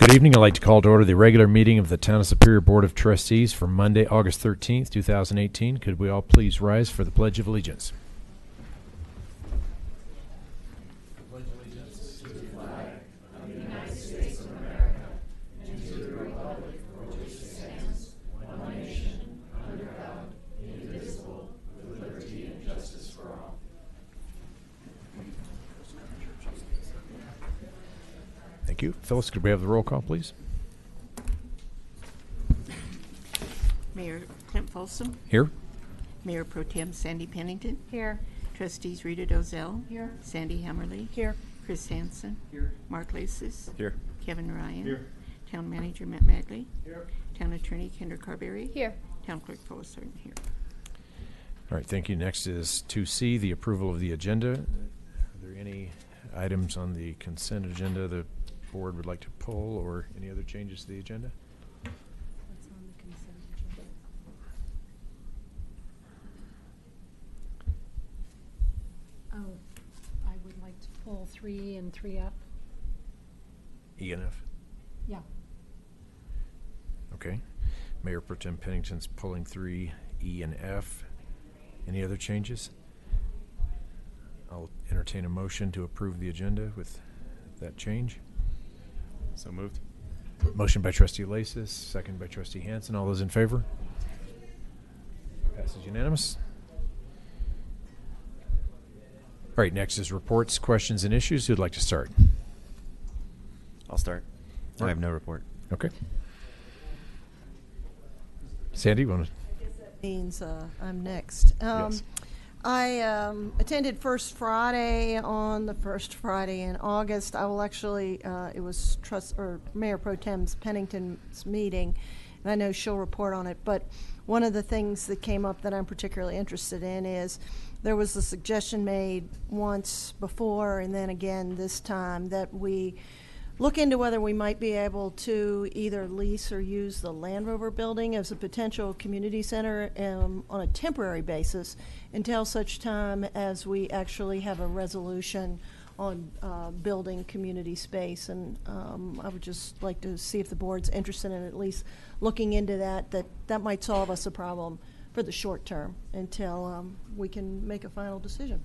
Good evening. I'd like to call to order the regular meeting of the Town of Superior Board of Trustees for Monday, August 13th, 2018. Could we all please rise for the Pledge of Allegiance? Thank you. Phyllis, could we have the roll call, please? Mayor Clint Folsom. Here. Mayor Pro Tem Sandy Pennington. Here. Trustees Rita Dozell. Here. Sandy Hammerly. Here. Chris Hansen. Here. Mark Lasis. Here. Kevin Ryan. Here. Town Manager Matt Magley. Here. Town Attorney Kendra Carberry. Here. Town Clerk Phyllis Horton here. All right, thank you. Next is 2C, the approval of the agenda. Are there any items on the consent agenda the board would like to pull, or any other changes to the agenda? What's on the consent agenda? Oh, I would like to pull 3 and 3F. E and F? Yeah. Okay. Mayor Pro Tem Pennington's pulling 3, E and F. Any other changes? I'll entertain a motion to approve the agenda with that change. So moved. Motion by Trustee Lasis, second by Trustee Hansen. All those in favor? Passes unanimous. All right, next is reports, questions, and issues. Who'd like to start? I'll start. I have no report. Okay. Sandy, you want to? Means I'm next. Yes. I attended First Friday on the first Friday in August. I will actually, it was Mayor Pro Tem's Pennington's meeting, and I know she'll report on it. But one of the things that came up that I'm particularly interested in is there was a suggestion made once before and then again this time that we look into whether we might be able to either lease or use the Land Rover building as a potential community center on a temporary basis until such time as we actually have a resolution on building community space. And I would just like to see if the board's interested in at least looking into that might solve us a problem for the short term until we can make a final decision.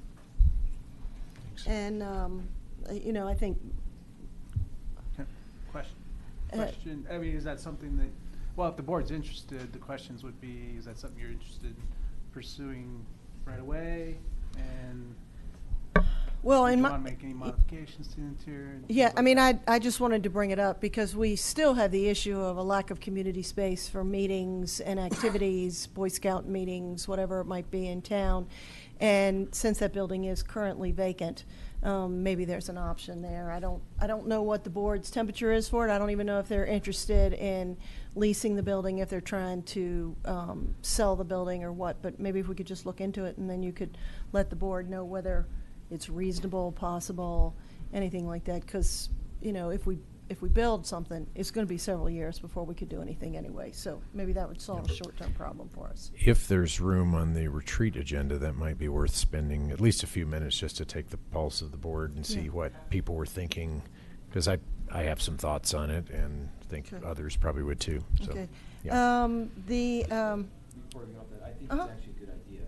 And, you know, I think Question. I mean, is that something that, well, if the board's interested, the questions would be, is that something you're interested in pursuing right away? And well, do in you my, want to make any modifications to the interior? yeah, I mean, I just wanted to bring it up because we still have the issue of a lack of community space for meetings and activities, Boy Scout meetings, whatever it might be in town. And since that building is currently vacant, maybe there's an option there. I don't know what the board's temperature is for it. I don't even know if they're interested in leasing the building, if they're trying to sell the building or what. But maybe if we could just look into it, and then you could let the board know whether it's reasonable, possible, anything like that. Because you know, if we build something, it's going to be several years before we could do anything anyway. So maybe that would solve a short-term problem for us. If there's room on the retreat agenda, that might be worth spending at least a few minutes just to take the pulse of the board and see what people were thinking, because I have some thoughts on it and think others probably would too. So, Okay. yeah. Before we go off that, I think it's actually a good idea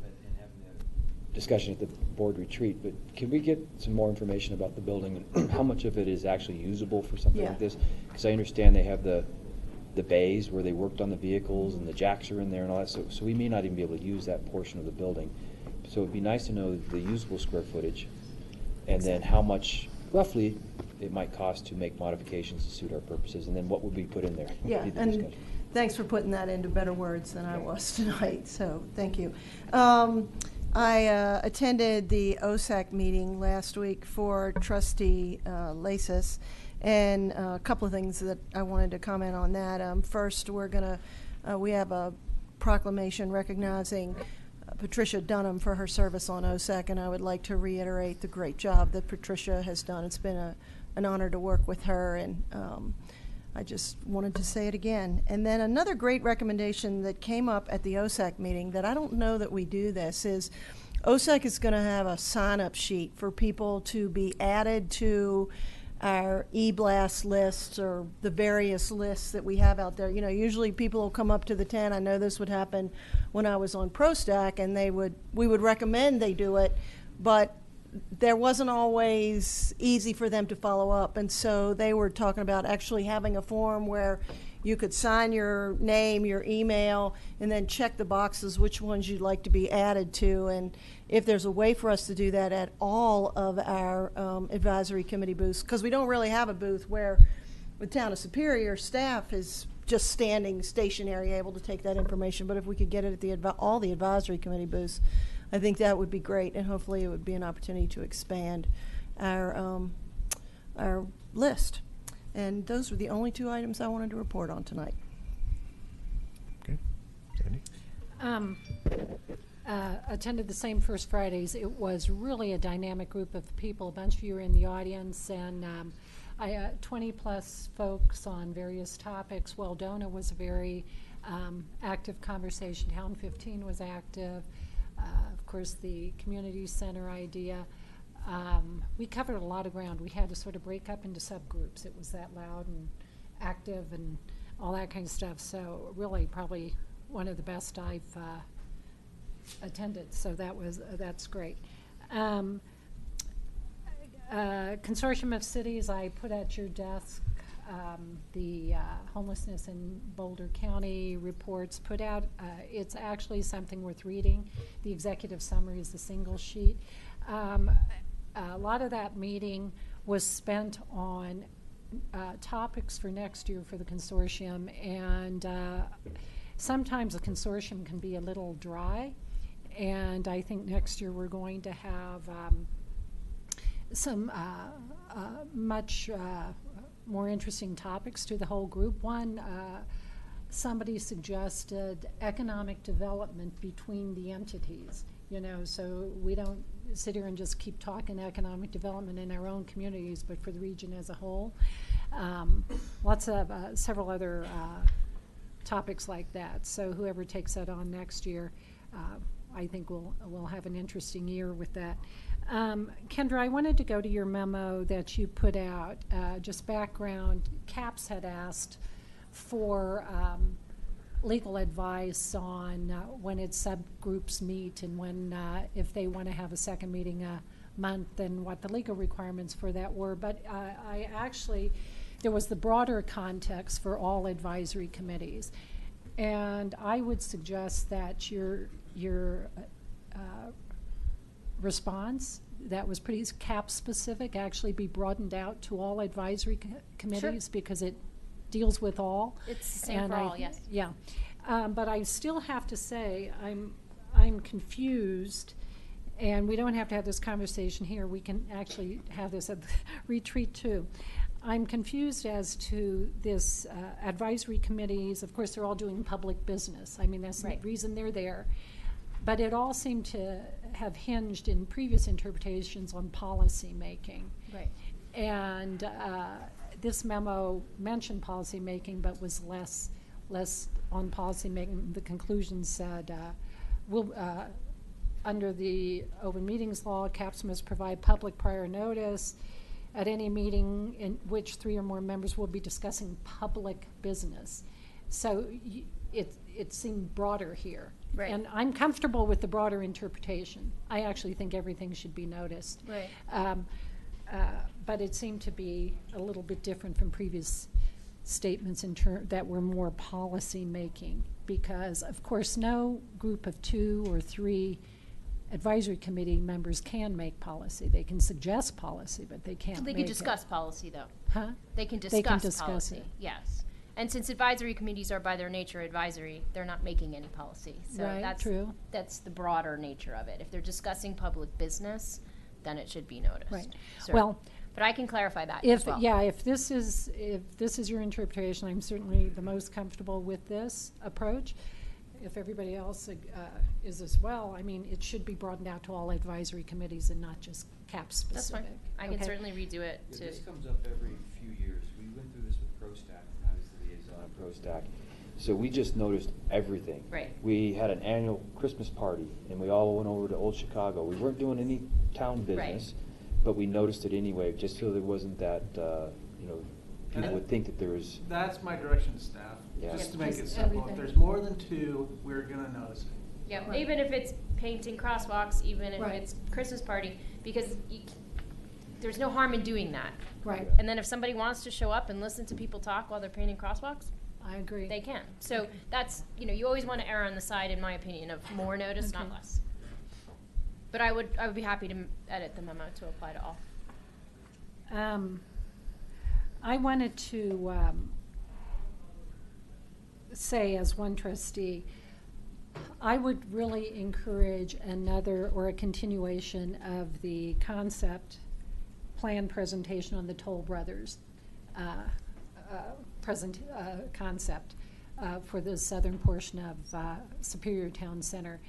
in having that discussion at the board retreat, but can we get some more information about the building and how much of it is actually usable for something like this? Because I understand they have the bays where they worked on the vehicles and the jacks are in there and all that, so we may not even be able to use that portion of the building. So it'd be nice to know the usable square footage and then how much roughly it might cost to make modifications to suit our purposes, and then what would be put in there. Yeah, Be the and discussion. thanks for putting that into better words than I was tonight, so thank you. I attended the OSAC meeting last week for Trustee Lasis, and a couple of things that I wanted to comment on that. First, we have a proclamation recognizing Patricia Dunham for her service on OSAC, and I would like to reiterate the great job that Patricia has done. It's been an honor to work with her, and I just wanted to say it again. And then another great recommendation that came up at the OSAC meeting that I don't know that we do this is OSAC is going to have a sign-up sheet for people to be added to our e-blast lists or the various lists that we have out there. You know, usually people will come up to the tent. I know this would happen when I was on ProStack, and we would recommend they do it, but there wasn't always easy for them to follow up. And so they were talking about actually having a form where you could sign your name, your email, and then check the boxes which ones you'd like to be added to. And if there's a way for us to do that at all of our advisory committee booths, because we don't really have a booth where the town of Superior staff is just standing stationary, able to take that information. But if we could get it at all the advisory committee booths, I think that would be great, and hopefully it would be an opportunity to expand our list. And those were the only 2 items I wanted to report on tonight. Okay. Sandy? Attended the same First Fridays. It was really a dynamic group of people. A bunch of you were in the audience, and 20-plus folks on various topics. Weldona was a very active conversation. Town 15 was active. Of course, the community center idea. We covered a lot of ground. We had to sort of break up into subgroups. It was that loud and active and all that kind of stuff. So really probably one of the best I've attended. So that's great. Consortium of Cities, I put at your desk the homelessness in Boulder County reports put out. It's actually something worth reading. The executive summary is the single sheet. A lot of that meeting was spent on topics for next year for the consortium, and sometimes the consortium can be a little dry, and I think next year we're going to have some much more interesting topics to the whole group. One, somebody suggested economic development between the entities, you know, so we don't sit here and just keep talking economic development in our own communities, but for the region as a whole. Lots of several other topics like that. So whoever takes that on next year, I think we'll have an interesting year with that. Kendra, I wanted to go to your memo that you put out. Just background, CAPS had asked for legal advice on when its subgroups meet and when, if they want to have a second meeting a month, and what the legal requirements for that were. But I actually, there was the broader context for all advisory committees. And I would suggest that your response that was pretty CAP specific actually be broadened out to all advisory committees, because it deals with all. It's the same for all, yes. Yeah, but I still have to say I'm confused, and we don't have to have this conversation here. We can actually have this at the retreat too. I'm confused as to this advisory committees. Of course, they're all doing public business. I mean, that's right. The reason they're there. But it all seemed to have hinged in previous interpretations on policy making. Right. And this memo mentioned policy making, but was less on policy making. The conclusion said, under the open meetings law, CAPS must provide public prior notice at any meeting in which 3 or more members will be discussing public business. So it seemed broader here. Right. And I'm comfortable with the broader interpretation. I actually think everything should be noticed. Right. But it seemed to be a little bit different from previous statements that were more policy making, because of course no group of 2 or 3 advisory committee members can make policy. They can suggest policy, but they can't They make can discuss it. policy, though. Huh? They can They can discuss discuss policy, it. yes. And since advisory committees are by their nature advisory, they're not making any policy. So Right, that's true. That's the broader nature of it. If they're discussing public business, then it should be noticed. Right. So- Well, but I can clarify that if as well. if this is your interpretation, I'm certainly the most comfortable with this approach. If everybody else is as well, I mean, it should be broadened out to all advisory committees and not just CAP specific. That's fine. I can Okay. certainly redo it Yeah, to. this comes up every few years. We went through this with ProStack, and I was the liaison of ProStack. So we just noticed everything. Right. We had an annual Christmas party, and we all went over to Old Chicago. We weren't doing any town business. but we noticed it anyway, just so there wasn't that, you know, people And would think that there was, That's my direction to staff, Yeah. just to make it Just simple. If everything. there's more than two, we're gonna notice it. Yep, Right. even if it's painting crosswalks, even if Right. it's Christmas party, because there's no harm in doing that. Right, And then if somebody wants to show up and listen to people talk while they're painting crosswalks, I agree. they can. So Okay. that's, you always want to err on the side, in my opinion, of more notice, not Okay. less. But I would be happy to edit the memo to apply to all. I wanted to say, as one trustee, I would really encourage another or a continuation of the concept plan presentation on the Toll Brothers concept for the southern portion of Superior Town Center.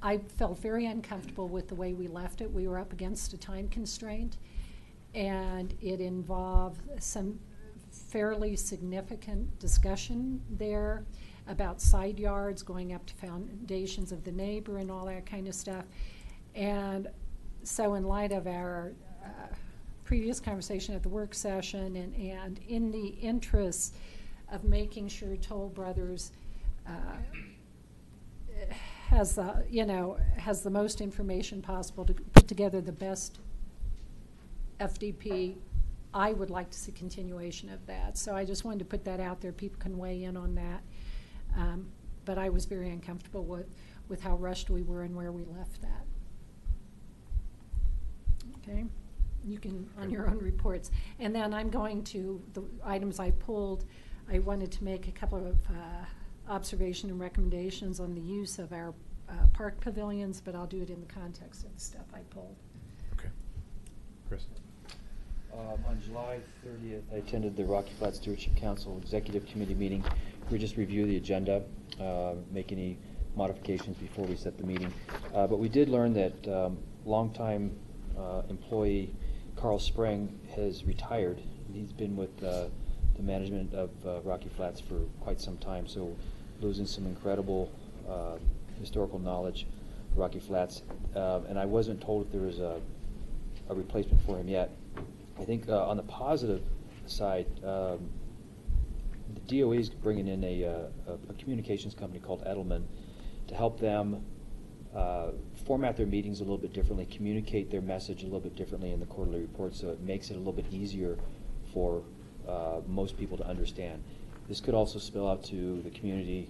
I felt very uncomfortable with the way we left it. We were up against a time constraint, and it involved some fairly significant discussion there about side yards going up to foundations of the neighbor and all that kind of stuff. And so in light of our previous conversation at the work session and in the interest of making sure Toll Brothers has the most information possible to put together the best FDP, I would like to see continuation of that. So I just wanted to put that out there. People can weigh in on that. But I was very uncomfortable with how rushed we were and where we left that. Okay, you can, on your own reports. And then I'm going to, the items I pulled, I wanted to make a couple of observation and recommendations on the use of our park pavilions, but I'll do it in the context of the stuff I pulled. Okay. Chris? on July 30th, I attended the Rocky Flat Stewardship Council Executive Committee meeting. We just review the agenda, make any modifications before we set the meeting. But we did learn that longtime employee Carl Spring has retired. He's been with the management of Rocky Flats for quite some time, so losing some incredible historical knowledge of Rocky Flats. And I wasn't told if there was a replacement for him yet. I think on the positive side, the DOE is bringing in a communications company called Edelman to help them format their meetings a little bit differently, communicate their message a little bit differently in the quarterly report, so it makes it a little bit easier for most people to understand. This could also spill out to the community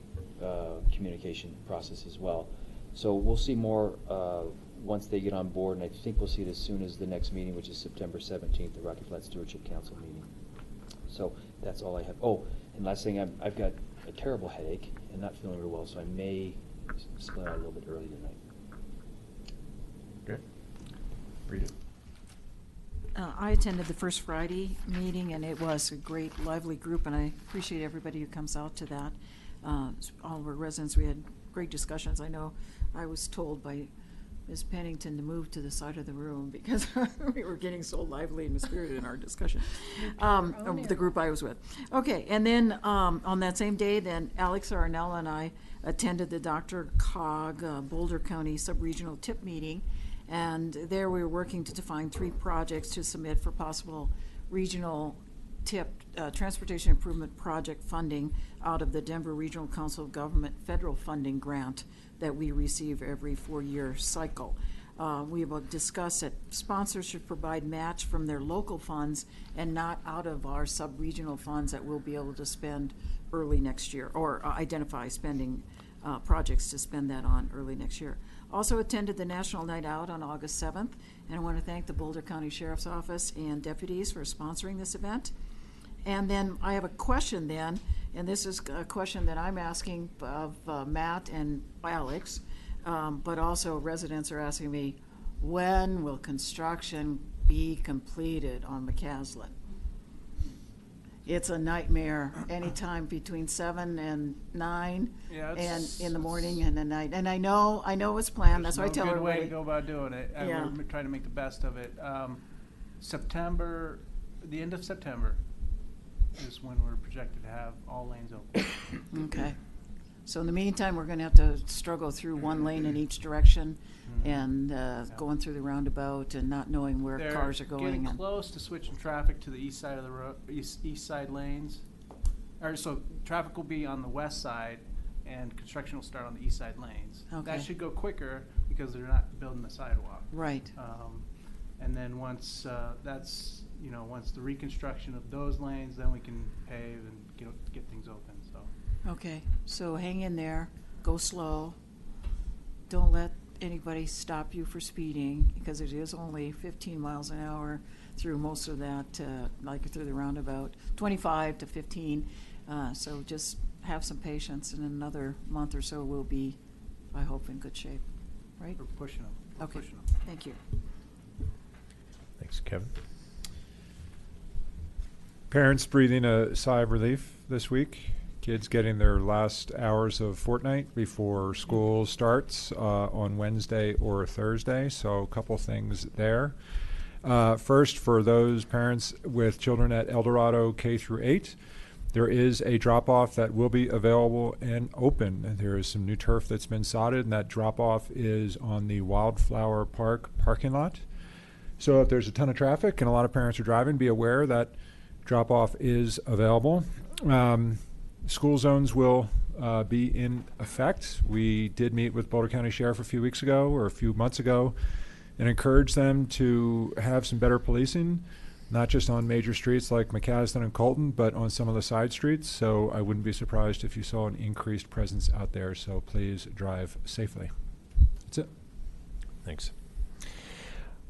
communication process as well. So we'll see more once they get on board, and I think we'll see it as soon as the next meeting, which is September 17th, the Rocky Flat Stewardship Council meeting. So that's all I have. Oh, and last thing, I've got a terrible headache and not feeling real well, so I may split out a little bit early tonight. Okay. Rita? I attended the First Friday meeting, and it was a great, lively group, and I appreciate everybody who comes out to that. All of our residents, we had great discussions. I know I was told by Ms. Pennington to move to the side of the room because we were getting so lively and spirited in our discussion, the group I was with. Okay, and then on that same day, then Alex Arnell and I attended the Dr. Cog Boulder County Subregional TIP meeting, and there we were working to define 3 projects to submit for possible regional TIP, Transportation Improvement Project funding out of the Denver Regional Council of Government federal funding grant that we receive every 4-year cycle. We have discussed that sponsors should provide match from their local funds and not out of our sub-regional funds that we'll be able to spend early next year, or identify spending projects to spend that on early next year. Also attended the National Night Out on August 7th, and I want to thank the Boulder County Sheriff's Office and deputies for sponsoring this event. And then I have a question then, and this is a question that I'm asking of Matt and Alex, but also residents are asking me, when will construction be completed on McCaslin? It's a nightmare anytime between 7 and 9 and in the morning and at night. And I know it's planned, that's why I tell everybody. There's no good way to go about doing it, and Yeah. we're trying to make the best of it. September, the end of September is when we're projected to have all lanes open. Okay. So in the meantime, we're gonna have to struggle through one lane in each direction and going through the roundabout and not knowing where They're cars are going. getting and- close to switching traffic to the east side of the road, east side lanes. Or so traffic will be on the west side and construction will start on the east side lanes. Okay. That should go quicker because they're not building the sidewalk. Right. And then once once the reconstruction of those lanes, then we can pave and get things open, so. Okay, so hang in there, go slow. Don't let anybody stop you for speeding, because it is only 15 miles an hour through most of that, like through the roundabout, 25 to 15. So just have some patience, and in another month or so, we'll be, I hope, in good shape, right? We're pushing them. We're Okay, pushing 'em. thank you. Thanks, Kevin. Parents breathing a sigh of relief this week. Kids getting their last hours of fortnight before school starts on Wednesday or Thursday. So a couple things there. First, for those parents with children at El Dorado K through 8, there is a drop-off that will be available and open. There is some new turf that's been sodded, and that drop-off is on the Wildflower Park parking lot. So if there's a ton of traffic and a lot of parents are driving, be aware that drop-off is available. School zones will be in effect. We did meet with Boulder County Sheriff a few weeks ago or a few months ago and encourage them to have some better policing, not just on major streets like McCaslin and Colton, but on some of the side streets. So I wouldn't be surprised if you saw an increased presence out there. So please drive safely. That's it. Thanks.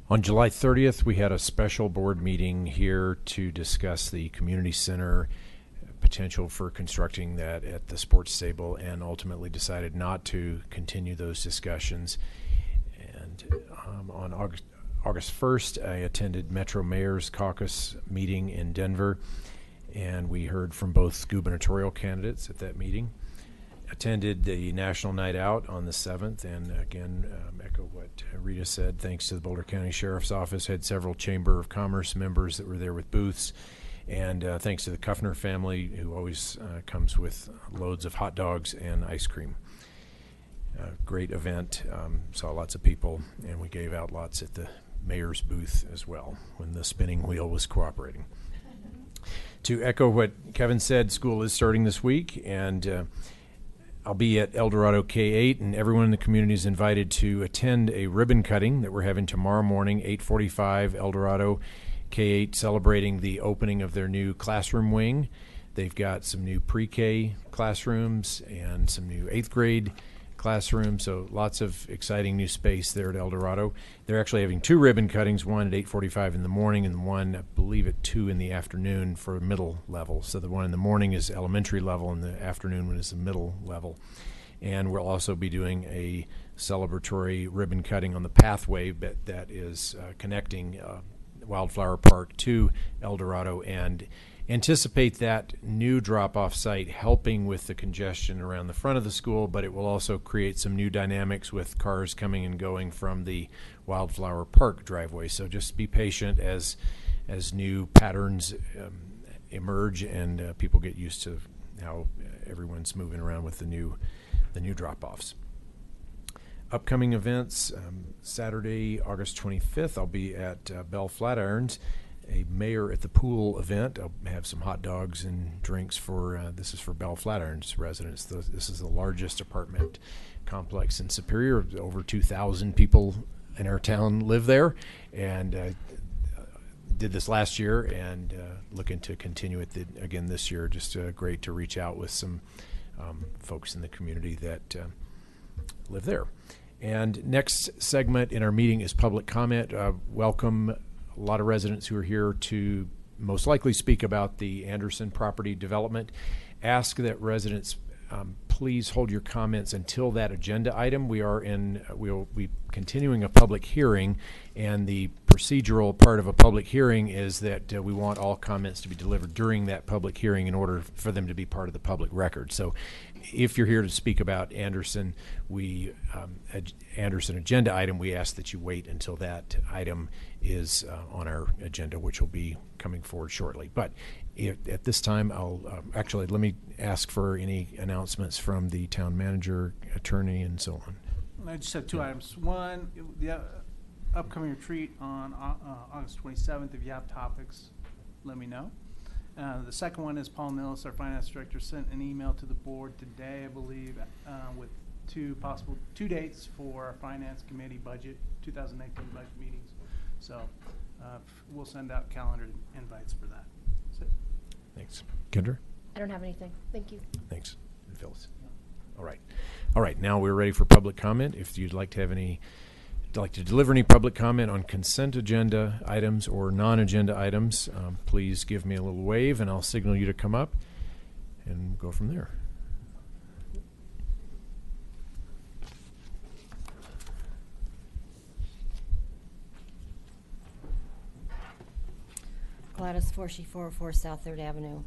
On July 30th, we had a special board meeting here to discuss the community center potential for constructing that at the sports stable, and ultimately decided not to continue those discussions. And on August 1st, I attended Metro Mayor's Caucus meeting in Denver, and we heard from both gubernatorial candidates at that meeting. Attended the National Night Out on the 7th, and again, echo what Rita said, thanks to the Boulder County Sheriff's Office, had several Chamber of Commerce members that were there with booths, and thanks to the Kuffner family, who always comes with loads of hot dogs and ice cream. Great event, saw lots of people, and we gave out lots at the mayor's booth as well when the spinning wheel was cooperating. To echo what Kevin said, school is starting this week, and I'll be at El Dorado K8, and everyone in the community is invited to attend a ribbon cutting that we're having tomorrow morning, 8:45, El Dorado K8, celebrating the opening of their new classroom wing. They've got some new pre-K classrooms and some new 8th grade classrooms, so lots of exciting new space there at El Dorado. They're actually having 2 ribbon cuttings, one at 8:45 in the morning and one, I believe, at 2 in the afternoon for middle level. So the one in the morning is elementary level and the afternoon one is the middle level. And we'll also be doing a celebratory ribbon cutting on the pathway that is connecting Wildflower Park to El Dorado, and anticipate that new drop-off site helping with the congestion around the front of the school, but it will also create some new dynamics with cars coming and going from the Wildflower Park driveway. So just be patient as new patterns emerge and people get used to how everyone's moving around with the new drop-offs. Upcoming events, Saturday, August 25th, I'll be at Bell Flatirons, a Mayor at the Pool event. I'll have some hot dogs and drinks for, this is for Bell Flatirons residents. This is the largest apartment complex in Superior. Over 2,000 people in our town live there, and did this last year and looking to continue it again this year. Just great to reach out with some folks in the community that live there. And next segment in our meeting is public comment. Welcome a lot of residents who are here to most likely speak about the Anderson property development. Ask that residents please hold your comments until that agenda item. We'll be continuing a public hearing, and the procedural part of a public hearing is that we want all comments to be delivered during that public hearing in order for them to be part of the public record. So if you're here to speak about Anderson, Anderson agenda item, we ask that you wait until that item is on our agenda, which will be coming forward shortly. But at this time, I'll actually let me ask for any announcements from the town manager, attorney, and so on. I just have two items. One, the upcoming retreat on August 27th. If you have topics, let me know. The second one is Paul Nillis, our finance director, sent an email to the board today, I believe, with two dates for our finance committee budget, 2019 budget meetings. So we'll send out calendar invites for that. That's it. Thanks. Kendra? I don't have anything. Thank you. Thanks. And Phyllis? All right. All right, now we're ready for public comment. If you'd like to deliver any public comment on consent agenda items or non-agenda items, please give me a little wave and I'll signal you to come up and go from there. Gladys Forshey, 404 South 3rd Avenue.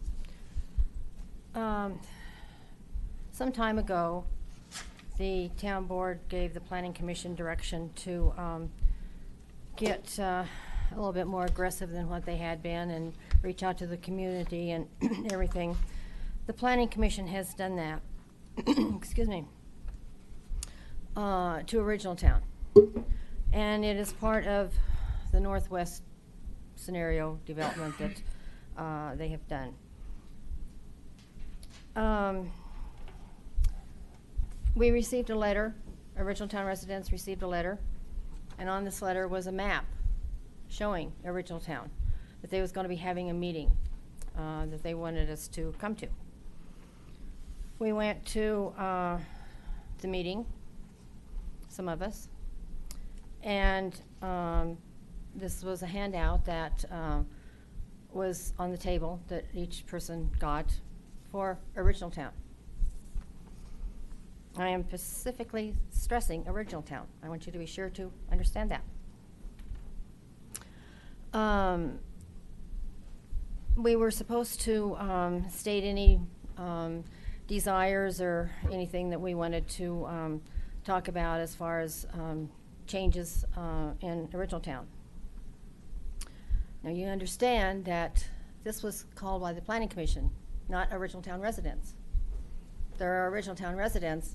Some time ago, the town board gave the planning commission direction to get a little bit more aggressive than what they had been and reach out to the community and everything. The planning commission has done that, excuse me, to Original Town. And it is part of the Northwest scenario development that they have done. We received a letter, Original Town residents received a letter, and on this letter was a map showing Original Town, that they was going to be having a meeting that they wanted us to come to. We went to the meeting, some of us, and this was a handout that was on the table that each person got for Original Town. I am specifically stressing Original Town. I want you to be sure to understand that. We were supposed to state any desires or anything that we wanted to talk about as far as changes in Original Town. Now you understand that this was called by the Planning Commission, not Original Town residents. There are Original Town residents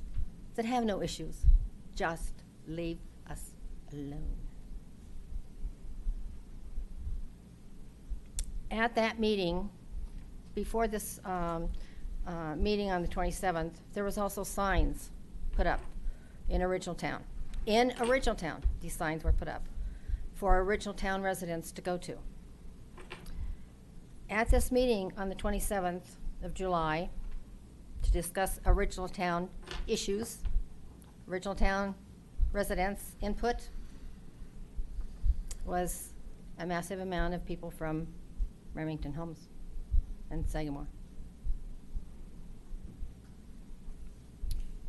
that have no issues. Just leave us alone. At that meeting, before this meeting on the 27th, there was also signs put up in Original Town. In Original Town, these signs were put up for Original Town residents to go to. At this meeting on the 27th of July, to discuss Original Town issues, Original Town residents' input, was a massive amount of people from Remington Homes and Sagamore.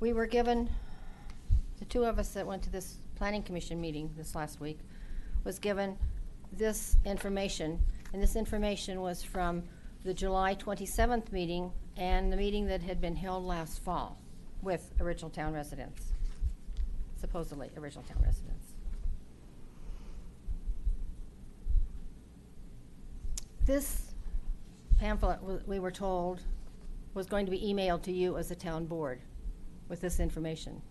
We were given, the two of us that went to this Planning Commission meeting this last week, was given this information, and this information was from the July 27th meeting and the meeting that had been held last fall with Original Town residents, supposedly Original Town residents. This pamphlet, we were told, was going to be emailed to you as a town board with this information.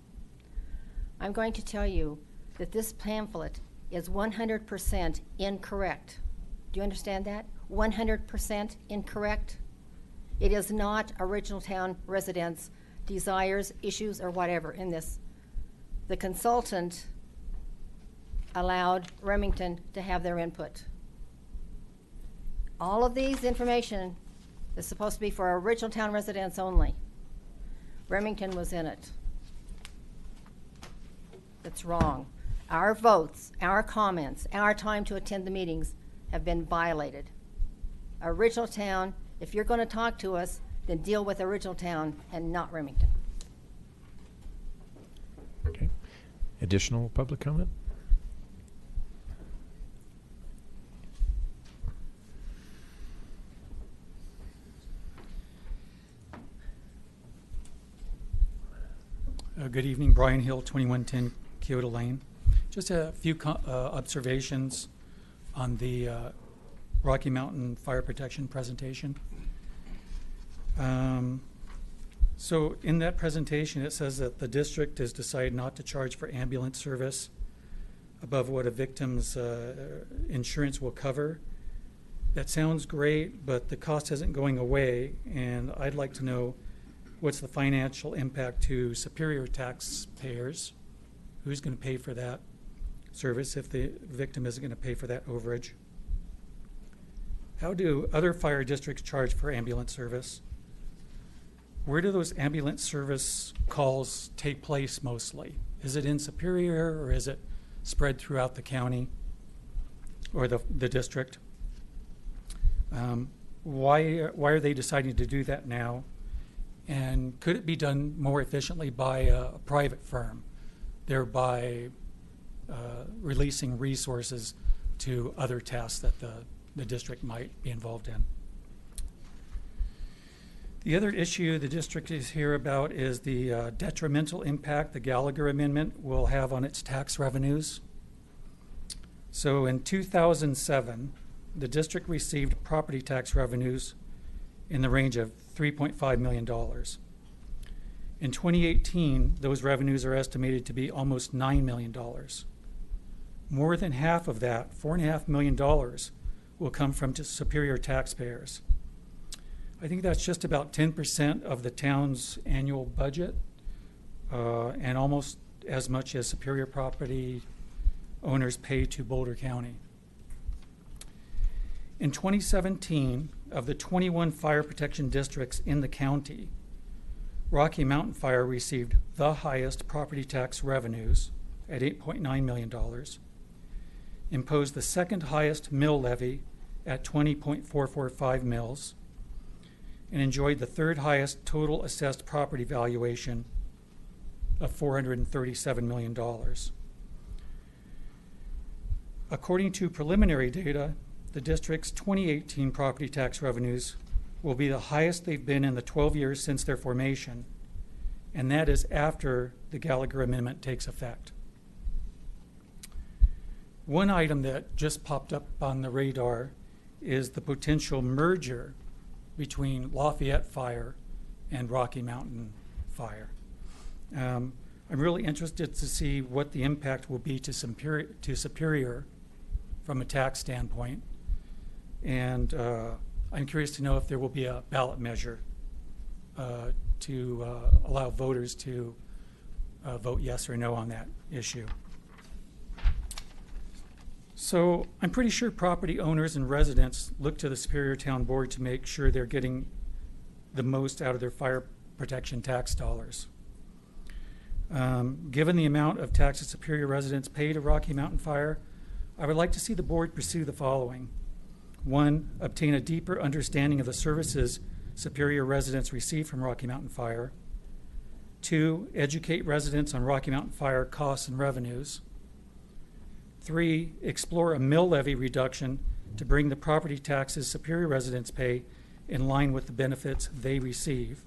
I'm going to tell you that this pamphlet is 100% incorrect. Do you understand that? 100% incorrect. It is not Original Town residents' desires, issues, or whatever in this. The consultant allowed Remington to have their input. All of these information is supposed to be for Original Town residents only. Remington was in it. That's wrong. Our votes, our comments, our time to attend the meetings have been violated. Original Town, if you're going to talk to us, then deal with Original Town and not Remington. Okay. Additional public comment? Good evening, Brian Hill, 2110 Kyoto Lane. Just a few observations on the Rocky Mountain Fire Protection presentation. So in that presentation, it says that the district has decided not to charge for ambulance service above what a victim's insurance will cover. That sounds great, but the cost isn't going away, and I'd like to know what's the financial impact to Superior taxpayers? Who's going to pay for that service if the victim isn't going to pay for that overage? How do other fire districts charge for ambulance service? Where do those ambulance service calls take place mostly? Is it in Superior, or is it spread throughout the county or the district? Why are they deciding to do that now? And could it be done more efficiently by a private firm, thereby releasing resources to other tasks that the district might be involved in? The other issue the district is here about is the detrimental impact the Gallagher Amendment will have on its tax revenues. So in 2007, the district received property tax revenues in the range of $3.5 million. In 2018, those revenues are estimated to be almost $9 million. More than half of that, $4.5 million, will come from Superior taxpayers. I think that's just about 10% of the town's annual budget, and almost as much as Superior property owners pay to Boulder County. In 2017, of the 21 fire protection districts in the county, Rocky Mountain Fire received the highest property tax revenues at $8.9 million, imposed the second highest mill levy at 20.445 mills, and enjoyed the third highest total assessed property valuation of $437 million. According to preliminary data, the district's 2018 property tax revenues will be the highest they've been in the 12 years since their formation, and that is after the Gallagher Amendment takes effect. One item that just popped up on the radar is the potential merger between Lafayette Fire and Rocky Mountain Fire. I'm really interested to see what the impact will be to Superior from a tax standpoint. And I'm curious to know if there will be a ballot measure to allow voters to vote yes or no on that issue. So I'm pretty sure property owners and residents look to the Superior Town Board to make sure they're getting the most out of their fire protection tax dollars. Given the amount of taxes Superior residents pay to Rocky Mountain Fire, I would like to see the board pursue the following. 1, obtain a deeper understanding of the services Superior residents receive from Rocky Mountain Fire. 2, educate residents on Rocky Mountain Fire costs and revenues. 3, explore a mill levy reduction to bring the property taxes Superior residents pay in line with the benefits they receive.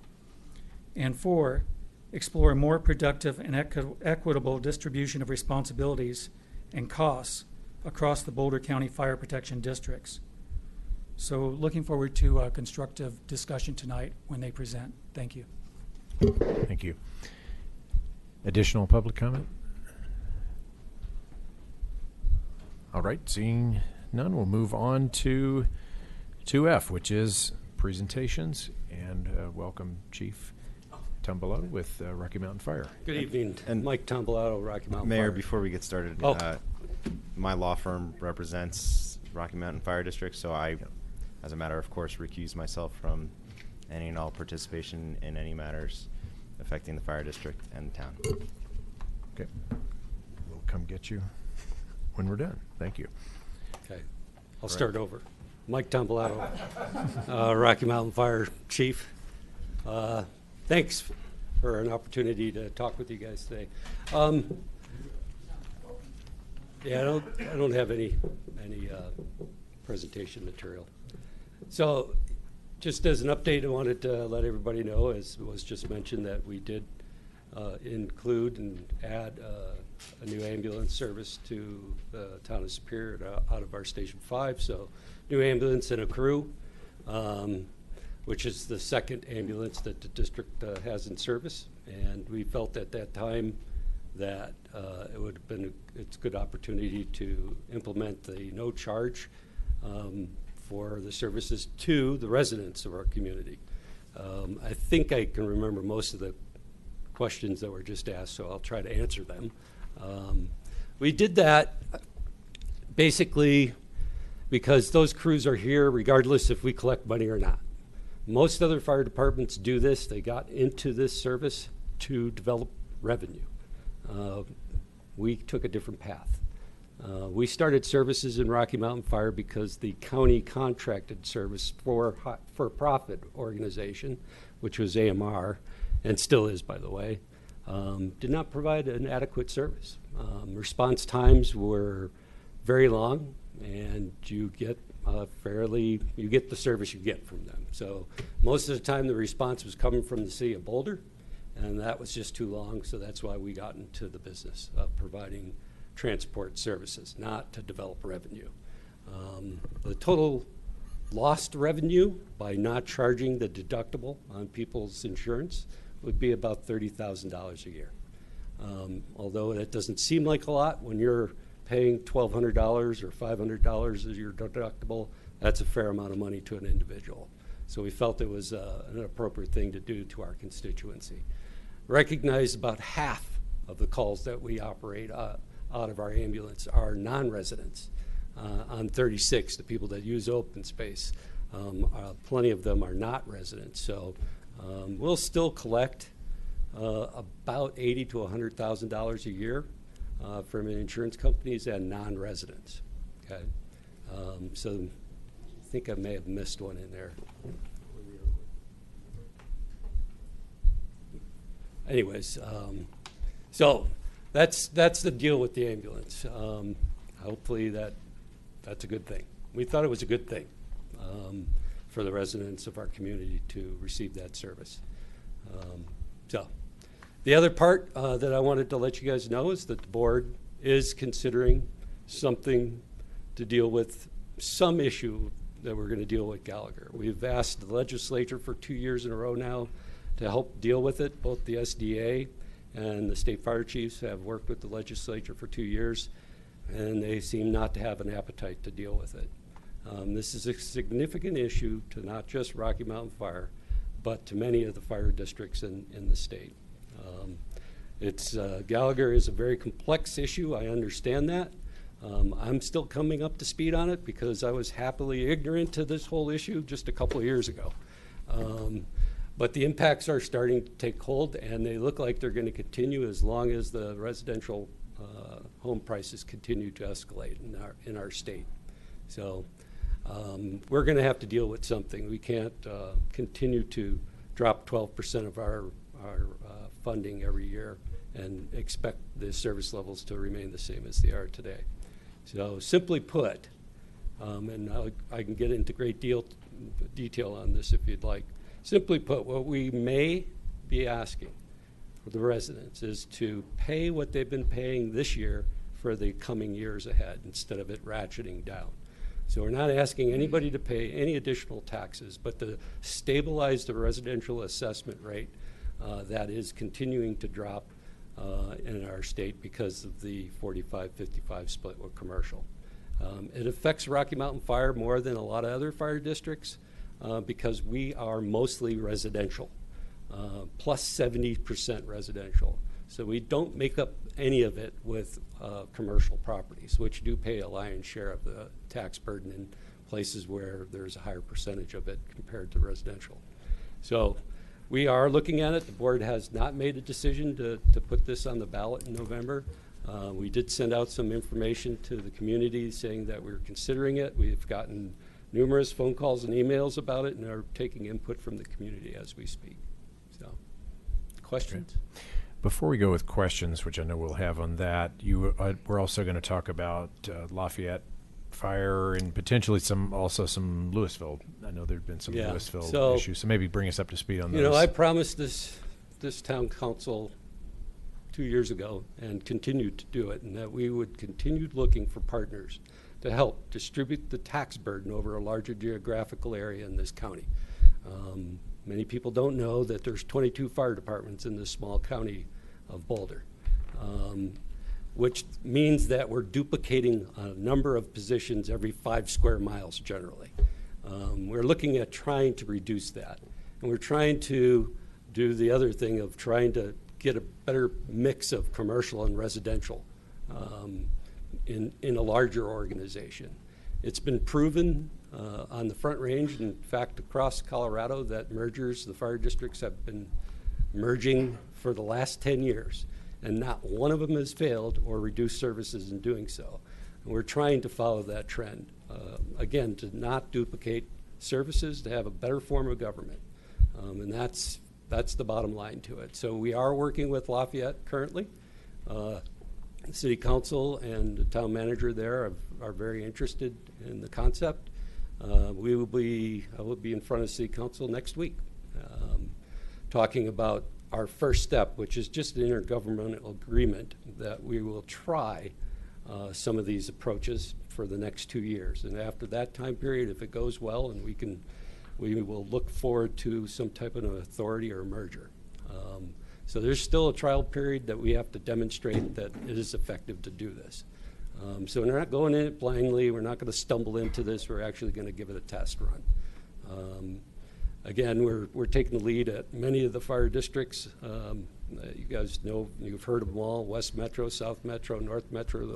And 4, explore a more productive and equitable distribution of responsibilities and costs across the Boulder County Fire Protection Districts. So looking forward to a constructive discussion tonight when they present. Thank you. Thank you. Additional public comment? All right, seeing none, we'll move on to 2F, which is presentations, and welcome Chief Tumbalato with Rocky Mountain Fire. Good evening. And Mike Tumbalato, Rocky Mountain Fire. Mayor, before we get started, my law firm represents Rocky Mountain Fire District, so I, as a matter of course, recuse myself from any and all participation in any matters affecting the fire district and the town. Okay. We'll come get you when we're done. Thank you. Okay. I'll start over. Mike Tumbalato, Rocky Mountain Fire Chief. Thanks for an opportunity to talk with you guys today. Yeah, I don't have any presentation material. So just as an update, I wanted to let everybody know, as was just mentioned, that we did include and add a new ambulance service to the town of Superior out of our Station 5. So new ambulance and a crew, which is the second ambulance that the district has in service. And we felt at that time that it would have been it's a good opportunity to implement the no charge for the services to the residents of our community. I think I can remember most of the questions that were just asked, so I'll try to answer them. We did that basically because those crews are here regardless if we collect money or not. Most other fire departments do this. They got into this service to develop revenue. We took a different path. We started services in Rocky Mountain Fire because the county contracted service for-profit organization, which was AMR, and still is, by the way, did not provide an adequate service. Response times were very long, and you get you get the service you get from them. So most of the time the response was coming from the city of Boulder, and that was just too long, so that's why we got into the business of providing transport services, not to develop revenue. The total lost revenue by not charging the deductible on people's insurance would be about $30,000 a year. Although that doesn't seem like a lot when you're paying $1,200 or $500 as your deductible, that's a fair amount of money to an individual. So we felt it was an appropriate thing to do to our constituency. Recognize about half of the calls that we operate out of our ambulance are non-residents. On 36, the people that use open space, plenty of them are not residents. So we'll still collect about $80,000 to $100,000 a year from insurance companies and non-residents. Okay, so I think I may have missed one in there. Anyways, so that's the deal with the ambulance. Hopefully that's a good thing. We thought it was a good thing for the residents of our community to receive that service. So the other part that I wanted to let you guys know is that the board is considering something to deal with some issue that we're going to deal with Gallagher. We've asked the legislature for 2 years in a row now to help deal with it. Both the SDA and the state fire chiefs have worked with the legislature for 2 years, and they seem not to have an appetite to deal with it. This is a significant issue to not just Rocky Mountain Fire, but to many of the fire districts in the state. Gallagher is a very complex issue. I understand that. I'm still coming up to speed on it because I was happily ignorant to this whole issue just a couple of years ago. But the impacts are starting to take hold, and they look like they're going to continue as long as the residential home prices continue to escalate in our state. So we're going to have to deal with something. We can't continue to drop 12% of our funding every year and expect the service levels to remain the same as they are today. So simply put, and I can get into great detail on this if you'd like. Simply put, what we may be asking for the residents is to pay what they've been paying this year for the coming years ahead instead of it ratcheting down. So we're not asking anybody to pay any additional taxes, but to stabilize the residential assessment rate that is continuing to drop in our state because of the 45-55 split with commercial. It affects Rocky Mountain Fire more than a lot of other fire districts because we are mostly residential, plus 70% residential. So we don't make up any of it with commercial properties, which do pay a lion's share of the tax burden in places where there's a higher percentage of it compared to residential. So we are looking at it. The board has not made a decision to put this on the ballot in November. We did send out some information to the community saying that we're considering it. We've gotten numerous phone calls and emails about it and are taking input from the community as we speak. So, questions? Before we go with questions, which I know we'll have on that, we're also going to talk about Lafayette Fire and potentially some Louisville. I know there've been some Louisville issues, so maybe bring us up to speed on those. You know, I promised this town council 2 years ago and continued to do it, and that we would continue looking for partners to help distribute the tax burden over a larger geographical area in this county. Many people don't know that there's 22 fire departments in this small county of Boulder, which means that we're duplicating a number of positions every 5 square miles generally. We're looking at trying to reduce that. And we're trying to do the other thing of trying to get a better mix of commercial and residential in a larger organization. It's been proven on the Front Range, in fact, across Colorado, that the fire districts have been merging for the last 10 years, and not one of them has failed or reduced services in doing so. And we're trying to follow that trend. Again, to not duplicate services, to have a better form of government. And that's the bottom line to it. So we are working with Lafayette currently. The city council and the town manager there are very interested in the concept. I will be in front of city council next week, talking about our first step, which is just an intergovernmental agreement that we will try some of these approaches for the next 2 years. And after that time period, if it goes well, and we will look forward to some type of an authority or a merger. So there's still a trial period that we have to demonstrate that it is effective to do this. So we're not going in it blindly. We're not going to stumble into this. We're actually going to give it a test run. Again, we're taking the lead at many of the fire districts. You guys know, you've heard of them all: West Metro, South Metro, North Metro.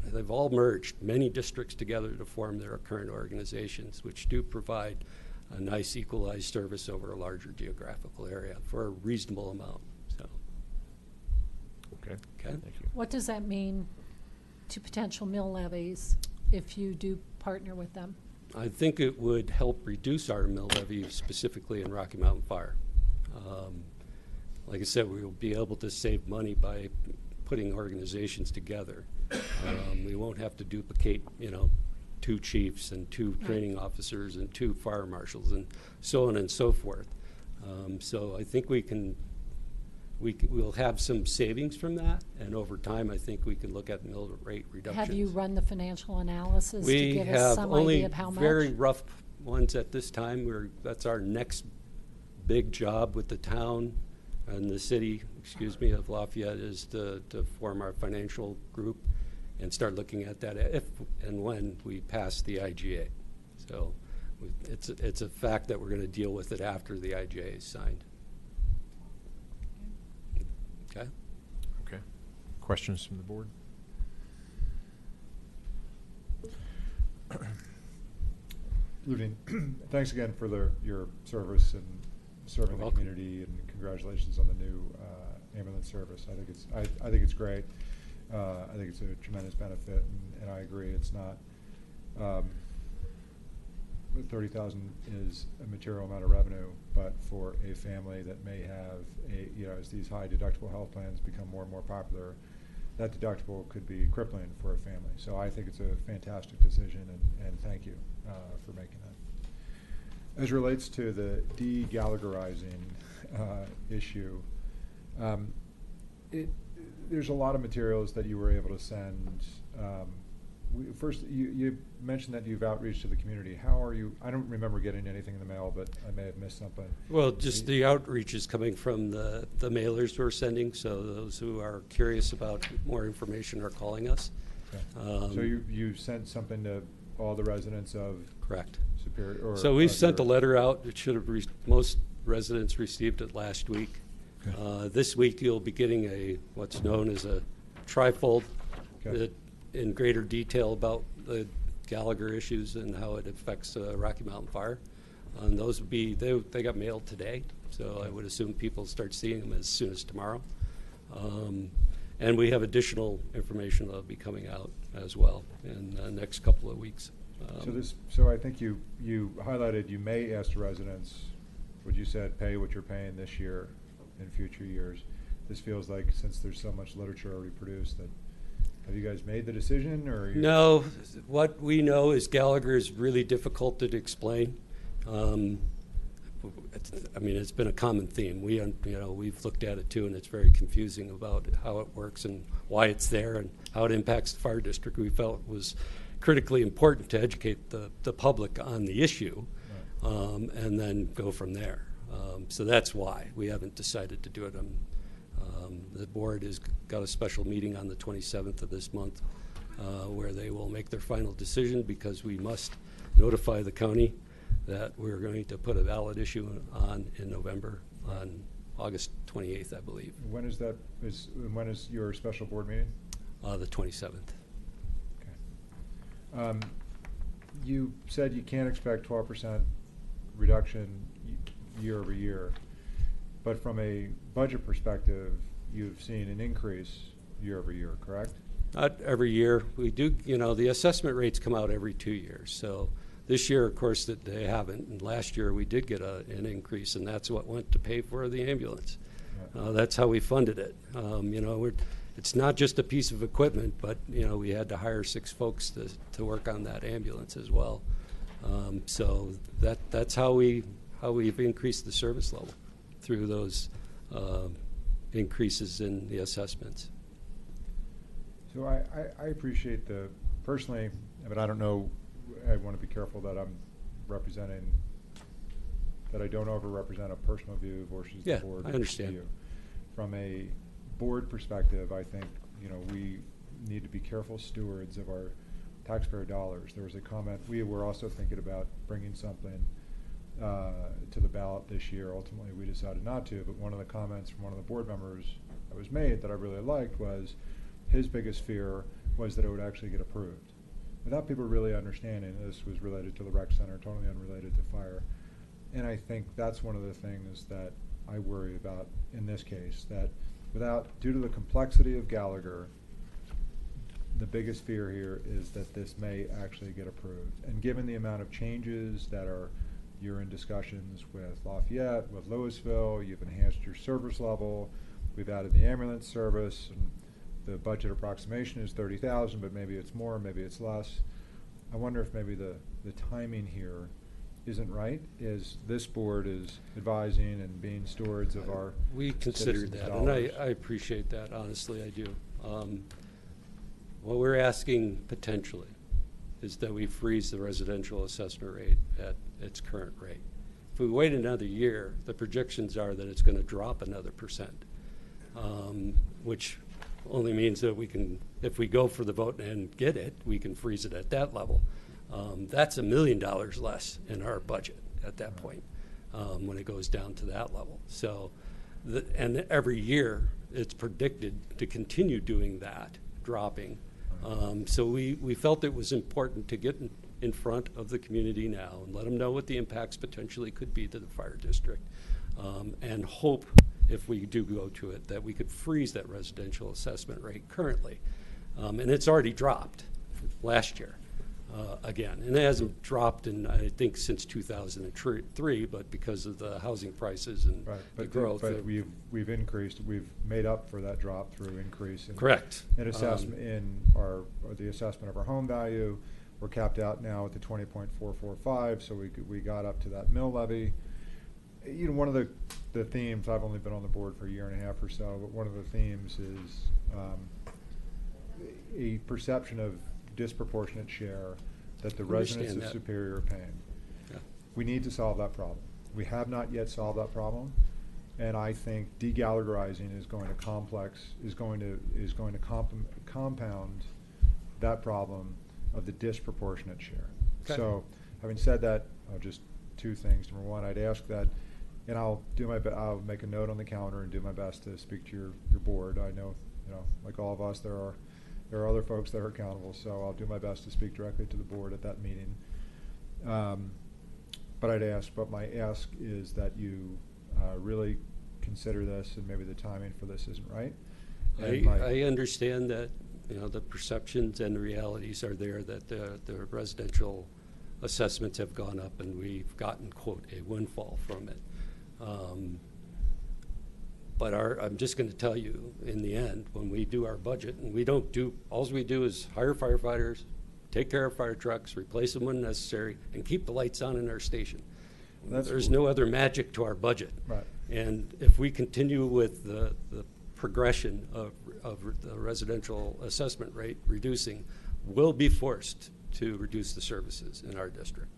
They've all merged many districts together to form their current organizations, which do provide a nice equalized service over a larger geographical area for a reasonable amount. So, Okay. okay. Thank you. What does that mean to potential mill levies if you do partner with them? I think it would help reduce our mill levy, specifically in Rocky Mountain Fire. Like I said, we will be able to save money by putting organizations together. We won't have to duplicate, 2 chiefs and 2 training officers and 2 fire marshals and so on and so forth. So I think we'll have some savings from that, and over time I think we can look at mill rate reductions. Have you run the financial analysis to We give us have some only idea of how much? very rough ones at this time. That's our next big job with the town and the city, of Lafayette, is to form our financial group and start looking at that if and when we pass the IGA. So it's a fact that we're going to deal with it after the IGA is signed. Okay. Okay. Questions from the board? Ludine, thanks again for your service and serving the welcome. community, and congratulations on the new ambulance service. I think it's great. I think it's a tremendous benefit, and I agree. It's not 30,000 is a material amount of revenue, but for a family that may have as these high deductible health plans become more and more popular, that deductible could be crippling for a family. So I think it's a fantastic decision, and thank you for making that. As it relates to the de-Gallagherizing issue, there's a lot of materials that you were able to send. First, you mentioned that you've outreached to the community. How are you? I don't remember getting anything in the mail, but I may have missed something. Well, just the outreach is coming from the mailers we're sending, so those who are curious about more information are calling us. Okay. So you sent something to all the residents of Correct. Superior? So we've sent a letter out. It should have most residents received it last week. Okay. This week you'll be getting what's known as a trifold that in greater detail about the Gallagher issues and how it affects Rocky Mountain Fire. And those would be, they got mailed today, so I would assume people start seeing them as soon as tomorrow. And we have additional information that will be coming out as well in the next couple of weeks. So I think you highlighted you may ask the residents, what you said, pay what you're paying this year in future years. This feels like, since there's so much literature already produced, that have you guys made the decision, or? No, what we know is Gallagher is really difficult to explain. I mean, it's been a common theme. We've looked at it too, and it's very confusing about how it works and why it's there and how it impacts the fire district. We felt it was critically important to educate the public on the issue, and then go from there. So that's why we haven't decided to do it. The board has got a special meeting on the 27th of this month where they will make their final decision, because we must notify the county that we're going to put a ballot issue on in November, on August 28th, I believe. When is that? When is your special board meeting? The 27th. Okay. You said you can't expect 12% reduction year over year, but from a budget perspective, you've seen an increase year over year, correct? Not every year. We do, the assessment rates come out every 2 years. So this year, of course, that they haven't. And last year we did get an increase, and that's what went to pay for the ambulance. That's how we funded it. It's not just a piece of equipment, but we had to hire 6 folks to work on that ambulance as well. So that's how we've increased the service level, through those increases in the assessments. So I appreciate personally, but I don't know, I want to be careful that I'm representing, that I don't over-represent a personal view versus the board. I understand. View. From a board perspective, I think, we need to be careful stewards of our taxpayer dollars. There was a comment, we were also thinking about bringing something to the ballot this year. Ultimately, we decided not to, but one of the comments from one of the board members that was made that I really liked was his biggest fear was that it would actually get approved. Without people really understanding, this was related to the rec center, totally unrelated to fire. And I think that's one of the things that I worry about in this case, that due to the complexity of Gallagher, the biggest fear here is that this may actually get approved. And given the amount of changes that you're in discussions with Lafayette, with Louisville, you've enhanced your service level, we've added the ambulance service, and the budget approximation is 30,000, but maybe it's more, maybe it's less. I wonder if maybe the timing here isn't right, is this board is advising and being stewards of our We considered that, and I appreciate that, honestly, I do. What we're asking potentially is that we freeze the residential assessment rate at its current rate. If we wait another year, the projections are that it's going to drop another %, which only means that we can, if we go for the vote and get it, we can freeze it at that level. That's $1 million less in our budget at that point, when it goes down to that level. So, and every year it's predicted to continue doing that, dropping. So we felt it was important to get in front of the community now and let them know what the impacts potentially could be to the fire district, and hope, if we do go to it, that we could freeze that residential assessment rate currently. And it's already dropped last year again. And it hasn't dropped in, I think, since 2003, but because of the housing prices and the growth. But we've increased, we've made up for that drop through increase in correct in assessment the assessment of our home value. We're capped out now at the 20.445, so we got up to that mill levy. One of the themes, I've only been on the board for a year and a half or so, but one of the themes is a perception of disproportionate share that the residents of Superior are paying. Yeah. We need to solve that problem. We have not yet solved that problem, and I think de-Gallagherizing is going to compound that problem of the disproportionate share. Okay. So, having said that, just 2 things. Number one, I'd ask that, and I'll make a note on the calendar and do my best to speak to your board. I know, like all of us, there are other folks that are accountable, so I'll do my best to speak directly to the board at that meeting. But my ask is that you really consider this, and maybe the timing for this isn't right. I understand that the perceptions and the realities are there, that the residential assessments have gone up and we've gotten, quote, a windfall from it. But I'm just going to tell you, in the end, when we do our budget, and all we do is hire firefighters, take care of fire trucks, replace them when necessary, and keep the lights on in our station. That's there's cool. no other magic to our budget. Right. And if we continue with the progression of the residential assessment rate reducing, we'll be forced to reduce the services in our district,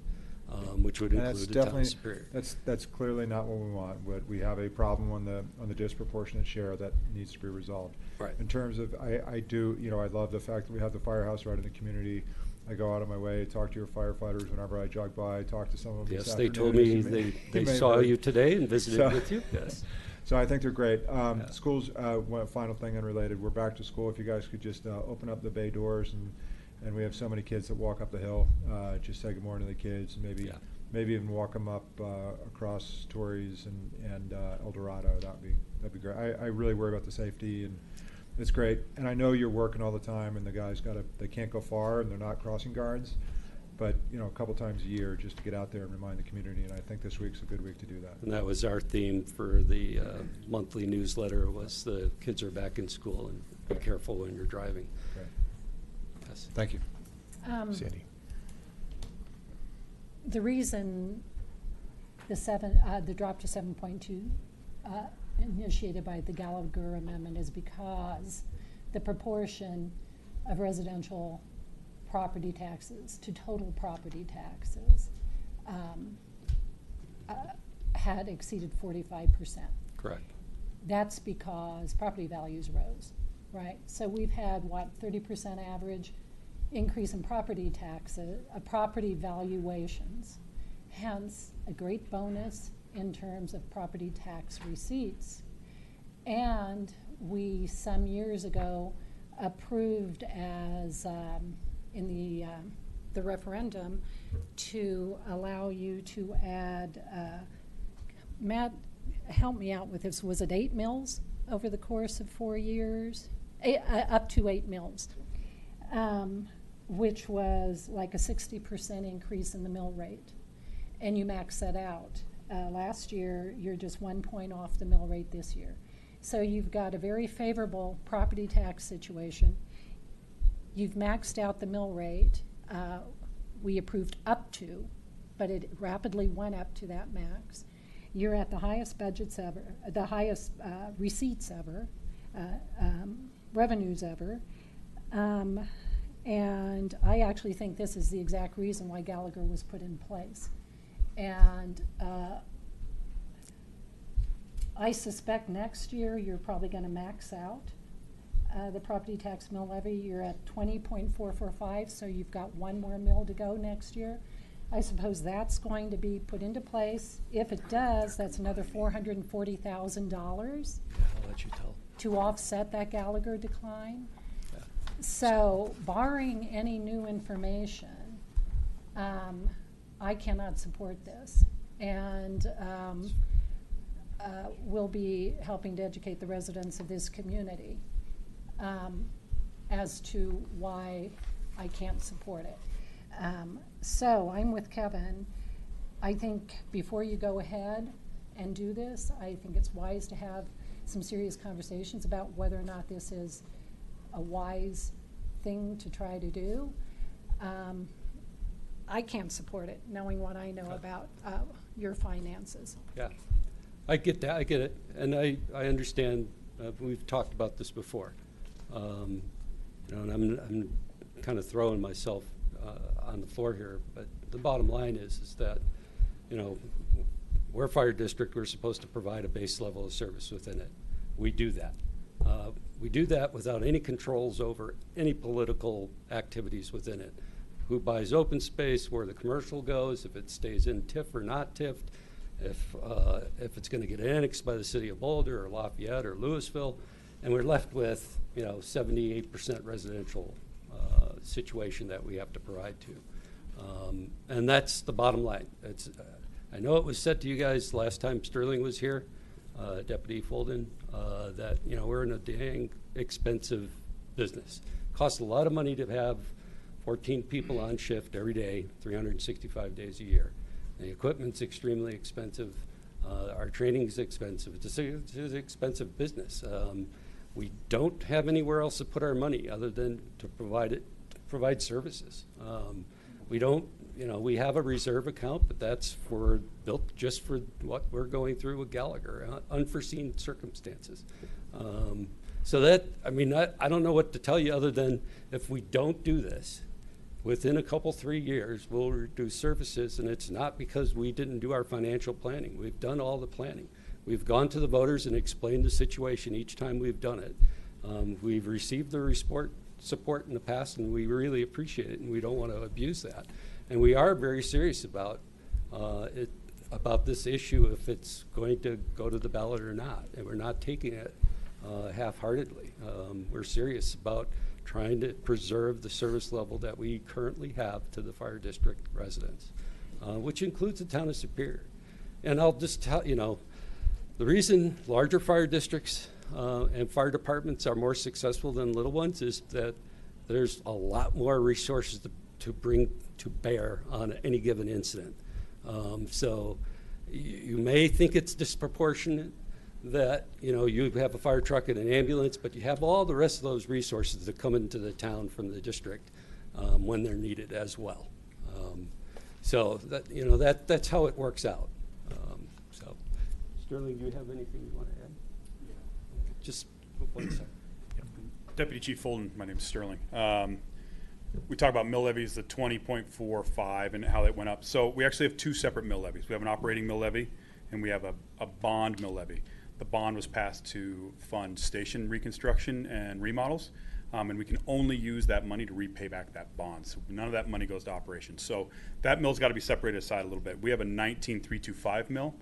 which would And that's include the town definitely, of Superior. that's clearly not what we want, but we have a problem on the disproportionate share that needs to be resolved. Right. In terms of, I do, I love the fact that we have the firehouse right in the community. I go out of my way, talk to your firefighters whenever I jog by, talk to some of them this Yes, they told afternoon. me You they may have saw heard. you today and visited So- with you, yes. So I think they're great. Schools, one final thing unrelated, we're back to school. If you guys could just open up the bay doors, and we have so many kids that walk up the hill, just say good morning to the kids, and maybe even walk them up across Torrey's and El Dorado. That'd be great. I really worry about the safety, and it's great. And I know you're working all the time, and the guys they can't go far, and they're not crossing guards. But, a couple times a year, just to get out there and remind the community, and I think this week's a good week to do that. And that was our theme for the monthly newsletter, was the kids are back in school, and be careful when you're driving. Great. Yes. Thank you. Sandy. The reason the drop to 7.2 initiated by the Gallagher Amendment is because the proportion of residential property taxes to total property taxes had exceeded 45%. Correct. That's because property values rose, right? So we've had, 30% average increase in property taxes, property valuations, hence a great bonus in terms of property tax receipts. And we, some years ago, approved as in the referendum to allow you to add, Matt, help me out with this, was it 8 mills over the course of 4 years? Up to 8 mills, which was like a 60% increase in the mill rate. And you max that out. Last year, you're just 1 point off the mill rate this year. So you've got a very favorable property tax situation. You've maxed out the mill rate. We approved up to, but it rapidly went up to that max. You're at the highest budgets ever, the highest receipts ever, revenues ever. And I actually think this is the exact reason why Gallagher was put in place. And I suspect next year you're probably going to max out the property tax mill levy. You're at 20.445, so you've got 1 more mill to go next year. I suppose that's going to be put into place. If it does, that's another $440,000 I'll let you tell. to offset that Gallagher decline. Yeah. So barring any new information, I cannot support this. And we'll be helping to educate the residents of this community as to why I can't support it. So I'm with Kevin. I think before you go ahead and do this, I think it's wise to have some serious conversations about whether or not this is a wise thing to try to do. I can't support it, knowing what I know about your finances. Yeah, I get that, I get it, and I understand, we've talked about this before. And I'm kind of throwing myself on the floor here, but the bottom line is that, we're a fire district, we're supposed to provide a base level of service within it. We do that. We do that without any controls over any political activities within it. Who buys open space, where the commercial goes, if it stays in TIF or not TIF, if it's going to get annexed by the city of Boulder or Lafayette or Louisville, and we're left with 78% residential situation that we have to provide to, and that's the bottom line. It's I know it was said to you guys last time Sterling was here, Deputy Folden, that we're in a dang expensive business. Costs a lot of money to have 14 people on shift every day, 365 days a year. The equipment's extremely expensive. Our training is expensive. It's an expensive business. We don't have anywhere else to put our money other than to provide services. We don't you know, we have a reserve account, but that's built just for what we're going through with Gallagher, unforeseen circumstances. So that, I mean, I don't know what to tell you other than if we don't do this, within a couple, 3 years, we'll reduce services, and it's not because we didn't do our financial planning. We've done all the planning. We've gone to the voters and explained the situation each time we've done it. We've received the support in the past, and we really appreciate it, and we don't want to abuse that. And we are very serious about about this issue, if it's going to go to the ballot or not, and we're not taking it half-heartedly. We're serious about trying to preserve the service level that we currently have to the fire district residents, which includes the town of Superior. And I'll just tell you know, the reason larger fire districts and fire departments are more successful than little ones is that there's a lot more resources to bring to bear on any given incident. So you may think it's disproportionate that, you know, you have a fire truck and an ambulance, but you have all the rest of those resources that come into the town from the district when they're needed as well. So that, you know, that's how it works out. So, Sterling, do you have anything you want to add? Just 1 second. Deputy Chief Fulton, my name is Sterling. We talk about mill levies, the 20.45 and how that went up. So we actually have 2 separate mill levies. We have an operating mill levy and we have a bond mill levy. The bond was passed to fund station reconstruction and remodels, and we can only use that money to repay back that bond. So none of that money goes to operations. So that mill's got to be separated aside a little bit. We have a 19.325 mill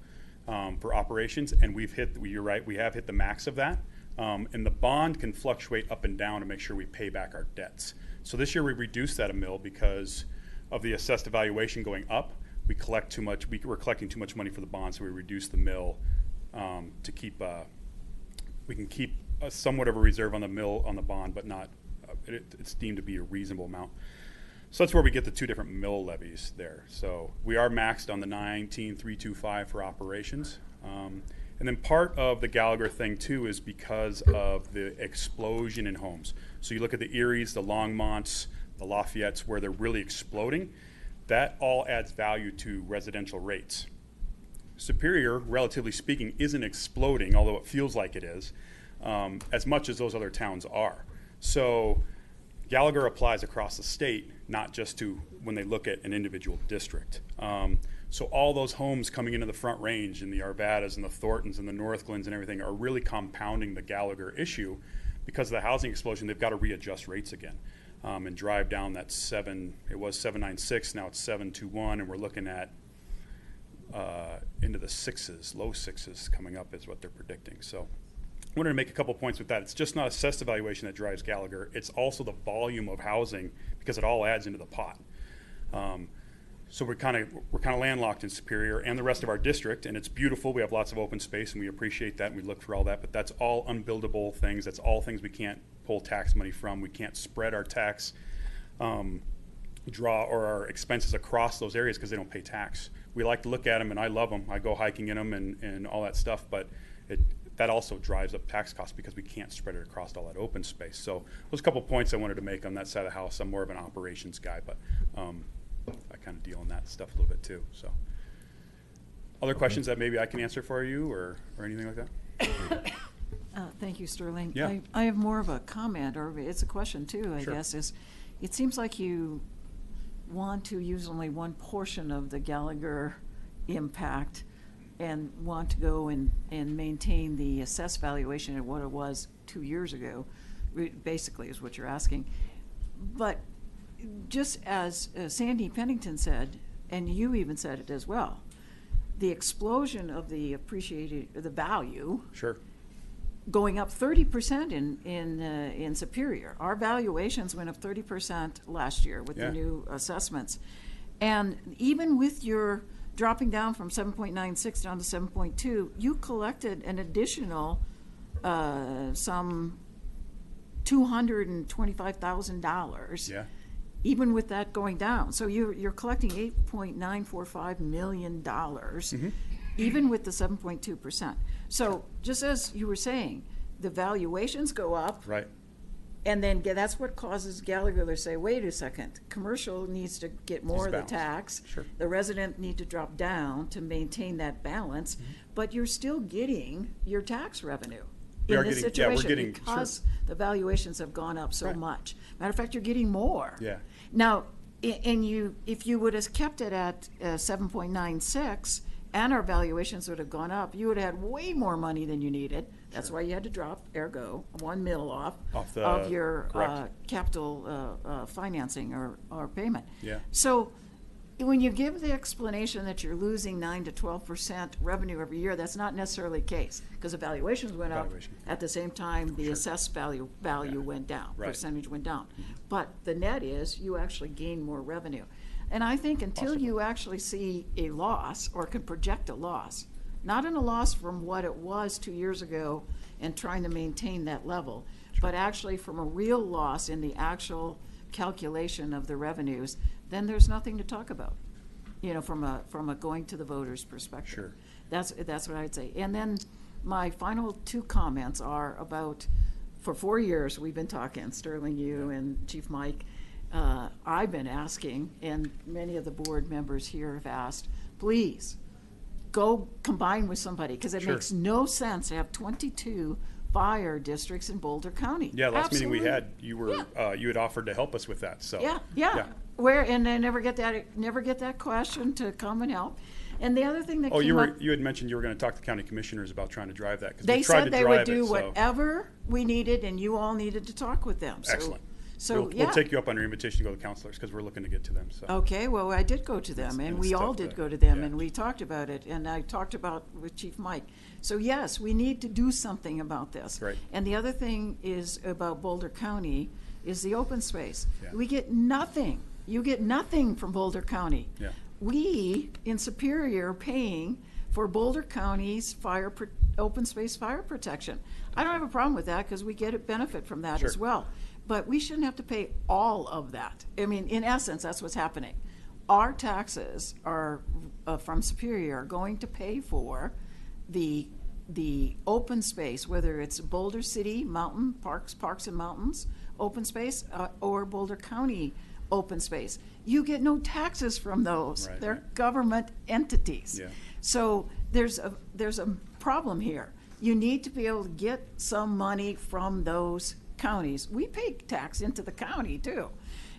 for operations, and you're right, we have hit the max of that. And the bond can fluctuate up and down to make sure we pay back our debts. So this year we reduced that a mill because of the assessed evaluation going up. We collect too much. We're collecting too much money for the bond, so we reduced the mill to keep. We can keep somewhat of a reserve on the mill on the bond, but not. It's deemed to be a reasonable amount. So that's where we get the 2 different mill levies there. So we are maxed on the 19.325 for operations. And then part of the Gallagher thing too is because of the explosion in homes. So you look at the Eries, the Longmonts, the Lafayettes, where they're really exploding. That all adds value to residential rates. Superior, relatively speaking, isn't exploding, although it feels like it is, as much as those other towns are. So Gallagher applies across the state, not just to when they look at an individual district. So all those homes coming into the Front Range and the Arvadas and the Thorntons and the Northglenns and everything are really compounding the Gallagher issue because of the housing explosion. They've got to readjust rates again and drive down that it was 796, now it's 721, and we're looking at into the 6s, low 6s coming up is what they're predicting. So I wanted to make a couple points with that. It's just not assessed evaluation that drives Gallagher. It's also the volume of housing because it all adds into the pot. So we're kind of landlocked in Superior and the rest of our district, and it's beautiful. We have lots of open space, and we appreciate that, and we look for all that. But that's all unbuildable things. That's all things we can't pull tax money from. We can't spread our tax draw or our expenses across those areas because they don't pay tax. We like to look at them, and I love them. I go hiking in them and all that stuff, but that also drives up tax costs because we can't spread it across all that open space. So those a couple points I wanted to make on that side of the house. I'm more of an operations guy, but I kind of deal in that stuff a little bit too. So other questions that maybe I can answer for you or anything like that? Thank you, Sterling. Yeah. I have more of a comment, or it's a question too, I Sure. guess, is it seems like you want to use only one portion of the Gallagher impact and want to go and maintain the assessed valuation at what it was 2 years ago, basically is what you're asking. But just as Sandy Pennington said, and you even said it as well, the explosion of the value. Sure. Going up 30% in Superior. Our valuations went up 30% last year with the new assessments. And even with your dropping down from 7.96 down to 7.2, you collected an additional some $225,000. Yeah. Even with that going down. So you're collecting $8.945 million, even with the 7.2%. So just as you were saying, the valuations go up. Right. And then that's what causes Gallagher to say, wait a second, commercial needs to get more of the balance. tax. Sure. The resident need to drop down to maintain that balance, but you're still getting your tax revenue We in are this getting- yeah, we're situation getting- because the valuations have gone up so Right. much. Matter of fact, you're getting more. Yeah. Now, and if you would have kept it at 7.96 and our valuations would have gone up, you would have had way more money than you needed. That's why you had to drop, ergo, 1 mil off Off of your correct. capital financing or payment. Yeah. So when you give the explanation that you're losing 9 to 12% revenue every year, that's not necessarily the case, because the valuations went up. Valuation. At the same time, the assessed value went down, Right. percentage went down. But the net is, you actually gain more revenue. And I think until you actually see a loss, or can project a loss, not in a loss from what it was 2 years ago and trying to maintain that level, but actually from a real loss in the actual calculation of the revenues, then there's nothing to talk about, you know, from a going to the voters perspective. Sure. That's what I'd say. And then my final two comments are about, for 4 years, we've been talking, Sterling, you and Chief Mike, I've been asking, and many of the board members here have asked, please, go combine with somebody, because it Sure. makes no sense to have 22 fire districts in Boulder County. Yeah, last meeting we Absolutely. had, you were, you had offered to help us with that, so. Yeah. Where, and I never get that question to come and help. And the other thing that Oh, came up. you had mentioned you were gonna talk to county commissioners about trying to drive that, 'cause we They tried to said they would drive it, do so. whatever we needed, and you all needed to talk with them. So- Excellent. So, We'll yeah. take you up on your invitation to go to counselors, because we're looking to get to them, so. Okay, well, I did go to them, and it's we all tough did to- go to them, yeah. and we talked about it, and I talked about with Chief Mike. So yes, we need to do something about this. Right. And the other thing is about Boulder County is the open space. Yeah. We get nothing. You get nothing from Boulder County. Yeah. We in Superior are paying for Boulder County's open space fire protection. I don't have a problem with that, because we get a benefit from that as Sure. well. But we shouldn't have to pay all of that. I mean, in essence, that's what's happening. Our taxes are, from Superior, are going to pay for the open space, whether it's Boulder City, mountain, parks and mountains, open space, or Boulder County open space. You get no taxes from those. Right, They're right. government entities. Yeah. So there's a problem here. You need to be able to get some money from those counties. We pay tax into the county too.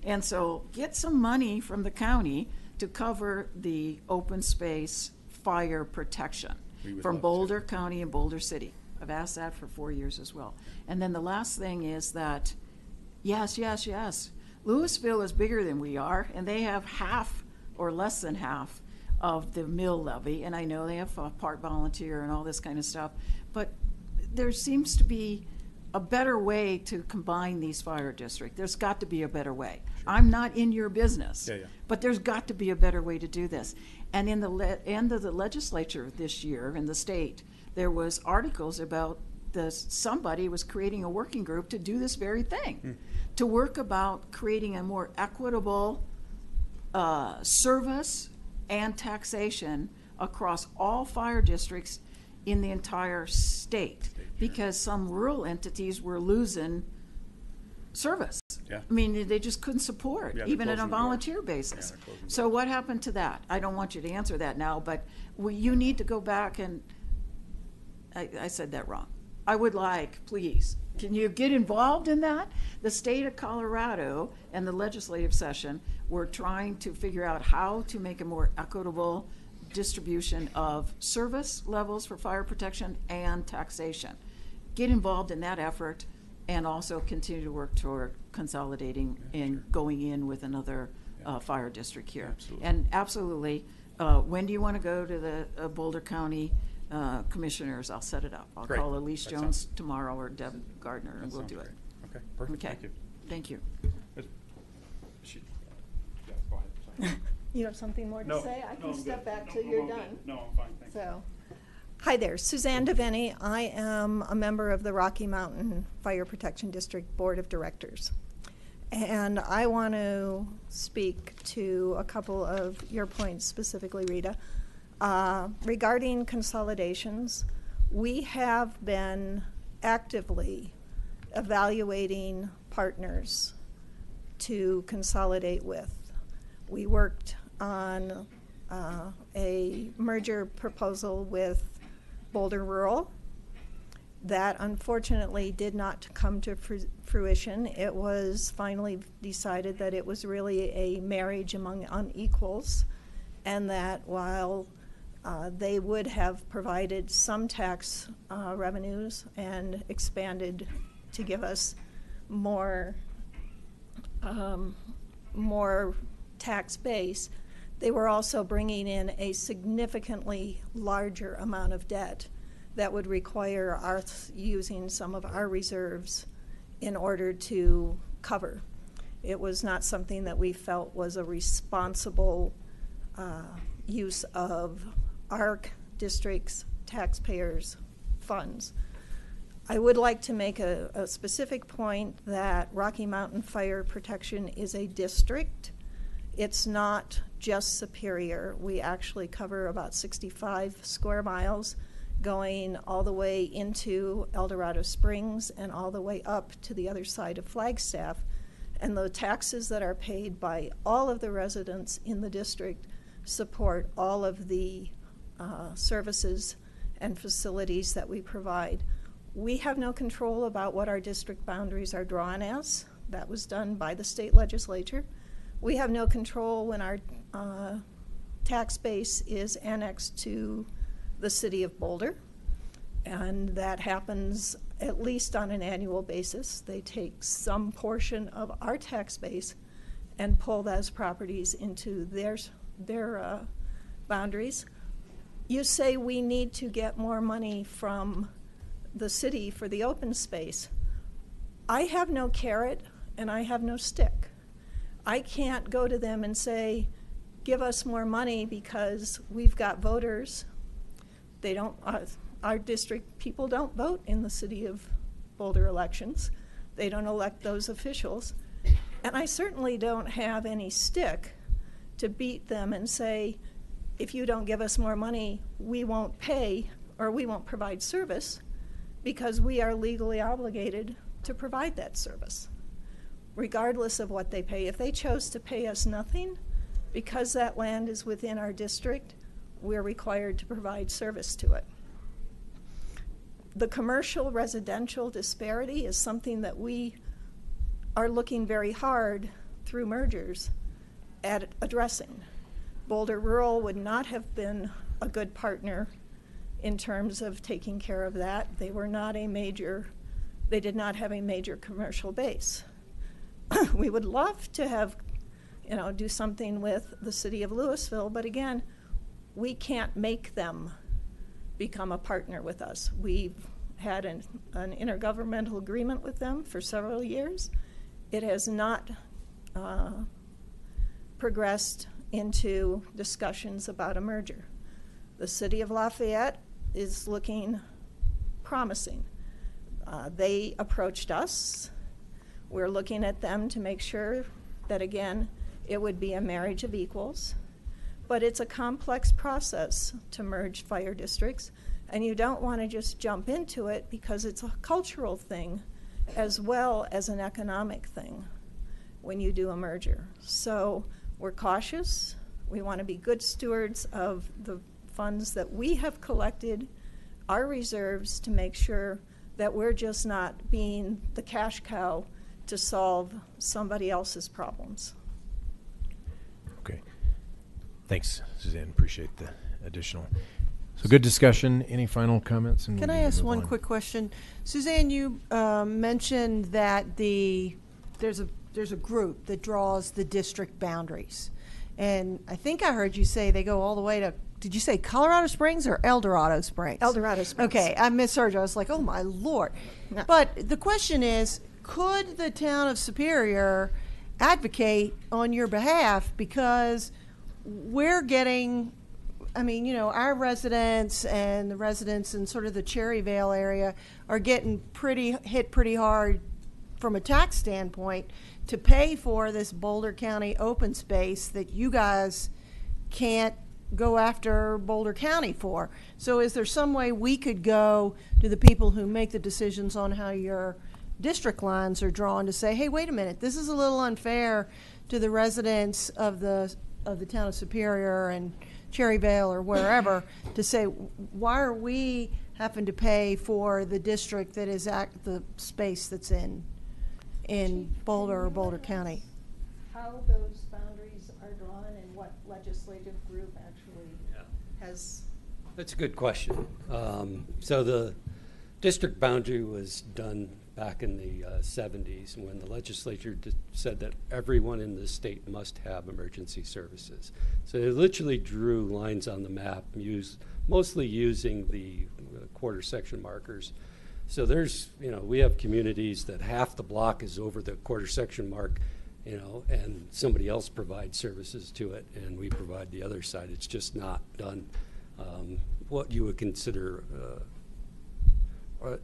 And so get some money from the county to cover the open space fire protection We would from love to. Boulder County and Boulder City. I've asked that for 4 years as well. And then the last thing is that, yes, Louisville is bigger than we are, and they have half or less than half of the mill levy, and I know they have part volunteer and all this kind of stuff, but there seems to be a better way to combine these fire districts. There's got to be a better way. I'm not in your business, Yeah, yeah. but there's got to be a better way to do this. And in the end of the legislature this year in the state, there was articles about somebody was creating a working group to do this very thing, to work about creating a more equitable service and taxation across all fire districts in the entire state, because some rural entities were losing service. Yeah. I mean, they just couldn't support, Yeah, they're even on a closing the doors. volunteer basis. Yeah, they're closing the So what happened to that? I don't want you to answer that now, but you need to go back and, I said that wrong. I would like, please, can you get involved in that? The state of Colorado and the legislative session were trying to figure out how to make a more equitable distribution of service levels for fire protection and taxation. Get involved in that effort and also continue to work toward consolidating and going in with another fire district here. Absolutely. And absolutely, when do you want to go to the Boulder County commissioners? I'll set it up. I'll Great. call Elise That Jones sounds- tomorrow or Deb Gardner, and That we'll sounds do it. great. Okay, perfect, Okay. thank you. Thank you. Yeah, go ahead, sorry. You have something more to No, say? I no, can I'm step good. back No, till no, you're I'm good. done. No, I'm fine, thank you. So, hi there, Suzanne Devaney. I am a member of the Rocky Mountain Fire Protection District Board of Directors. And I want to speak to a couple of your points, specifically, Rita. Regarding consolidations, we have been actively evaluating partners to consolidate with. We worked on a merger proposal with Boulder Rural. That unfortunately did not come to fruition. It was finally decided that it was really a marriage among unequals, and that while they would have provided some tax revenues and expanded to give us more tax base, they were also bringing in a significantly larger amount of debt that would require us using some of our reserves in order to cover. It was not something that we felt was a responsible use of our district's taxpayers' funds. I would like to make a specific point that Rocky Mountain Fire Protection is a district. It's not just Superior. We actually cover about 65 square miles, going all the way into El Dorado Springs and all the way up to the other side of Flagstaff. And the taxes that are paid by all of the residents in the district support all of the services and facilities that we provide. We have no control about what our district boundaries are drawn as. That was done by the state legislature. We have no control when our tax base is annexed to the city of Boulder, and that happens at least on an annual basis. They take some portion of our tax base and pull those properties into their boundaries. You say we need to get more money from the city for the open space. I have no carrot and I have no stick. I can't go to them and say, give us more money because we've got voters. They don't, our district people don't vote in the city of Boulder elections. They don't elect those officials. And I certainly don't have any stick to beat them and say, if you don't give us more money, we won't pay or we won't provide service, because we are legally obligated to provide that service, regardless of what they pay. If they chose to pay us nothing, because that land is within our district, we're required to provide service to it. The commercial residential disparity is something that we are looking very hard through mergers at addressing. Boulder Rural would not have been a good partner in terms of taking care of that. They were not a major, they did not have a major commercial base. We would love to have, do something with the city of Louisville, but again, we can't make them become a partner with us. We've had an intergovernmental agreement with them for several years. It has not progressed into discussions about a merger. The city of Lafayette is looking promising. They approached us. We're looking at them to make sure that, again, it would be a marriage of equals. But it's a complex process to merge fire districts, and you don't want to just jump into it because it's a cultural thing as well as an economic thing when you do a merger. So we're cautious. We want to be good stewards of the funds that we have collected, our reserves, to make sure that we're just not being the cash cow to solve somebody else's problems. Okay. Thanks, Suzanne. Appreciate the additional. So good discussion. Any final comments? And Can I ask one quick question? Suzanne, you mentioned that there's a group that draws the district boundaries. And I think I heard you say they go all the way to, did you say Colorado Springs or El Dorado Springs? El Dorado Springs. Okay, I misheard you. I was like, oh my Lord. No. But the question is, could the town of Superior advocate on your behalf? Because we're getting, our residents and the residents in sort of the Cherryvale area are getting hit pretty hard from a tax standpoint to pay for this Boulder County open space that you guys can't go after Boulder County for. So is there some way we could go to the people who make the decisions on how your district lines are drawn to say, hey, wait a minute, this is a little unfair to the residents of the town of Superior and Cherryvale or wherever, to say, why are we having to pay for the district that is the space that's in Boulder or Boulder County? How those boundaries are drawn and what legislative group actually has? That's a good question. So the district boundary was done back in the 70s when the legislature said that everyone in the state must have emergency services. So they literally drew lines on the map, mostly using the quarter section markers. So there's, we have communities that half the block is over the quarter section mark, and somebody else provides services to it, and we provide the other side. It's just not done what you would consider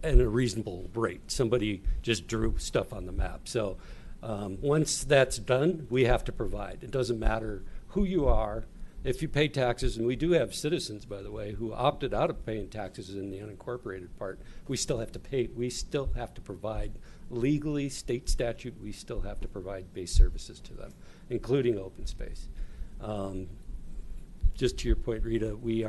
at a reasonable rate. Somebody just drew stuff on the map. So once that's done, we have to provide. It doesn't matter who you are. If you pay taxes, and we do have citizens, by the way, who opted out of paying taxes in the unincorporated part, we still have to pay. We still have to provide legally, state statute, we still have to provide base services to them, including open space. Just to your point, Rita, we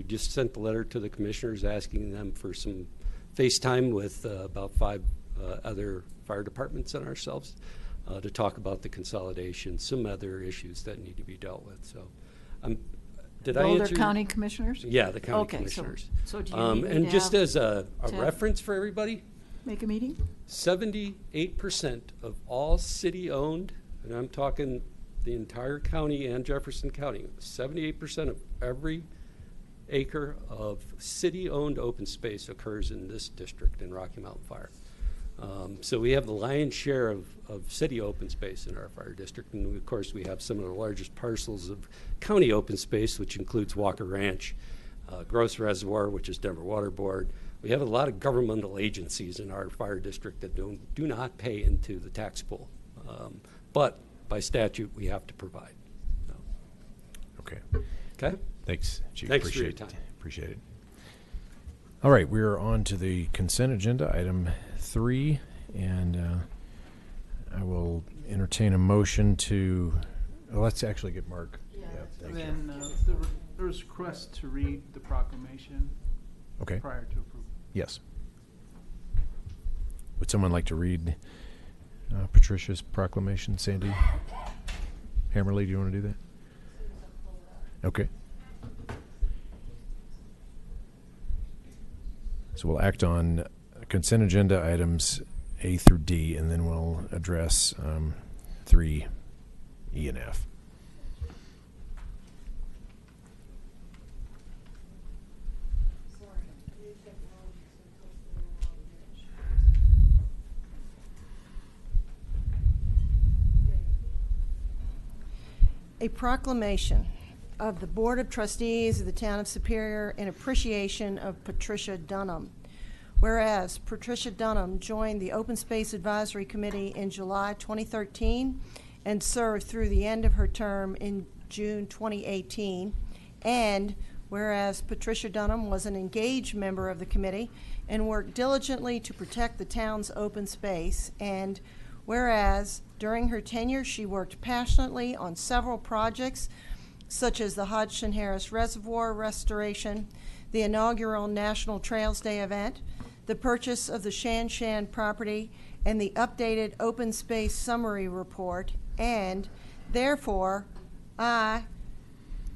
just sent the letter to the commissioners asking them for some FaceTime with about 5 other fire departments and ourselves to talk about the consolidation, some other issues that need to be dealt with. So, did I answer? Boulder County commissioners? Yeah, the county okay, commissioners. So do you need me and to just have as a reference for everybody, make a meeting? 78% of all city-owned, and I'm talking the entire county and Jefferson County, 78% of every acre of city-owned open space occurs in this district in Rocky Mountain Fire. So we have the lion's share of city open space in our fire district, and of course we have some of the largest parcels of county open space, which includes Walker Ranch, Gross Reservoir, which is Denver Water Board. We have a lot of governmental agencies in our fire district that do not pay into the tax pool, but by statute we have to provide. So. Okay. Okay. Thanks, Chief. Thanks for your time. Appreciate it. All right, we are on to the consent agenda, item 3, and I will entertain a motion to. Let's actually get Mark. Yeah. Thank Then you. there was a request to read the proclamation. Okay. Prior to approval. Yes. Would someone like to read Patricia's proclamation, Sandy? Hammerly, do you want to do that? Okay. So we'll act on consent agenda items A through D, and then we'll address 3, E, and F. A proclamation of the Board of Trustees of the Town of Superior in appreciation of Patricia Dunham. Whereas Patricia Dunham joined the Open Space Advisory Committee in July 2013 and served through the end of her term in June 2018. And whereas Patricia Dunham was an engaged member of the committee and worked diligently to protect the town's open space. And whereas during her tenure she worked passionately on several projects such as the Hodgson Harris Reservoir restoration, the inaugural National Trails Day event, the purchase of the Shan Shan property, and the updated open space summary report. And therefore, it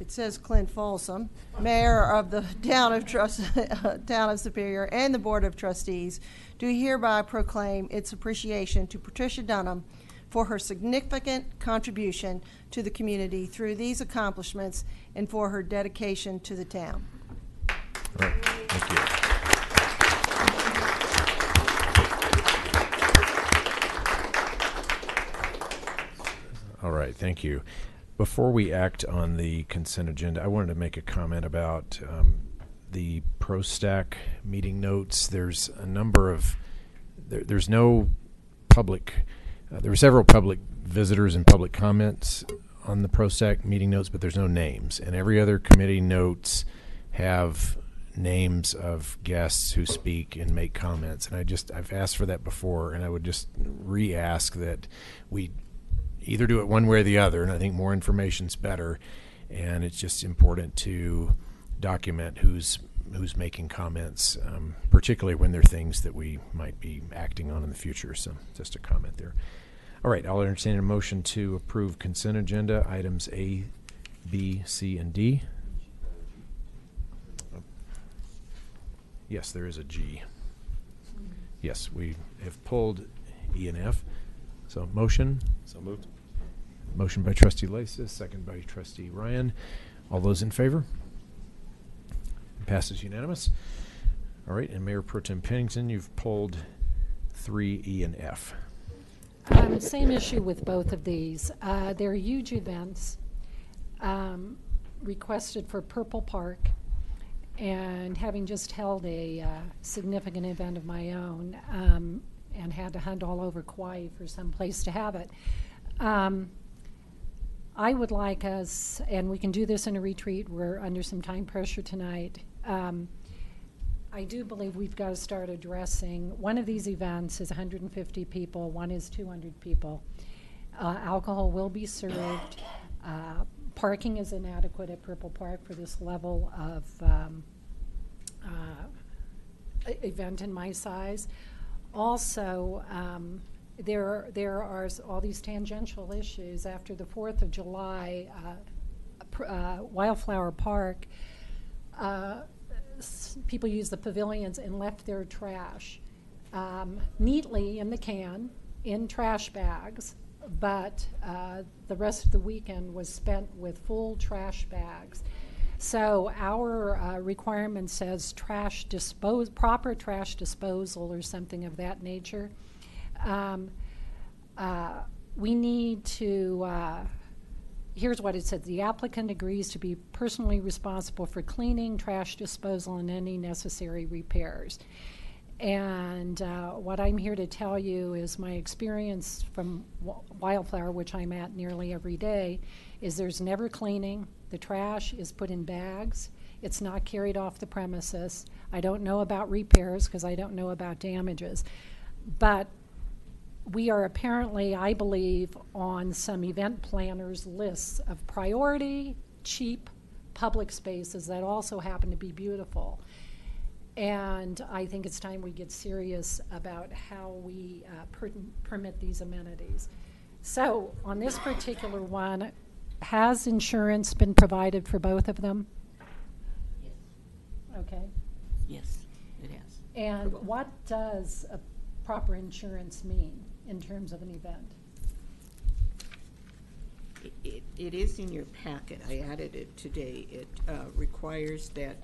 says Clint Folsom, Mayor of the Town of Superior and the Board of Trustees, do hereby proclaim its appreciation to Patricia Dunham for her significant contribution to the community through these accomplishments and for her dedication to the town. All right. Thank you. All right, thank you. Before we act on the consent agenda, I wanted to make a comment about the ProStack meeting notes. There's a number of, there's no public, there were several public visitors and public comments on the ProStack meeting notes, but there's no names. And every other committee notes have names of guests who speak and make comments. And I've asked for that before, and I would just re-ask that we either do it one way or the other, and I think more information's better. And it's just important to document who's making comments, particularly when they're things that we might be acting on in the future. So just a comment there. All right, I'll entertain a motion to approve consent agenda items A, B, C, and D. Yes, there is a G. Yes, we have pulled E and F. So motion. So moved. Motion by Trustee Lacis, second by Trustee Ryan. All those in favor? Passes unanimous. All right, and Mayor Pro Tem Pennington, you've pulled 3, E, and F. Same issue with both of these. They're huge events requested for Purple Park, and having just held a significant event of my own and had to hunt all over Kauai for some place to have it, I would like us, and we can do this in a retreat, we're under some time pressure tonight, I do believe we've got to start addressing, one of these events is 150 people, one is 200 people. Alcohol will be served. Parking is inadequate at Purple Park for this level of event in my size. Also, there are all these tangential issues. After the 4th of July, Wildflower Park, people used the pavilions and left their trash neatly in the can, in trash bags, but the rest of the weekend was spent with full trash bags. So our requirement says proper trash disposal or something of that nature. We need to, here's what it said. The applicant agrees to be personally responsible for cleaning, trash disposal, and any necessary repairs. And what I'm here to tell you is my experience from Wildflower, which I'm at nearly every day, is there's never cleaning. The trash is put in bags. It's not carried off the premises. I don't know about repairs because I don't know about damages. But we are apparently, I believe, on some event planners' lists of priority, cheap public spaces that also happen to be beautiful. And I think it's time we get serious about how we permit these amenities. So on this particular one, has insurance been provided for both of them? Yes. Okay. Yes, it has. And what does a proper insurance mean in terms of an event? It is in your packet. I added it today. It requires that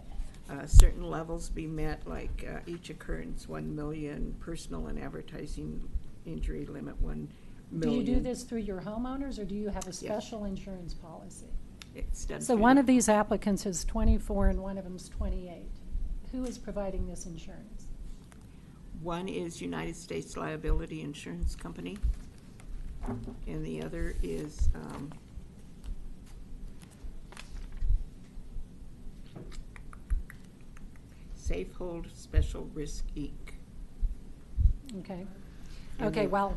certain levels be met, like each occurrence 1 million, personal and advertising injury limit 1 million. Do you do this through your homeowners, or do you have a special insurance policy? It's done So through one the- of these applicants is 24 and one of them is 28. Who is providing this insurance? One is United States Liability Insurance Company, and the other is Safehold Special Risk Inc. Okay. And Okay, the- well,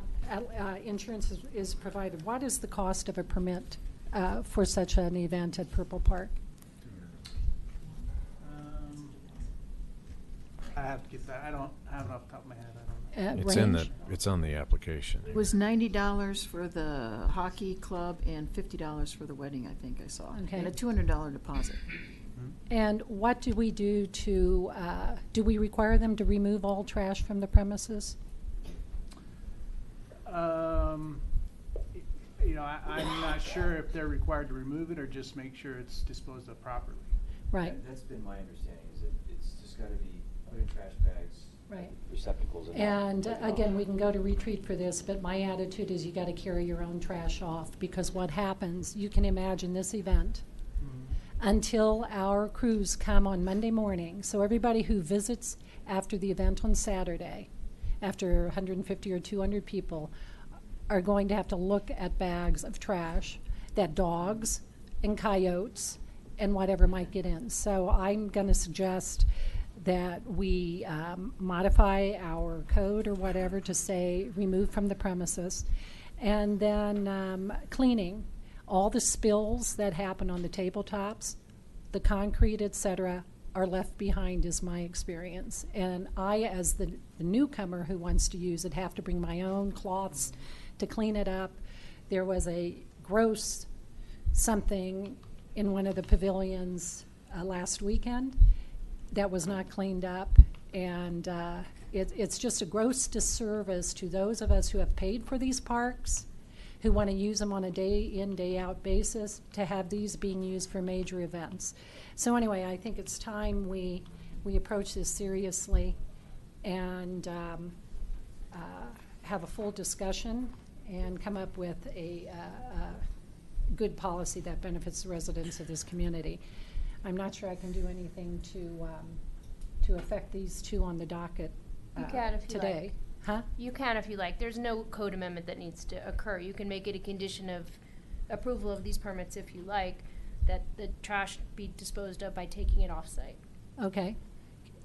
insurance is provided. What is the cost of a permit for such an event at Purple Park? I have to get that. I don't have it off the top of my head. I don't know. It's on the application. It was $90 for the hockey club and $50 for the wedding, I think I saw. Okay. And a $200 deposit. And what do we do to, do we require them to remove all trash from the premises? You know, I'm not sure if they're required to remove it or just make sure it's disposed of properly. Right. That's been my understanding, is that it's just gotta be put in trash bags. Right. Receptacles. And again, we can go to retreat for this, but my attitude is you got to carry your own trash off, because what happens, you can imagine this event until our crews come on Monday morning. So everybody who visits after the event on Saturday, after 150 or 200 people, are going to have to look at bags of trash that dogs and coyotes and whatever might get in. So I'm going to suggest that we modify our code or whatever to say remove from the premises, and then cleaning. All the spills that happen on the tabletops, the concrete, et cetera, are left behind is my experience. And I, as the newcomer who wants to use it, have to bring my own cloths to clean it up. There was a gross something in one of the pavilions last weekend that was not cleaned up, and it's just a gross disservice to those of us who have paid for these parks, who want to use them on a day-in, day-out basis, to have these being used for major events. So anyway, I think it's time we approach this seriously and have a full discussion and come up with a good policy that benefits the residents of this community. I'm not sure I can do anything to affect these two on the docket You can if you today. like. Huh? You can if you like. There's no code amendment that needs to occur. You can make it a condition of approval of these permits if you like, that the trash be disposed of by taking it off-site. Okay.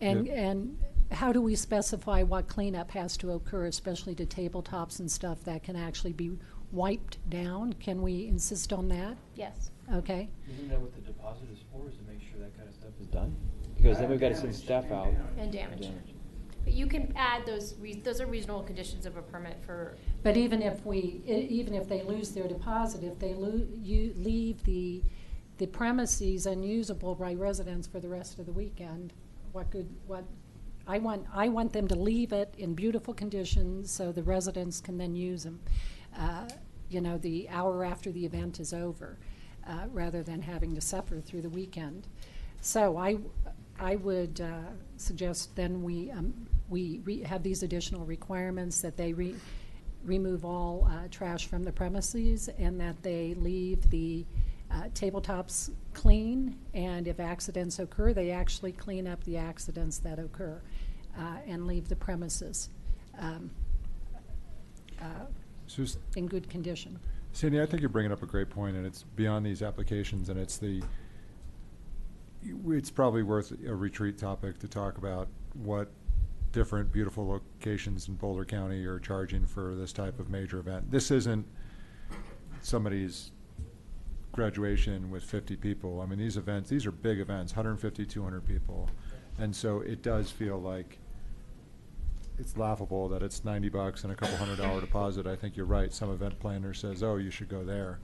And Yep. and how do we specify what cleanup has to occur, especially to tabletops and stuff that can actually be wiped down? Can we insist on that? Yes. Okay. Isn't that what the deposit is for, is to make sure that kind of stuff is done? Because then we've got to send staff out. And damage. But you can add those, those are reasonable conditions of a permit for. But even if even if they lose their deposit, if they leave the premises unusable by residents for the rest of the weekend, I want them to leave it in beautiful conditions so the residents can then use them, you know, the hour after the event is over, rather than having to suffer through the weekend. So I would suggest then we have these additional requirements, that they remove all trash from the premises, and that they leave the tabletops clean, and if accidents occur, they actually clean up the accidents that occur and leave the premises in good condition. Cindy, I think you're bringing up a great point, and it's beyond these applications, and it's probably worth a retreat topic to talk about what different beautiful locations in Boulder County are charging for this type of major event. This isn't somebody's graduation with 50 people. I mean, these are big events, 150, 200 people. And so it does feel like it's laughable that it's $90 and a couple $100 deposit. I think you're right. Some event planner says, oh, you should go there.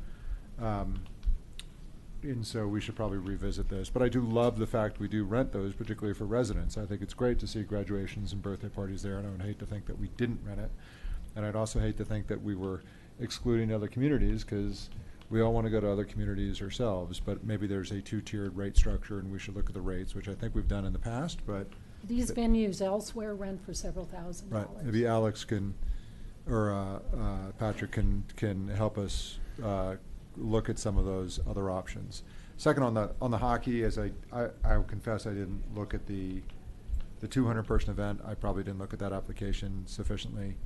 And so we should probably revisit this. But I do love the fact we do rent those, particularly for residents. I think it's great to see graduations and birthday parties there, and I would hate to think that we didn't rent it. And I'd also hate to think that we were excluding other communities, because we all want to go to other communities ourselves, but maybe there's a two-tiered rate structure, and we should look at the rates, which I think we've done in the past, but. These venues elsewhere rent for several $1,000s. Right, maybe Alex can, or Patrick can help us look at some of those other options. Second, on the hockey, as I will confess, I didn't look at the 200-person event. I probably didn't look at that application sufficiently.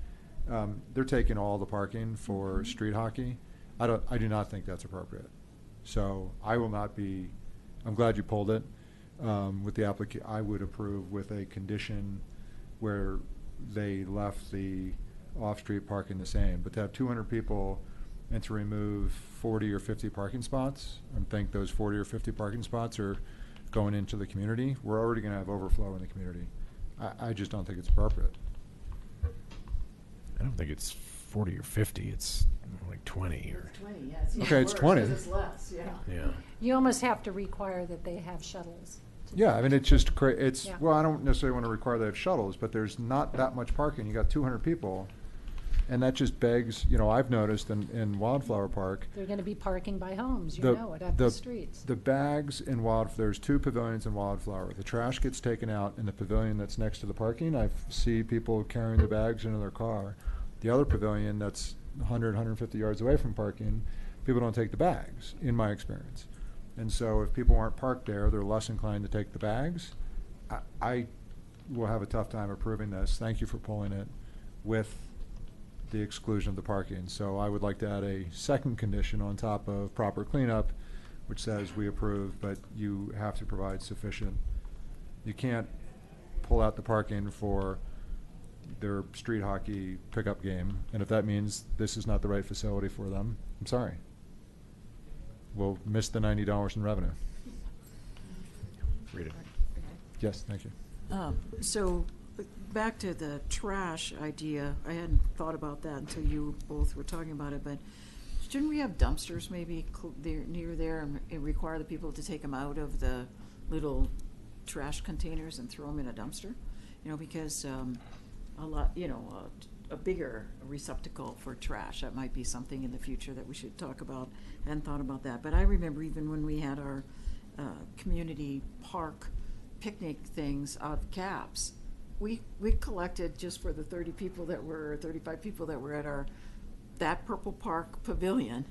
They're taking all the parking for street hockey. I do not think that's appropriate. So I will not be. I'm glad you pulled it. With the application, I would approve with a condition where they left the off-street parking the same. But to have 200 people and to remove 40 or 50 parking spots, and think those 40 or 50 parking spots are going into the community, we're already going to have overflow in the community. I just don't think it's appropriate. I don't think it's 40 or 50. It's like 20 or. 20, yeah. It's Okay, it's 20. It's less, yeah. Yeah. You almost have to require that they have shuttles. Yeah, I mean, it's just it's, Yeah. well, I don't necessarily want to require they have shuttles, but there's not that much parking. You got 200 people, and that just begs, I've noticed in Wildflower Park. They're going to be parking by homes, you the- know it, up the streets. The bags in there's 2 pavilions in Wildflower. The trash gets taken out in the pavilion that's next to the parking. I see people carrying the bags into their car. The other pavilion that's 100, 150 yards away from parking, people don't take the bags, in my experience. And so if people aren't parked there, they're less inclined to take the bags. I will have a tough time approving this. Thank you for pulling it with the exclusion of the parking. So I would like to add a second condition on top of proper cleanup, which says we approve, but you have to provide sufficient. You can't pull out the parking for their street hockey pickup game, and if that means this is not the right facility for them, I'm sorry. We'll miss the $90 in revenue. Read it. Yes, thank you. So, back to the trash idea, I hadn't thought about that until you both were talking about it, but shouldn't we have dumpsters maybe near there and require the people to take them out of the little trash containers and throw them in a dumpster? You know, because a lot, you know, a bigger receptacle for trash, that might be something in the future that we should talk about. I hadn't thought about that, but I remember even when we had our community park picnic things out of caps, we collected just for the 35 people that were at that Purple Park Pavilion,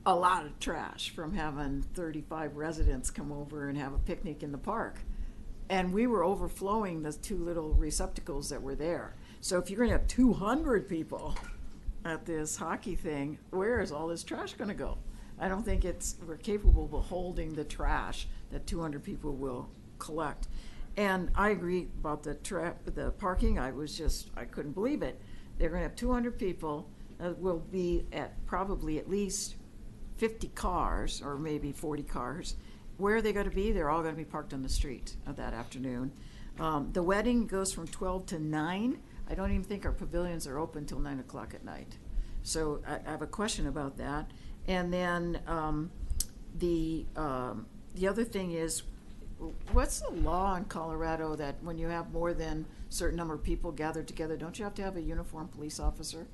a lot of trash from having 35 residents come over and have a picnic in the park. And we were overflowing the two little receptacles that were there. So if you're gonna have 200 people at this hockey thing, where is all this trash gonna go? I don't think we're capable of holding the trash that 200 people will collect. And I agree about the parking. I couldn't believe it. They're gonna have 200 people. Will be at probably at least 50 cars or maybe 40 cars. Where are they gonna be? They're all gonna be parked on the street that afternoon. The wedding goes from 12 to 9. I don't even think our pavilions are open till 9 o'clock at night. So I have a question about that. And then the other thing is, what's the law in Colorado that when you have more than a certain number of people gathered together, don't you have to have a uniformed police officer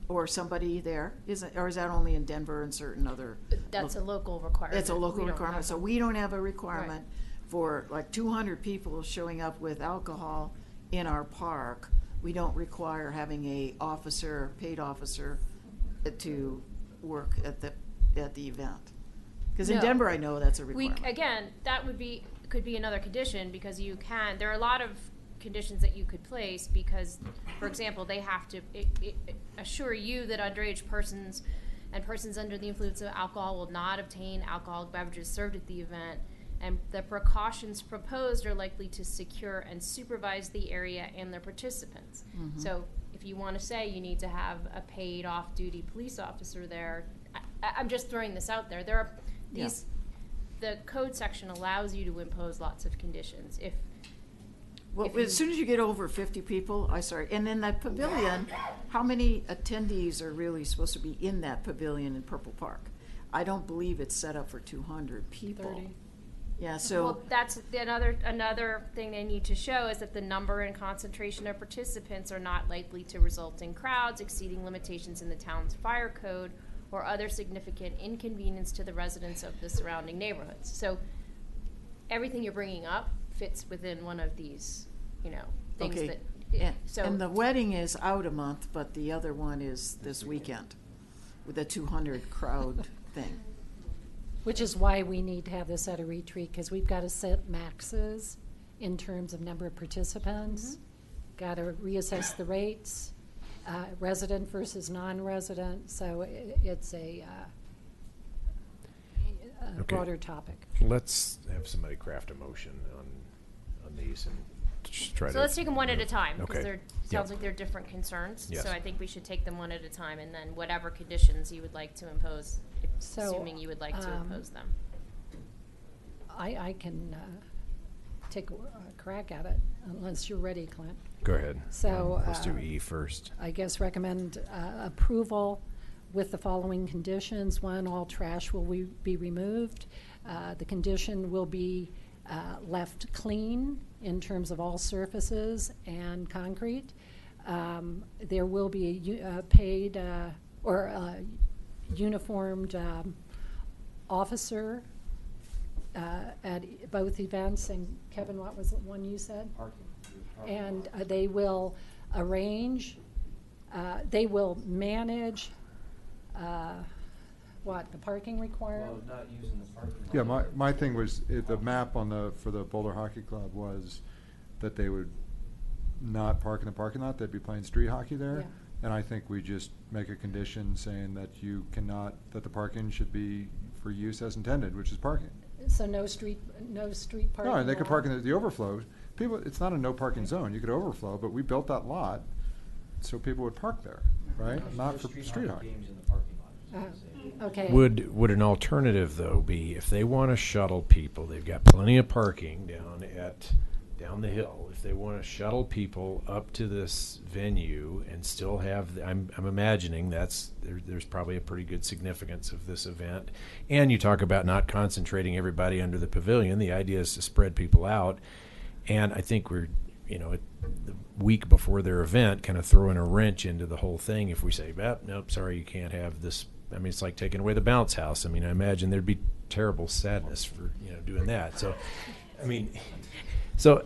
or somebody there? Or is that only in Denver and certain other? That's a local requirement. It's a local We don't requirement. have So one. we don't have a requirement for like 200 people showing up with alcohol in our park. We don't require having a paid officer to work at the event. Because in No. Denver, I know that's a requirement. Again, that could be another condition, because there are a lot of conditions that you could place, because, for example, they have to assure you that underage persons and persons under the influence of alcohol will not obtain alcoholic beverages served at the event, and the precautions proposed are likely to secure and supervise the area and their participants. Mhm. So if you want to say you need to have a paid off-duty police officer there, I'm just throwing this out there. There are these, the code section allows you to impose lots of conditions. Well, if you- as soon as you get over 50 people, and then that pavilion, how many attendees are really supposed to be in that pavilion in Purple Park? I don't believe it's set up for 200 people. 30. Yeah, so. Well, that's another thing they need to show is that the number and concentration of participants are not likely to result in crowds exceeding limitations in the town's fire code or other significant inconvenience to the residents of the surrounding neighborhoods. So everything you're bringing up fits within one of these, things Okay. that. And the wedding is out a month, but the other one is this weekend with the 200 crowd thing. Which is why we need to have this at a retreat, because we've got to set maxes in terms of number of participants. Got to reassess the rates, resident versus non-resident, so it's a Okay. broader topic. Let's have somebody craft a motion on these and just try to. So let's take them one at a time, because Okay. there sounds like they're different concerns. Yes. So I think we should take them one at a time, and then whatever conditions you would like to impose, So, assuming you would like to impose them. I can take a crack at it, unless you're ready, Clint. Go ahead. So. Let's do E first. I guess recommend approval with the following conditions. One, all trash will be removed. The condition will be left clean in terms of all surfaces and concrete. There will be a paid or uniformed officer at both events. And Kevin, what was the one you said? Parking. And they will arrange, they will manage, the parking requirement? Well, not using the parking lot. Yeah, my thing was, the map for the Boulder Hockey Club was that they would not park in the parking lot, they'd be playing street hockey there. Yeah. And I think we just make a condition saying that that the parking should be for use as intended, which is parking. So no street parking? No, and they could park along- in the overflow. People, it's not a no parking zone. You could overflow, but we built that lot so people would park there, right? Not for street hockey. Okay. Would an alternative though be if they want to shuttle people, they've got plenty of parking down the hill. If they want to shuttle people up to this venue and still have, I'm imagining there's probably a pretty good significance of this event. And you talk about not concentrating everybody under the pavilion. The idea is to spread people out. And I think we're, the week before their event, kind of throwing a wrench into the whole thing. If we say, nope, sorry, you can't have this. I mean, it's like taking away the bounce house. I mean, I imagine there'd be terrible sadness for, doing that. So, I mean,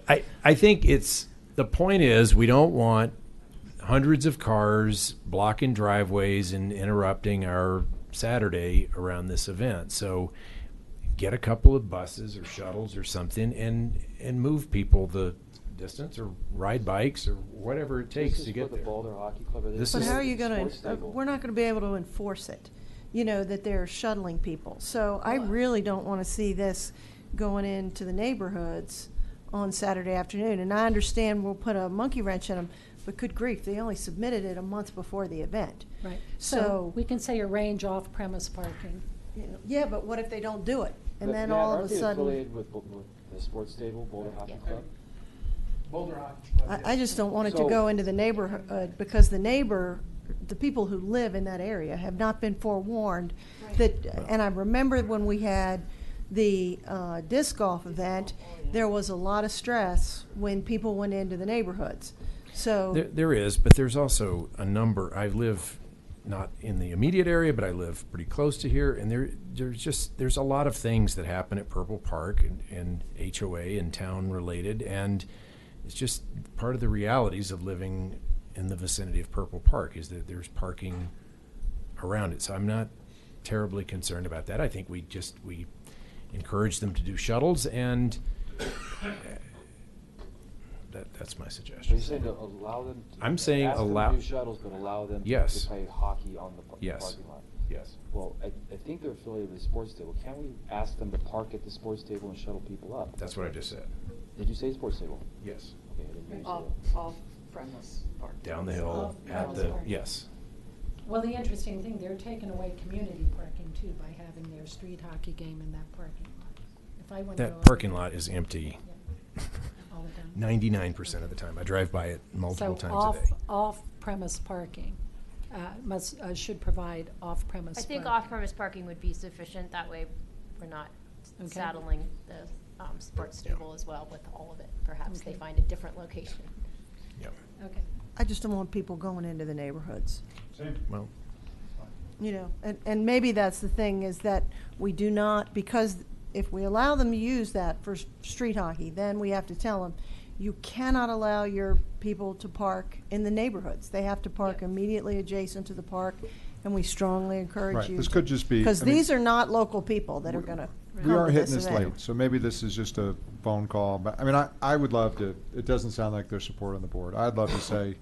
I think the point is we don't want hundreds of cars blocking driveways and interrupting our Saturday around this event. So get a couple of buses or shuttles or something and move people the distance or ride bikes or whatever it takes to get there. Boulder Hockey Club. But how are you going to, we're not going to be able to enforce it, that they're shuttling people. So I really don't want to see this going into the neighborhoods on Saturday afternoon. And I understand we'll put a monkey wrench in them, but good grief, they only submitted it a month before the event. Right. So So we can say arrange off-premise parking. Yeah, but what if they don't do it? And then Matt, all of aren't a they sudden. affiliated with the sports stable, Boulder Hockey Club? Boulder Hockey Club. I just don't want it to So- go into the neighborhood because the people who live in that area have not been forewarned that, and I remember when we had the disc golf event, there was a lot of stress when people went into the neighborhoods. So There is, but there's also a number. I live not in the immediate area, but I live pretty close to here, and there's a lot of things that happen at Purple Park and HOA and town related, and it's just part of the realities of living in the vicinity of Purple Park is that there's parking around it. So I'm not terribly concerned about that. I think we encourage them to do shuttles, and that's my Are suggestion. you saying to allow them? I'm saying ask them to allow- do shuttles, but allow them Yes. to play hockey on the Yes. parking lot? Yes. Well, I think they're affiliated with the sports table. Can't we ask them to park at the sports table and shuttle people up? That's what I just said. Did you say sports table? Yes. Okay, I didn't hear you say that. Off-premise parking. Down the hill at Off-premise the, parking. yes. Well, the interesting thing, they're taking away community parking too by having their street hockey game in that parking lot. If I went to That go parking over- lot is empty all the time. 99% of the time. I drive by it multiple So times a day. off-premise parking should provide off-premise I think parking. off-premise parking would be sufficient. That way, we're not Okay. saddling the sports stable as well with all of it. Perhaps they Okay. find a different location. Yep. Okay. I just don't want people going into the neighborhoods. Well, And maybe that's the thing is that we do not, because if we allow them to use that for street hockey, then we have to tell them, you cannot allow your people to park in the neighborhoods. They have to park immediately adjacent to the park, and we strongly encourage Right, you. this could just be- Because I mean- these are not local people that are gonna We are come to hitting this this event. late, so maybe this is just a phone call. But I mean, I would love to, it doesn't sound like there's support on the board. I'd love to say,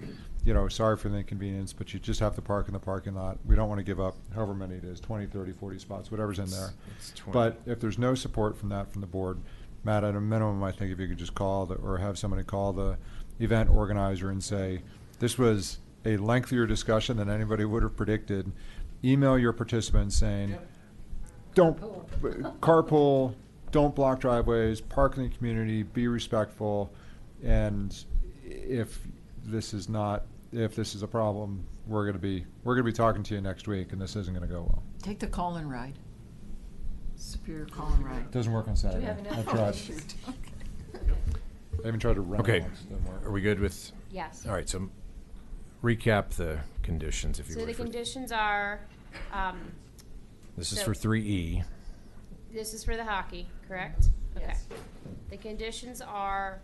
sorry for the inconvenience, but you just have to park in the parking lot. We don't want to give up however many it is, 20, 30, 40 spots, whatever's in there. It's 20. But if there's no support from the board, Matt, at a minimum, I think if you could just call or have somebody call the event organizer and say, this was a lengthier discussion than anybody would have predicted. Email your participants saying, don't carpool, don't block driveways, park in the community, be respectful, and if this is a problem, we're gonna be talking to you next week, and this isn't gonna go well. Take the call-in ride. Superior call-in ride. Doesn't work on Saturday. have enough? I've tried. Shoot. I even tried to rent okay. it once, didn't work. Are we good with? Yes. All right, so recap the conditions, if you So would. the for- conditions are, This is so- for 3E. this is for the hockey, correct? Yes. Okay. The conditions are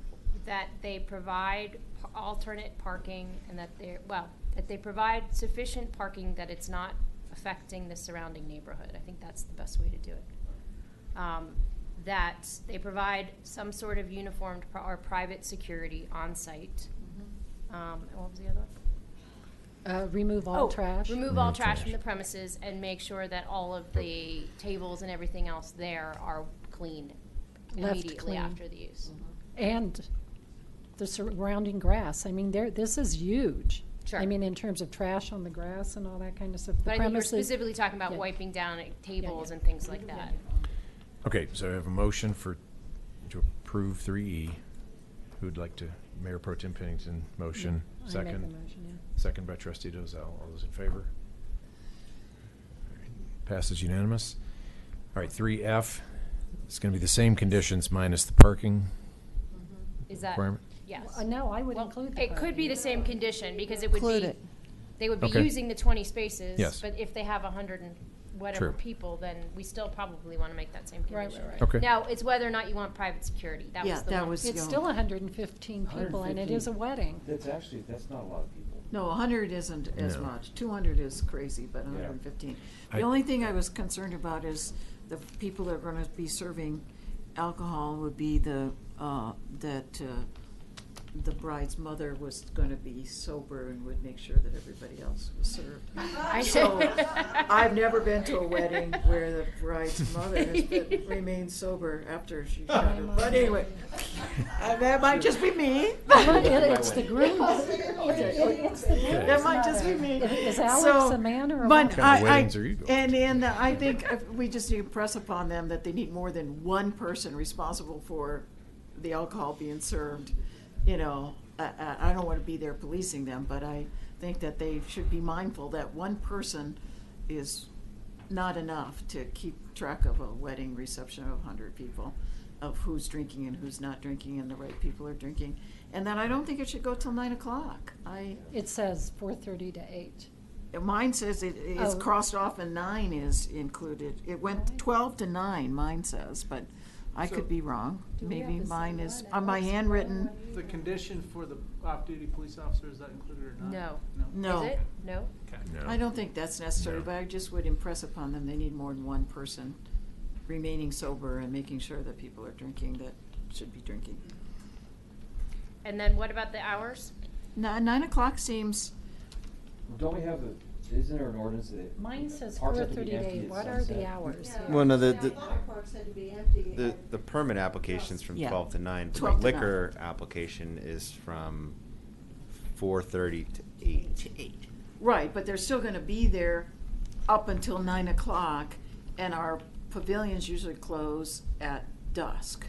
that they provide alternate parking and that that they provide sufficient parking that it's not affecting the surrounding neighborhood. I think that's the best way to do it. That they provide some sort of uniformed or private security on site. And what was the other one? Remove all trash? Remove all trash from the premises and make sure that all of the tables and everything else there are cleaned Left immediately clean. after the use. And the surrounding grass. I mean, this is huge. Sure. I mean, in terms of trash on the grass and all that kind of stuff. The But I think you're premises- specifically talking about yeah. wiping down tables yeah. and things like that. Okay, so I have a motion to approve 3E. Who'd like to, Mayor Pro Tem Pennington, motion, I make second. the motion, yeah. Second by Trustee Dozell. All those in favor? All right, passes unanimous. All right, 3F, it's going to be the same conditions minus the parking Is that, requirement. yes. No, I would include the It could be the same condition, because it would Include be, it. they would be Okay. using the 20 spaces. Yes. But if they have 100 and whatever True. people, then we still probably want to make that same Right, condition. right. Okay. Now, it's whether or not you want private security. That Yeah, was the that one. was- It's you know, still 115 people, and it is a wedding. That's not a lot of people. No, 100 isn't as No. much. 200 is crazy, but 115. The I- only thing I was concerned about is the people that are going to be serving alcohol would be the bride's mother was going to be sober and would make sure that everybody else was served. So I've never been to a wedding where the bride's mother has remained sober after she shot her. But anyway, that might just be me. It's the groom. That might just be me. Is Alex So, a man or a but woman? What kind of weddings are you going to? And I think we just need to impress upon them that they need more than one person responsible for the alcohol being served. You know, I don't want to be there policing them, but I think that they should be mindful that one person is not enough to keep track of a wedding reception of 100 people, of who's drinking and who's not drinking and the right people are drinking. And then I don't think it should go till 9 o'clock. It says 4:30 to 8. Mine says it is Oh. crossed off and 9 is included. It went 12 to 9, mine says, but I So- could be wrong. Do we Maybe have the mine same is, one? on my Alex? handwritten, The condition for the off-duty police officer, is that included or not? No. no. Is it? No? Okay. No. I don't think that's necessary, No. but I just would impress upon them, they need more than one person remaining sober and making sure that people are drinking that should be drinking. And then what about the hours? 9 o'clock seems, Don't we have isn't there an ordinance that? Mine says parks have to 4:30 be to empty 8. at What are sunset? the hours? here? Well, no, Park said to be empty. the permit application's from Yeah. 12 to 9, but 12 the to 9. liquor application is from 4:30 to 8. to 8. Right, but they're still gonna be there up until 9 o'clock, and our pavilions usually close at dusk.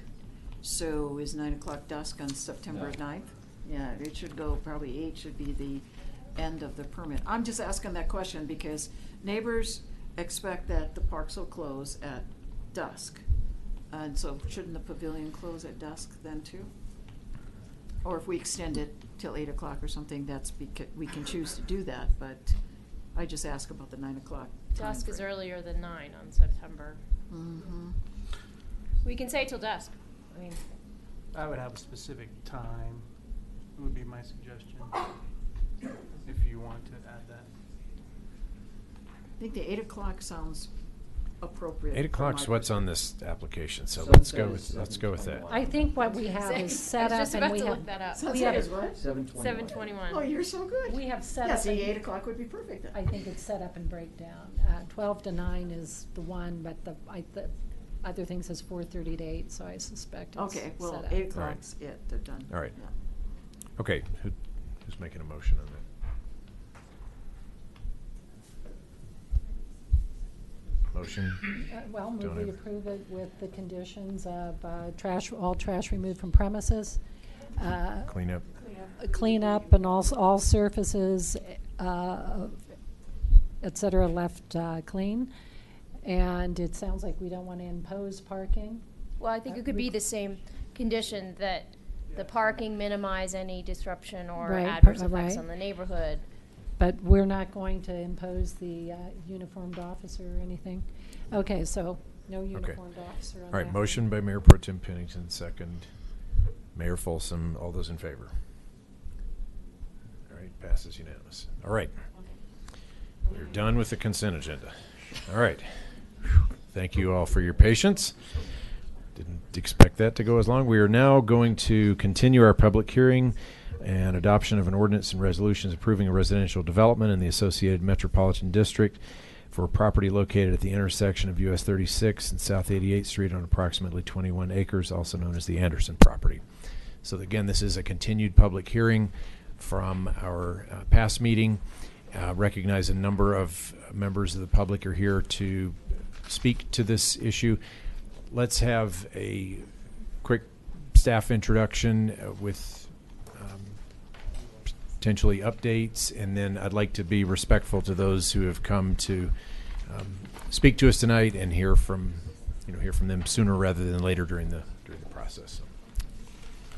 So is 9 o'clock dusk on September No. 9th? Yeah, it should go, probably 8 should be the end of the permit. I'm just asking that question because neighbors expect that the parks will close at dusk. And so shouldn't the pavilion close at dusk then too? Or if we extend it till 8 o'clock or something, that's because, we can choose to do that, but I just ask about the 9 o'clock Dusk is timeframe. earlier than 9 on September. Mhm. We can say till dusk. I mean, I would have a specific time, would be my suggestion, if you want to add that. I think the 8 o'clock sounds appropriate. 8 for o'clock's my what's on this application, so Sunset let's is go with that. 7:21. I think what we have is set I up was just and about we to have. look that up. Sunset we have- is what? 7:21. 7:21. Oh, you're so good. We have set Yeah, up. see, and- 8 o'clock would be perfect then. I think it's set up and breakdown. 12 to 9 is the one, but the other thing says 4:30 to 8, so I suspect it's Okay, well, set up. 8 o'clock's it, they're done. All right. Yeah. Okay, who's making a motion on that? Motion? Well, Don't move we have- approve it with the conditions of all trash removed from premises. Clean up. Clean up and all surfaces, et cetera, left clean. And it sounds like we don't want to impose parking. well, I think it could be the same condition that the parking minimize any disruption or Right, adverse effects right. on the neighborhood. But we're not going to impose the uniformed officer or anything. Okay, so no uniformed officer on All that. right, motion by Mayor Pro Tem Pennington, second Mayor Folsom. All those in favor? All right, passes unanimous. All right. We're done with the consent agenda. All right. Thank you all for your patience. Didn't expect that to go as long. We are now going to continue our public hearing and adoption of an ordinance and resolutions approving a residential development in the associated metropolitan district for property located at the intersection of US 36 and South 88th Street on approximately 21 acres, also known as the Anderson property. So again, this is a continued public hearing from our past meeting. Recognize a number of members of the public are here to speak to this issue. Let's have a quick staff introduction with potentially updates, and then I'd like to be respectful to those who have come to speak to us tonight and hear from them sooner rather than later during the process. So,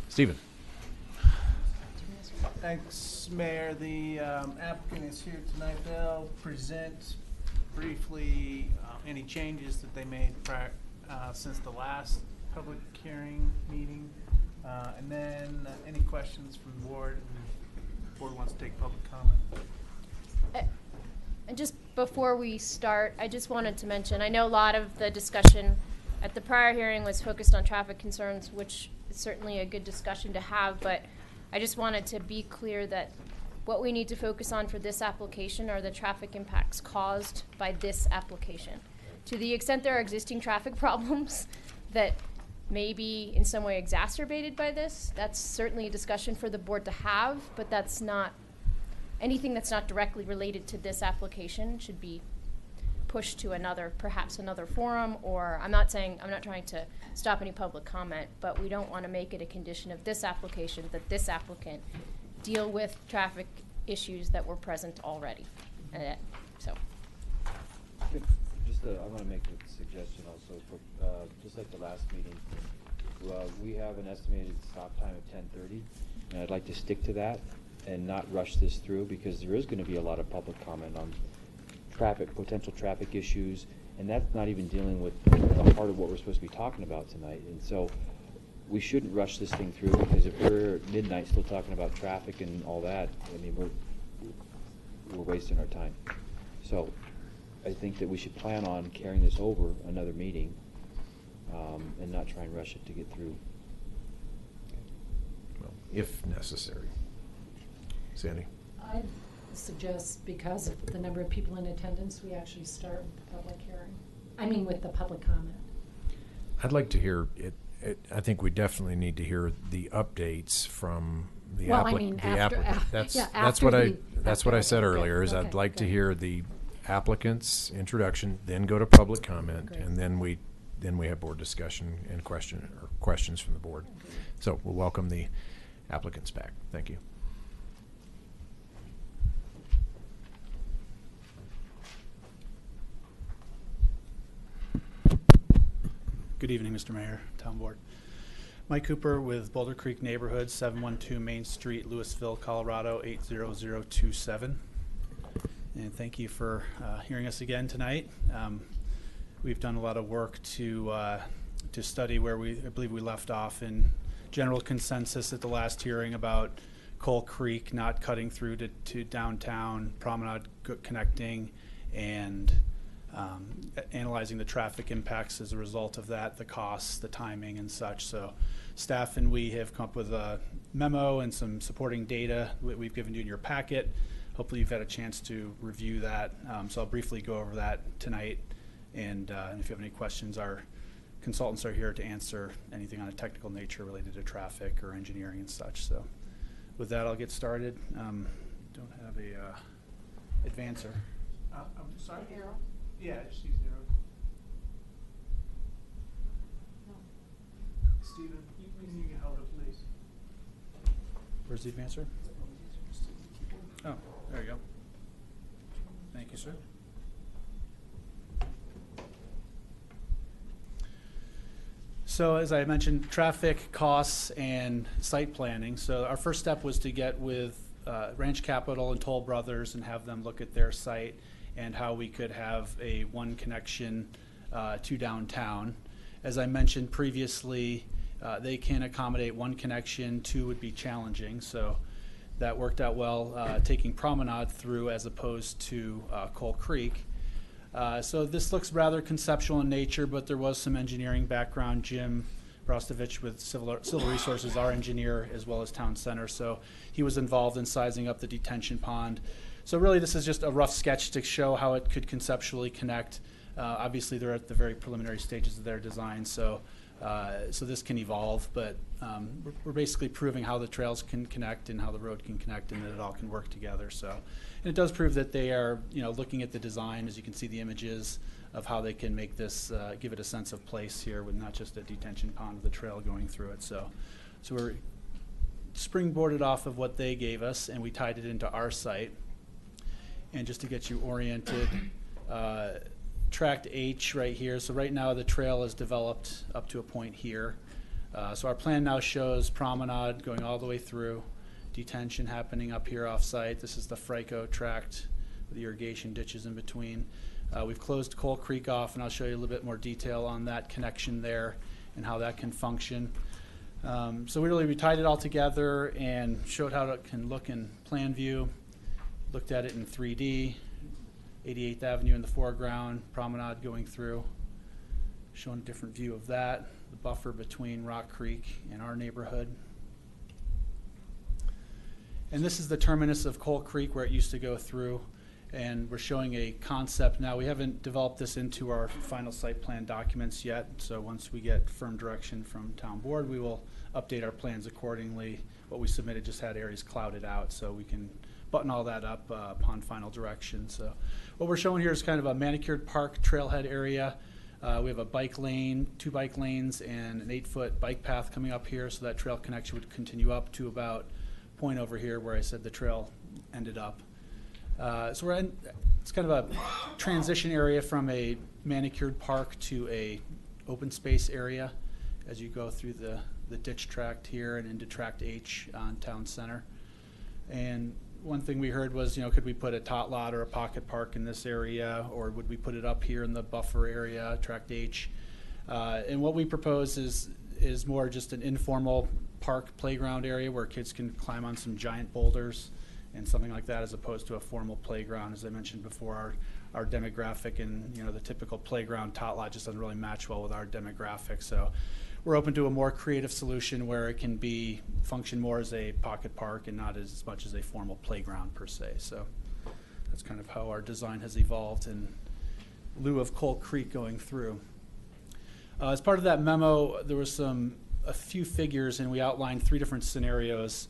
Stephen. Thanks, Mayor. The applicant is here tonight. They'll present briefly any changes that they made since the last public hearing meeting, and then any questions from the board. The board wants to take public comment. And just before we start, I just wanted to mention, I know a lot of the discussion at the prior hearing was focused on traffic concerns, which is certainly a good discussion to have, but I just wanted to be clear that what we need to focus on for this application are the traffic impacts caused by this application. To the extent there are existing traffic problems that may be in some way exacerbated by this, that's certainly a discussion for the board to have, but that's not, anything that's not directly related to this application should be pushed to perhaps another forum, or I'm not trying to stop any public comment, but we don't want to make it a condition of this application that this applicant deal with traffic issues that were present already. So. I want to make a suggestion also. For, just like the last meeting, we have an estimated stop time of 10:30, and I'd like to stick to that and not rush this through, because there is going to be a lot of public comment on potential traffic issues, and that's not even dealing with the heart of what we're supposed to be talking about tonight. And so we shouldn't rush this thing through, because if we're at midnight still talking about traffic and all that, I mean, we're wasting our time. So I think that we should plan on carrying this over another meeting, and not try and rush it to get through. Well, if necessary. Sandy? I suggest, because of the number of people in attendance, we actually start with the public hearing. I mean, with the public comment. I'd like to hear it. I think we definitely need to hear the updates from the applicant. That's what I said earlier. Is I'd like to hear the applicant's introduction, then go to public comment, and then we have board discussion and questions from the board. So we'll welcome the applicants back. Thank you. Good evening, Mr. Mayor, Town Board. Mike Cooper with Boulder Creek Neighborhood, 712 Main Street, Louisville, Colorado, 80027. And thank you for hearing us again tonight. We've done a lot of work to study where I believe we left off in general consensus at the last hearing about Coal Creek not cutting through to downtown, Promenade connecting, and analyzing the traffic impacts as a result of that, the costs, the timing, and such. So staff and we have come up with a memo and some supporting data we've given you in your packet. Hopefully you've had a chance to review that. So I'll briefly go over that tonight. And if you have any questions, our consultants are here to answer anything on a technical nature related to traffic or engineering and such. So with that, I'll get started. Don't have a advancer. I'm sorry? Arrow? Yeah, just use the arrow. Stephen, you can hold it, please. Where's the advancer? Oh, there you go. Thank you, sir. So as I mentioned, traffic, costs, and site planning. So our first step was to get with Ranch Capital and Toll Brothers and have them look at their site and how we could have a one connection to downtown. As I mentioned previously, they can accommodate one connection, two would be challenging. So that worked out well, taking Promenade through as opposed to Coal Creek. So this looks rather conceptual in nature, but there was some engineering background. Jim Brostovich with Civil Resources, our engineer, as well as Town Center. So he was involved in sizing up the detention pond. So really, this is just a rough sketch to show how it could conceptually connect. Obviously, they're at the very preliminary stages of their design, so this can evolve, but we're basically proving how the trails can connect and how the road can connect and that it all can work together. So, and it does prove that they are, looking at the design, as you can see the images of how they can make this, give it a sense of place here with not just a detention pond with a trail going through it. So we're springboarded off of what they gave us, and we tied it into our site. And just to get you oriented, Tract H right here. So right now the trail is developed up to a point here. So our plan now shows promenade going all the way through, detention happening up here off site. This is the FRICO tract with the irrigation ditches in between. We've closed Coal Creek off, and I'll show you a little bit more detail on that connection there and how that can function. So we tied it all together and showed how it can look in plan view. Looked at it in 3D, 88th Avenue in the foreground, promenade going through, showing a different view of that, the buffer between Rock Creek and our neighborhood. And this is the terminus of Coal Creek where it used to go through, and we're showing a concept now. We haven't developed this into our final site plan documents yet, so once we get firm direction from Town Board, we will update our plans accordingly. What we submitted just had areas clouded out, so we can button all that up upon final direction. So what we're showing here is kind of a manicured park trailhead area. We have a bike lane, 2 bike lanes, and an 8-foot bike path coming up here, so that trail connection would continue up to about point over here where I said the trail ended up. So it's kind of a transition area from a manicured park to a open space area as you go through the ditch tract here and into Tract H on Town Center. And one thing we heard was, could we put a tot lot or a pocket park in this area, or would we put it up here in the buffer area, Tract H? And what we propose is more just an informal park playground area where kids can climb on some giant boulders and something like that, as opposed to a formal playground. As I mentioned before, our demographic and the typical playground tot lot just doesn't really match well with our demographic. So we're open to a more creative solution where it can function more as a pocket park and not as much as a formal playground per se. So that's kind of how our design has evolved in lieu of Coal Creek going through. As part of that memo, there was a few figures, and we outlined 3 different scenarios.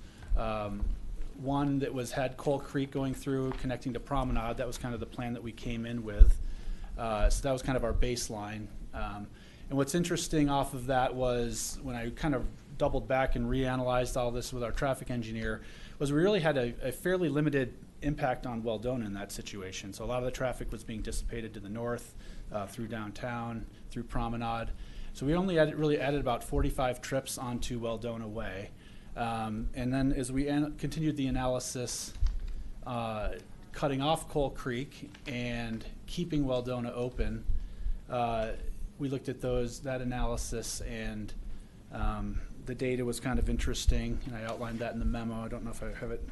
One that had Coal Creek going through, connecting to Promenade. That was kind of the plan that we came in with. So that was kind of our baseline. And what's interesting off of that was, when I kind of doubled back and reanalyzed all this with our traffic engineer, was we really had a fairly limited impact on Weldona in that situation. So a lot of the traffic was being dissipated to the north, through downtown, through Promenade. So we only really added about 45 trips onto Weldona Way. And then as we continued the analysis, cutting off Coal Creek and keeping Weldona open, we looked at that analysis, and the data was kind of interesting, and I outlined that in the memo. I don't know if I have it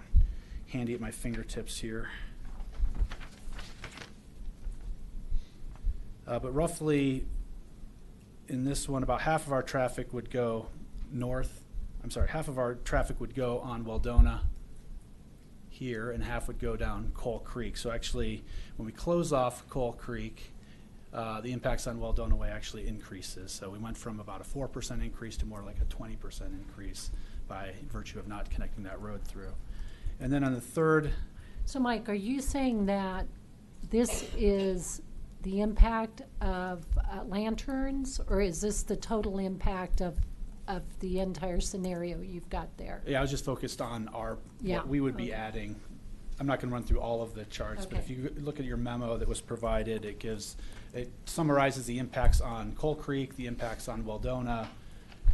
handy at my fingertips here. But roughly in this one, about half of our traffic would go north. Half of our traffic would go on Weldona here, and half would go down Coal Creek. So actually, when we close off Coal Creek, the impacts on Weldona Way actually increases. So we went from about a 4% increase to more like a 20% increase by virtue of not connecting that road through. And then on the third. So Mike, are you saying that this is the impact of lanterns, or is this the total impact of the entire scenario you've got there? Yeah, I was just focused on what we would be adding. I'm not going to run through all of the charts, but if you look at your memo that was provided, it summarizes the impacts on Coal Creek, the impacts on Weldona,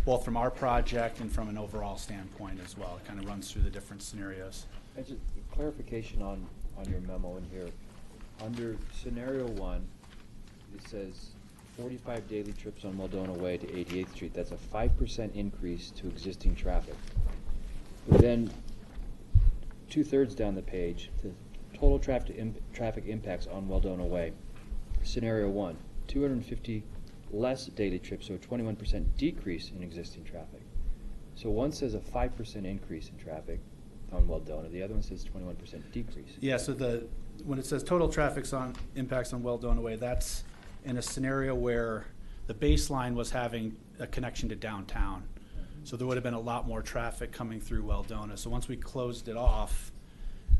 both from our project and from an overall standpoint as well. It kind of runs through the different scenarios. And just clarification on your memo in here. Under scenario 1, it says 45 daily trips on Weldona Way to 88th Street. That's a 5% increase to existing traffic. But then 2/3 down the page, the total traffic impacts on Weldona Way. Scenario 1, 250 less daily trips, so a 21% decrease in existing traffic. So one says a 5% increase in traffic on Weldona, the other one says 21% decrease. Yeah, so when it says total traffic's on impacts on Weldona Way, that's in a scenario where the baseline was having a connection to downtown. So there would have been a lot more traffic coming through Weldona. So once we closed it off,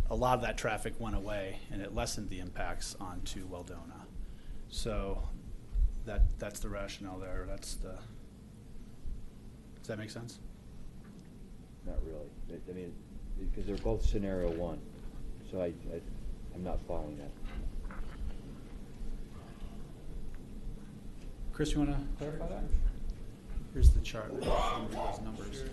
a lot of that traffic went away and it lessened the impacts onto Weldona. So that's the rationale there. Does that make sense? Not really. I mean, because they're both scenario one. So I'm not following that. Chris, you want to clarify that? Here's the chart that shows those numbers.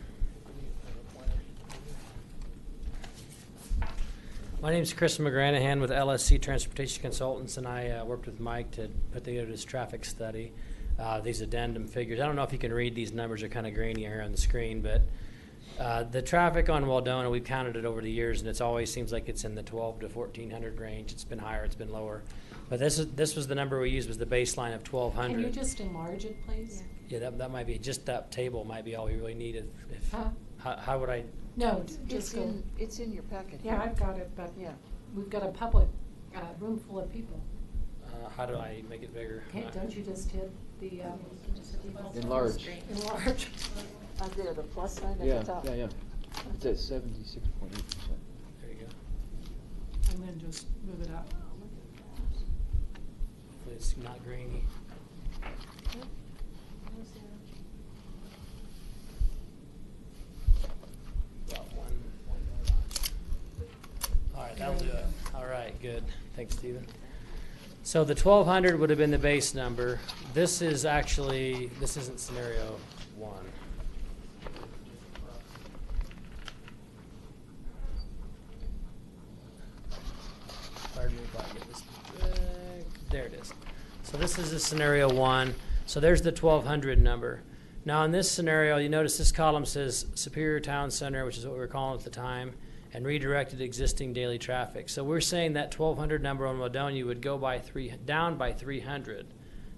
My name is Chris McGranahan with LSC Transportation Consultants, and I worked with Mike to put together this traffic study. These addendum figures. I don't know if you can read these numbers; are kind of grainy here on the screen, but the traffic on Weldona, we've counted it over the years, and it always seems like it's in the 12 to 1,400 range. It's been higher, it's been lower, but this was the number we used was the baseline of 1,200. Can you just enlarge it, please? Yeah, that might be just that table might be all we really needed. How would I? No, just go. It's in your packet. Yeah, I've got it, but Yeah. we've got a public room full of people. How do I make it bigger? Don't you just hit the Enlarge. Enlarge. There, the plus sign at Yeah, the top. yeah. It's at 76.8%. There you go. I'm going to just move it up. Hopefully it's not grainy. All right, that'll do it. All right, good. Thanks, Stephen. So the 1,200 would have been the base number. This isn't scenario one. Pardon me if I get this back. There it is. So this is the scenario one. So there's the 1,200 number. Now in this scenario, you notice this column says Superior Town Center, which is what we were calling it at the time, and redirected existing daily traffic. So we're saying that 1,200 number on Weldona would go down by 300.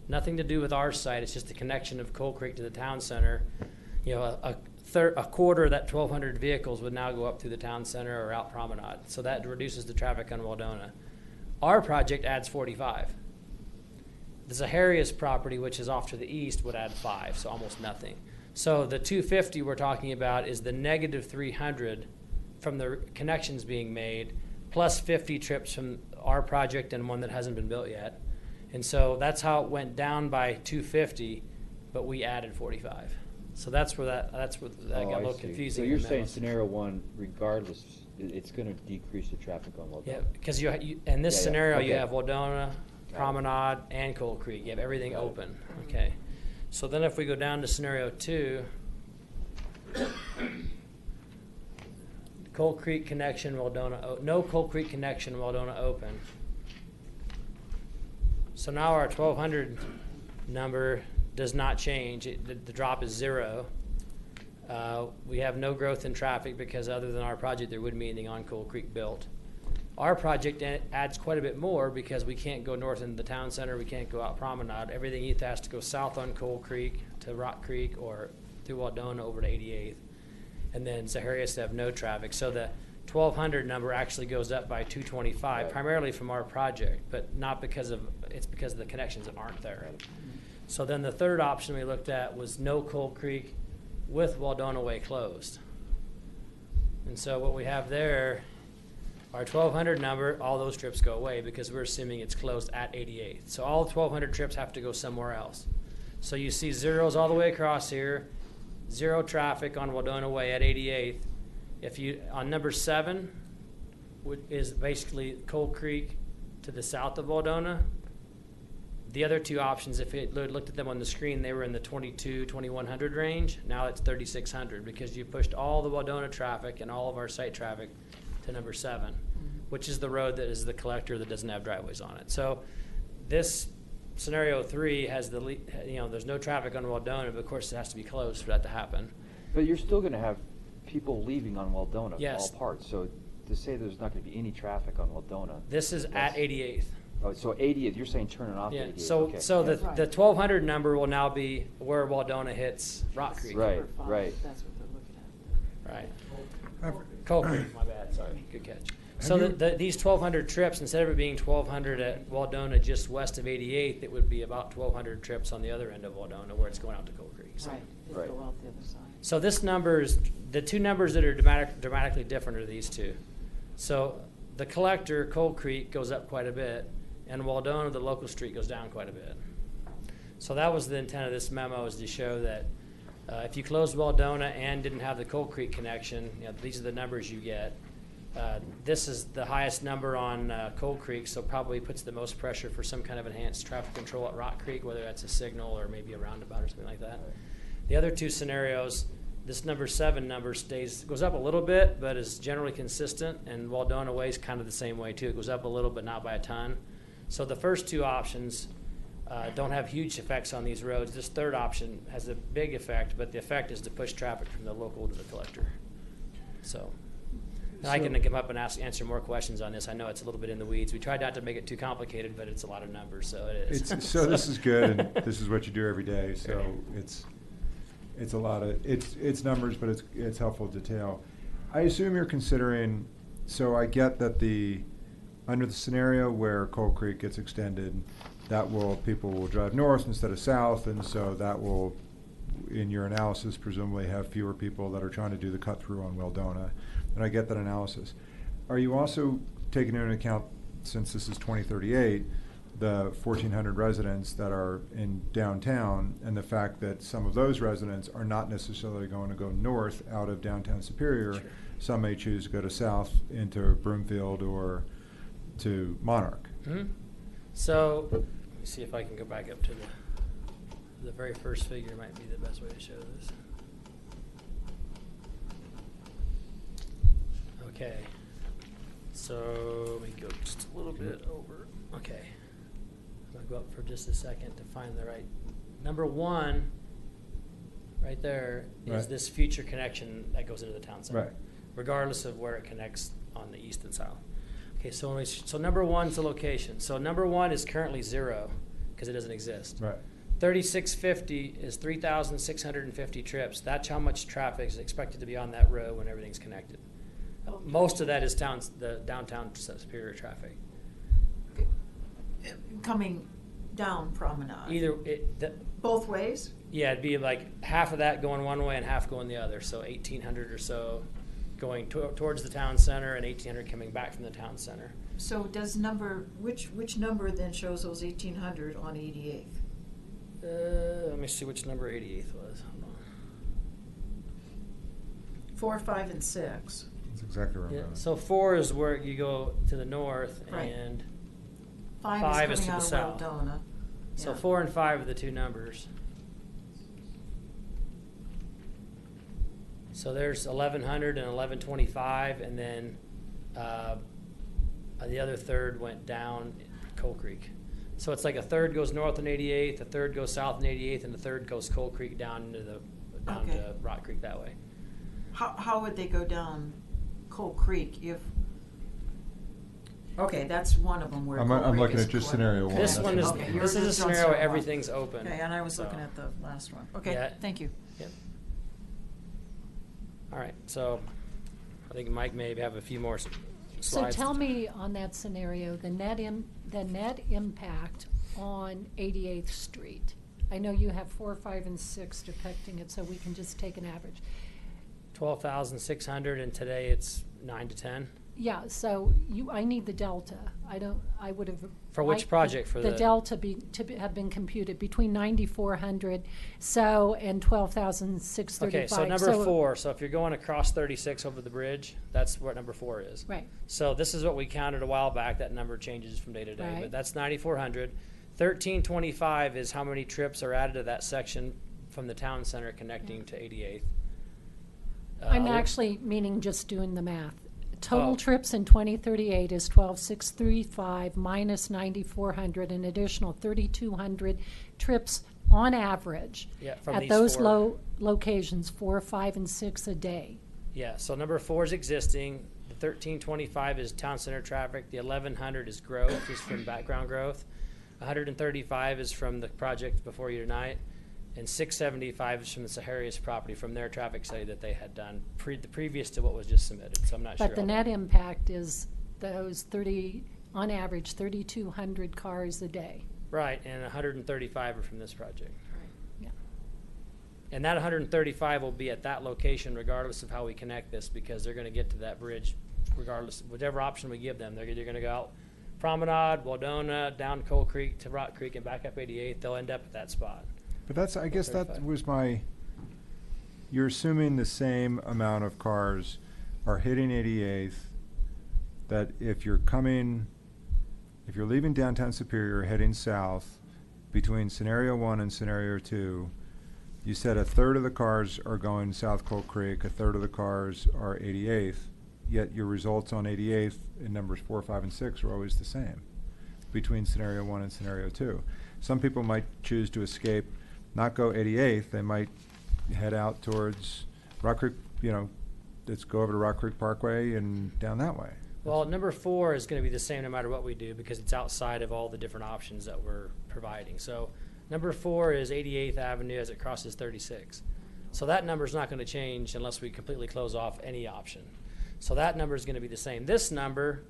Nothing to do with our site. It's just the connection of Coal Creek to the town center. You know, a quarter of that 1,200 vehicles would now go up through the town center or out Promenade. So that reduces the traffic on Weldona. Our project adds 45. The Zaharias property, which is off to the east, would add 5, so almost nothing. So the 250 we're talking about is the negative 300 from the connections being made, plus 50 trips from our project and one that hasn't been built yet. And so that's how it went down by 250, but we added 45. So that's where that got a little confusing. So you're saying scenario one, regardless, it's going to decrease the traffic on Weldona? Yeah, because in this scenario, Okay. you have Weldona, Promenade, and Coal Creek. You have everything open. Okay. So then if we go down to scenario 2, Coal Creek connection, Weldona, no Coal Creek connection, Weldona open. So now our 1,200 number does not change. The drop is 0. We have no growth in traffic because other than our project, there wouldn't be anything on Coal Creek built. Our project adds quite a bit more because we can't go north into the town center. We can't go out Promenade. Everything either has to go south on Coal Creek to Rock Creek or through Weldona over to 88th. And then Zaharias have no traffic. So the 1,200 number actually goes up by 225, primarily from our project, but not because of the connections that aren't there. So then the third option we looked at was no Coal Creek with Weldona Way closed. And so what we have there, our 1,200 number, all those trips go away because we're assuming it's closed at 88th. So all 1,200 trips have to go somewhere else. So you see zeros all the way across here, 0 traffic on Weldona Way at 88th. If you, on number 7, is basically Coal Creek to the south of Weldona. The other 2 options, if you looked at them on the screen, they were in the 2,100 range. Now it's 3,600 because you pushed all the Weldona traffic and all of our site traffic to number 7, which is the road that is the collector that doesn't have driveways on it. So this scenario 3 has there's no traffic on Weldona, but of course it has to be closed for that to happen. But you're still going to have people leaving on Weldona, Yes. all parts. So to say there's not going to be any traffic on Weldona. This is at 88th. Oh, so 80th, you're saying turn it off Yeah, 88th, so, okay. so Yeah. the 1,200 number will now be where Waldona hits Rock Creek. Right, right. That's what they're looking at. Right. Coal Creek, my bad, sorry, good catch. So you- these 1,200 trips, instead of it being 1,200 at Waldona just west of 88th, it would be about 1,200 trips on the other end of Waldona where it's going out to Coal Creek. So, Right, they Right. go out the other side. so this number is, the two numbers that are dramatically different are these two. So the collector, Coal Creek, goes up quite a bit, and Waldona, the local street, goes down quite a bit. So that was the intent of this memo, is to show that if you closed Waldona and didn't have the Coal Creek connection, you know, these are the numbers you get. This is the highest number on Coal Creek, so probably puts the most pressure for some kind of enhanced traffic control at Rock Creek, whether that's a signal or maybe a roundabout or something like that. The other two scenarios, this number 7 number goes up a little bit, but is generally consistent, and Waldona Way is kind of the same way too. It goes up a little, but not by a ton. So the first two options don't have huge effects on these roads. This third option has a big effect, but the effect is to push traffic from the local to the collector. So. And I can come up and answer more questions on this. I know it's a little bit in the weeds. We tried not to make it too complicated, but it's a lot of numbers, so it is. So this is good, and this is what you do every day, so it's a lot of, it's numbers, but it's helpful detail. I assume you're considering, so I get that under the scenario where Coal Creek gets extended, people will drive north instead of south, and so that will, in your analysis, presumably have fewer people that are trying to do the cut through on Waldona. And I get that analysis. Are you also taking into account, since this is 2038, the 1,400 residents that are in downtown, and the fact that some of those residents are not necessarily going to go north out of downtown Superior? Sure. Some may choose to go to south into Broomfield or to Monarch. Mm-hmm. So, let me see if I can go back up to the very first figure. Might be the best way to show this. Okay, so let me go just a little bit over. Okay, I'm gonna go up for just a second to find the right. Number 1, right there, is Right. this future connection that goes into the town center. Right. Regardless of where it connects on the east and south. Okay, so so number 1 is the location. So number 1 is currently 0 because it doesn't exist. Right. 3650 is 3,650 trips. That's how much traffic is expected to be on that road when everything's connected. Most of that is the downtown Superior traffic. Coming down Promenade. Either Both ways? yeah, it'd be like half of that going one way and half going the other. So 1,800 or so going towards the town center, and 1,800 coming back from the town center. So does which number then shows those 1,800 on 88th? Let me see which number 88th was. Hold on. 4, 5, and 6. That's exactly right. Yeah, so 4 is where you go to the north, Right. and 5 is to coming the out south. of Waldona. So Yeah. 4 and 5 are the two numbers. So there's 1,100 and 1,125, and then the other third went down Coal Creek. So it's like a third goes north on 88th, a third goes south on 88th, and a third goes Coal Creek down to Rock Creek that way. How would they go down Coal Creek if? Okay, that's one of them where. I'm Coal Creek looking is at just connected. scenario 1. This one is Okay, this yours is a just on scenario where scenario one. everything's open. Okay, and I was so- looking at the last one. Okay, Yeah. thank you. Yep. All right, so I think Mike may have a few more So slides. tell me on that scenario, the net impact on 88th Street. I know you have 4, 5, and 6 depicting it, so we can just take an average. 12,600, and today it's 9 to 10. Yeah, so I need the delta. I would have. For which liked project? For the the- delta have been computed between 9,400 and 12,635. Okay, so number 4. So if you're going across 36 over the bridge, that's what number 4 is. Right. So this is what we counted a while back. That number changes from day to day, Right. but that's 9,400. 1,325 is how many trips are added to that section from the town center connecting to 88th. I'm actually meaning just doing the math. Total Oh. trips in 2038 is 12,635 minus 9,400, an additional 3,200 trips on average Yeah, from at these those 4. locations, 4, 5, and 6 a day. Yeah, so number 4 is existing. The The 1325 is town center traffic. The 1100 is growth, is from background growth. 135 is from the project before you tonight. And 675 is from the Saharias property, from their traffic study that they had done previous to what was just submitted. So I'm not sure. But the net impact is those 30, on average, 3,200 cars a day. Right, and 135 are from this project. Right. Yeah. And that 135 will be at that location regardless of how we connect this, because they're going to get to that bridge regardless, whatever option we give them. They're either going to go out Promenade, Waldona, down Coal Creek to Rock Creek and back up 88. They'll end up at that spot. But that's, I guess that 35. was my, you're assuming the same amount of cars are hitting 88th, that if you're leaving downtown Superior heading south between scenario 1 and scenario 2, you said a third of the cars are going South Coal Creek, a third of the cars are 88th, yet your results on 88th in numbers 4, 5, and 6 are always the same between scenario 1 and scenario 2. Some people might choose to escape, not go 88th, they might head out towards Rock Creek, let's go over to Rock Creek Parkway and down that way. Well, number 4 is going to be the same no matter what we do, because it's outside of all the different options that we're providing. So number 4 is 88th Avenue as it crosses 36. So that number is not going to change unless we completely close off any option. So that number is going to be the same. This number,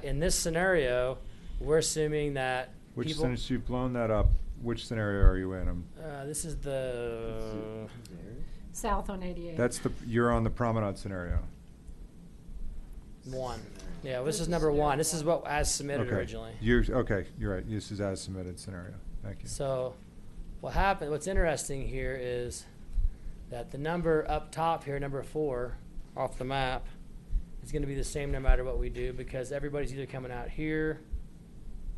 in this scenario, we're assuming that Since you've blown that up, which scenario are you in? This is the South on 88. You're on the Promenade scenario. 1. Yeah, this is number 1. This is what as submitted Okay. originally. You're right. This is as submitted scenario. Thank you. So what's interesting here is that the number up top here, number 4, off the map, is going to be the same no matter what we do, because everybody's either coming out here,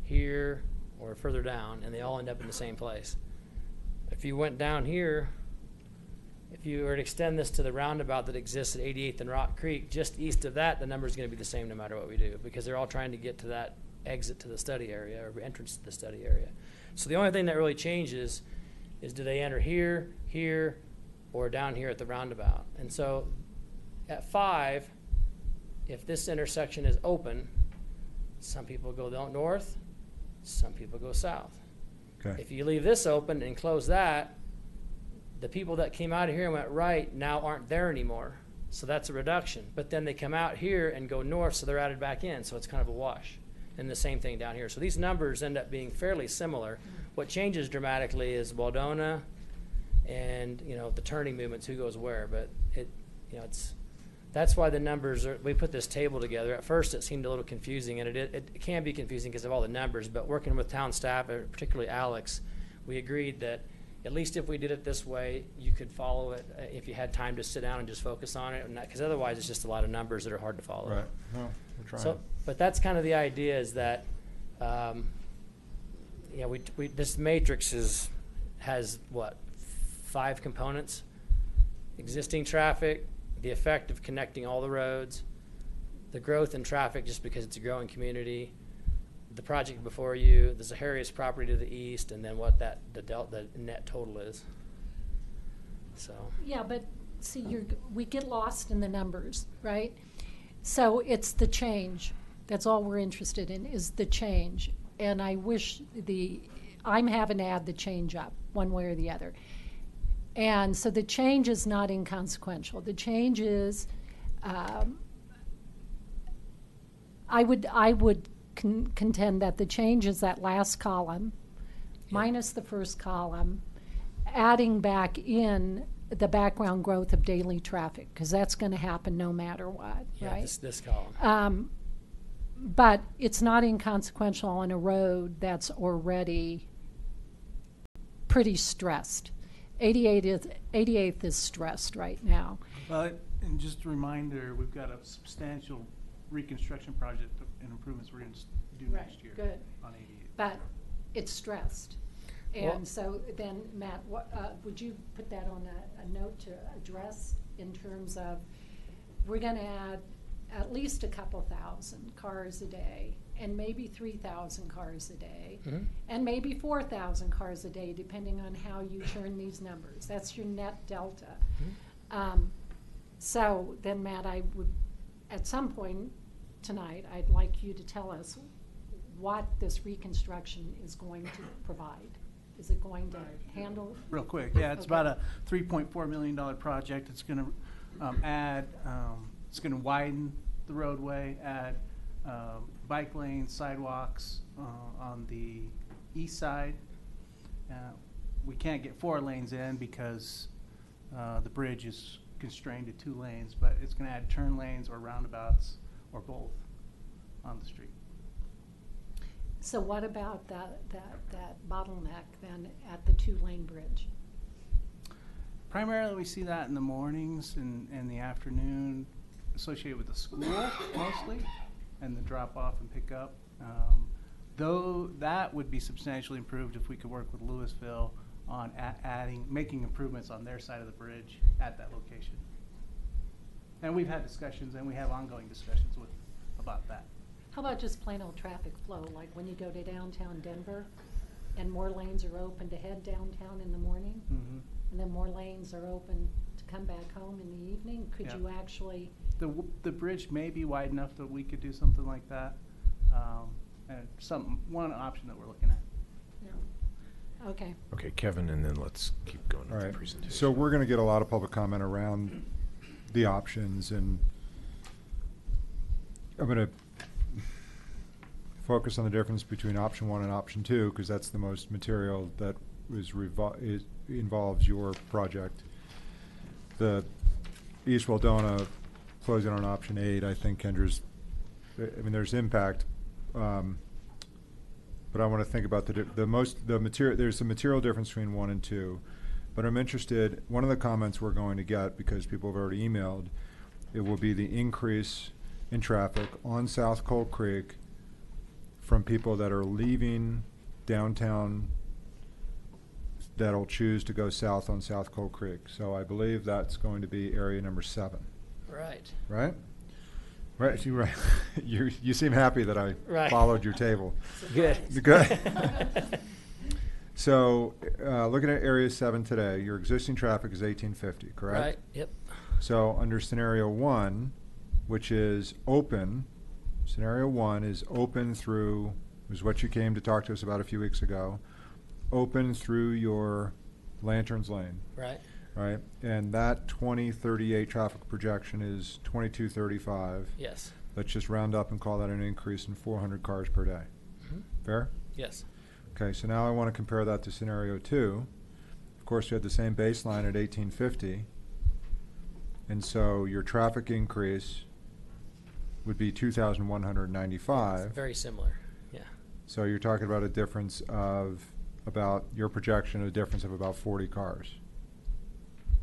here, or further down, and they all end up in the same place. If you went down here, if you were to extend this to the roundabout that exists at 88th and Rock Creek, just east of that, the number is going to be the same no matter what we do, because they're all trying to get to that exit to the study area or entrance to the study area. So the only thing that really changes is, do they enter here, here, or down here at the roundabout? And so at 5, if this intersection is open, some people go north, some people go south. Okay. If you leave this open and close that, the people that came out of here and went right now aren't there anymore. So that's a reduction. But then they come out here and go north, so they're added back in. So it's kind of a wash. And the same thing down here. So these numbers end up being fairly similar. What changes dramatically is Waldona and, the turning movements, who goes where. But that's why the numbers we put this table together. At first it seemed a little confusing, and it can be confusing because of all the numbers, but working with town staff, particularly Alex, we agreed that at least if we did it this way, you could follow it if you had time to sit down and just focus on it, because otherwise it's just a lot of numbers that are hard to follow. Right. No, we're trying. So, but that's kind of the idea, is that this matrix has what, 5 components: existing traffic, the effect of connecting all the roads, the growth in traffic just because it's a growing community, the project before you, the Zaharias property to the east, and then what the net total is. So Yeah, but see, we get lost in the numbers, right? So it's the change. That's all we're interested in, is the change. And I wish I'm having to add the change up one way or the other. And so the change is not inconsequential. The change is, I would contend that the change is that last column, minus the first column, adding back in the background growth of daily traffic, because that's going to happen no matter what, right? This column. But it's not inconsequential on a road that's already pretty stressed. 88th is stressed right now. Well, and just a reminder, we've got a substantial reconstruction project and improvements we're going to do next year. Good. On 88. But it's stressed. And Well- so then, Matt, would you put that on a note to address in terms of, we're going to add at least a couple thousand cars a day, and maybe 3,000 cars a day, Mhm. and maybe 4,000 cars a day, depending on how you churn these numbers. That's your net delta. So then, Matt, I would at some point tonight, I'd like you to tell us what this reconstruction is going to provide. Is it going to handle? Real quick, yeah, it's Okay. about a $3.4 million project. It's gonna add, it's gonna widen the roadway, add bike lanes, sidewalks on the east side. We can't get 4 lanes in because the bridge is constrained to 2 lanes, but it's gonna add turn lanes or roundabouts or both on the street. So what about that bottleneck then at the 2-lane bridge? Primarily, we see that in the mornings and the afternoon, associated with the school mostly, and the drop off and pick up. Though that would be substantially improved if we could work with Louisville on making improvements on their side of the bridge at that location. And we've had discussions, and we have ongoing discussions about that. How about just plain old traffic flow, like when you go to downtown Denver and more lanes are open to head downtown in the morning? Mhm. And then more lanes are open to come back home in the evening? Could Yeah. you actually? The bridge may be wide enough that we could do something like that. And one option that we're looking at. No. Okay. Okay, Kevin, and then let's keep going All with right. the presentation. So we're going to get a lot of public comment around the options, and I'm going to focus on the difference between option 1 and option 2, because that's the most material that involves your project. The East Waldona closing on option 8, I think Kendra's, I mean, there's impact, but I want to think about the material. There's a material difference between 1 and 2, but I'm interested. One of the comments we're going to get, because people have already emailed, it will be the increase in traffic on South Coal Creek from people that are leaving downtown that'll choose to go south on South Coal Creek. So I believe that's going to be area number 7. Right. Right? Right. You're right. You seem happy that I Right. followed your table. Good. Good. So, looking at area 7 today, your existing traffic is 1850, correct? Right, yep. So under scenario 1, which is open, scenario 1 is open through, was what you came to talk to us about a few weeks ago, open through your Lanterns Lane. Right. Right? And that 2038 traffic projection is 2235. Yes. Let's just round up and call that an increase in 400 cars per day. Mhm. Fair? Yes. Okay, so now I want to compare that to scenario 2. Of course, we had the same baseline at 1850. And so your traffic increase would be 2,195. It's very similar, yeah. So you're talking about a difference of about, your projection, a difference of about 40 cars.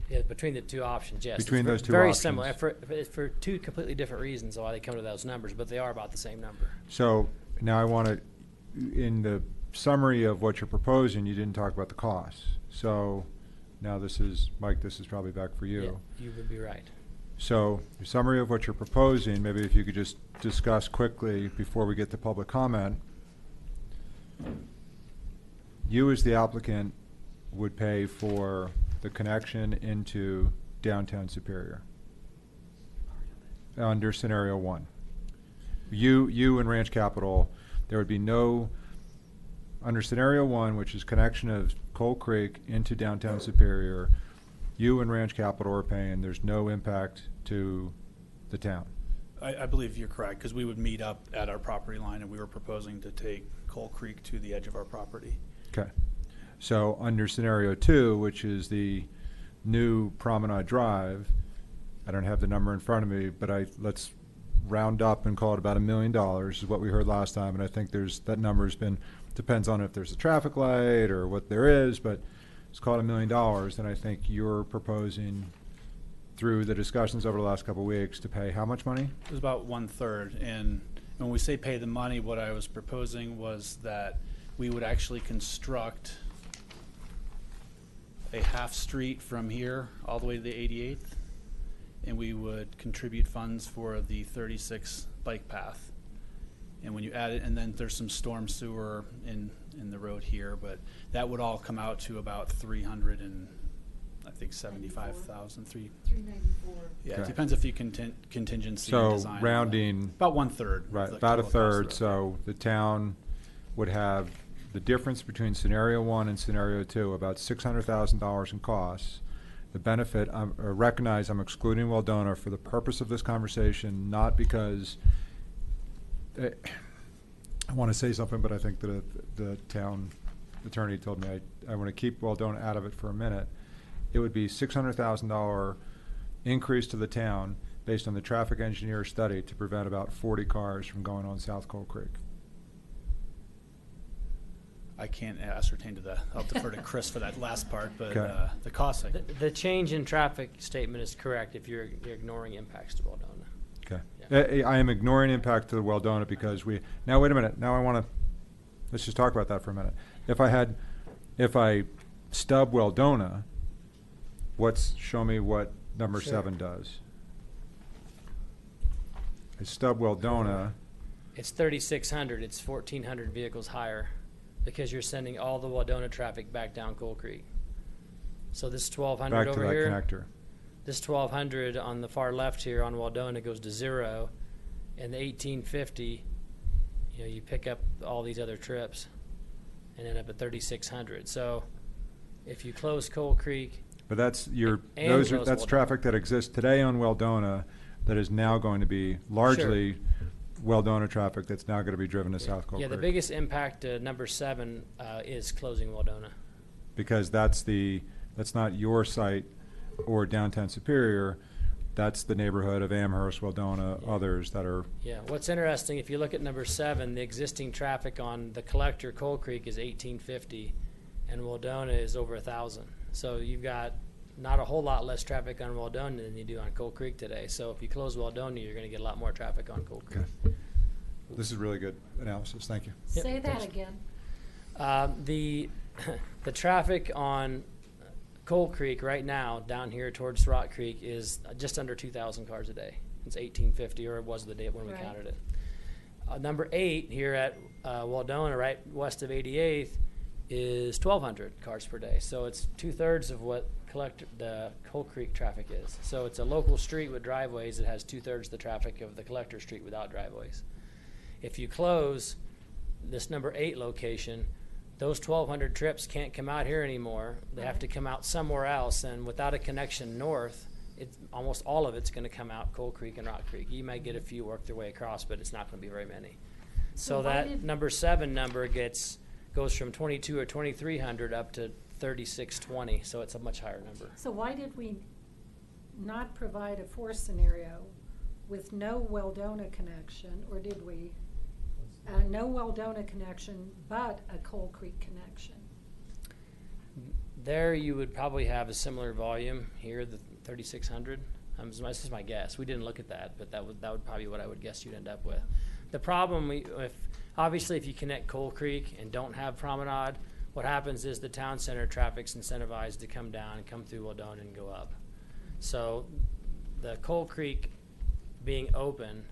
Yeah, between the two options, yes. Between It's those two very options. similar, for 2 completely different reasons why they come to those numbers, but they are about the same number. So now I want to, in the summary of what you're proposing, you didn't talk about the costs. So now this is, Mike, this is probably back for you. Yeah, you would be right. So, your summary of what you're proposing, maybe if you could just discuss quickly before we get to public comment. You as the applicant would pay for the connection into downtown Superior under scenario 1. You and Ranch Capital, there would be no, under scenario 1, which is connection of Coal Creek into downtown Superior, you and Ranch Capital are paying, there's no impact to the town. I believe you're correct, because we would meet up at our property line, and we were proposing to take Coal Creek to the edge of our property. Okay. So under scenario 2, which is the new Promenade Drive, I don't have the number in front of me, but let's round up and call it about $1 million is what we heard last time, and I think that number's been, depends on if there's a traffic light or what there is, but it's called $1 million, and I think you're proposing through the discussions over the last couple of weeks to pay how much money? It was about 1/3, and when we say pay the money, what I was proposing was that we would actually construct a half street from here all the way to the 88th, and we would contribute funds for the 36 bike path. And when you add it, and then there's some storm sewer in the road here, but that would all come out to about 300 and I think 75,000, 394. Yeah, Okay. it depends if you contingency and So design. rounding. About 1/3. of Right, the about a total cost of third, the- so the town would have the difference between scenario 1 and scenario 2, about $600,000 in costs. The benefit, recognize I'm excluding Weldona for the purpose of this conversation, not because, I want to say something, but I think that the town attorney told me I want to keep Weldona out of it for a minute. It would be $600,000 increase to the town based on the traffic engineer study to prevent about 40 cars from going on South Coal Creek. I can't ascertain to that. I'll defer to Chris for that last part, but Okay. the cost, I The change in traffic statement is correct if you're ignoring impacts to Weldona. Okay. I am ignoring impact to the Weldona because now wait a minute, now I want to, let's just talk about that for a minute. If I stub Weldona, show me what number Sure. 7 does. I stub Weldona, It's 3,600, it's 1,400 vehicles higher because you're sending all the Weldona traffic back down Coal Creek. So this 1,200 back to over that here, connector. this 1,200 on the far left here on Weldona goes to 0, and the 1,850, you pick up all these other trips and end up at 3,600. So if you close Coal Creek, But that's and that's close Weldona. traffic that exists today on Weldona that is now going to be largely Weldona traffic that's now going to be driven to South Coal yeah, Creek. the biggest impact to number 7 is closing Weldona. Because that's not your site or downtown Superior, that's the neighborhood of Amherst, Weldona, others that are. Yeah, what's interesting, if you look at number 7, the existing traffic on the collector Coal Creek is 1,850, and Weldona is over 1,000. So you've got not a whole lot less traffic on Weldona than you do on Coal Creek today. So if you close Weldona, you're going to get a lot more traffic on Coal Creek. Okay. This is really good analysis, thank you. Yep, Say that thanks. again. The traffic on Coal Creek right now, down here towards Rock Creek, is just under 2,000 cars a day. It's 1,850, or it was the day when we Right. counted it. Number 8 here at Weldona, right west of 88th, is 1,200 cars per day. So it's 2/3 of what the Coal Creek traffic is. So it's a local street with driveways that has 2/3 the traffic of the collector street without driveways. If you close this number 8 location, those 1,200 trips can't come out here anymore. They have to come out somewhere else, and without a connection north, almost all of it's going to come out Coal Creek and Rock Creek. You might get a few work their way across, but it's not going to be very many. So So why that did- number 7 number goes from 2,200 or 2,300 up to 3,620, so it's a much higher number. So why did we not provide a 4th scenario with no Weldona connection, or did we? No Weldona connection, but a Coal Creek connection. There you would probably have a similar volume. Here, the 3,600. This is my guess. We didn't look at that, but that would probably be what I would guess you'd end up with. The problem, obviously, if you connect Coal Creek and don't have Promenade, what happens is the town center traffic's incentivized to come down and come through Weldona and go up. So the Coal Creek being open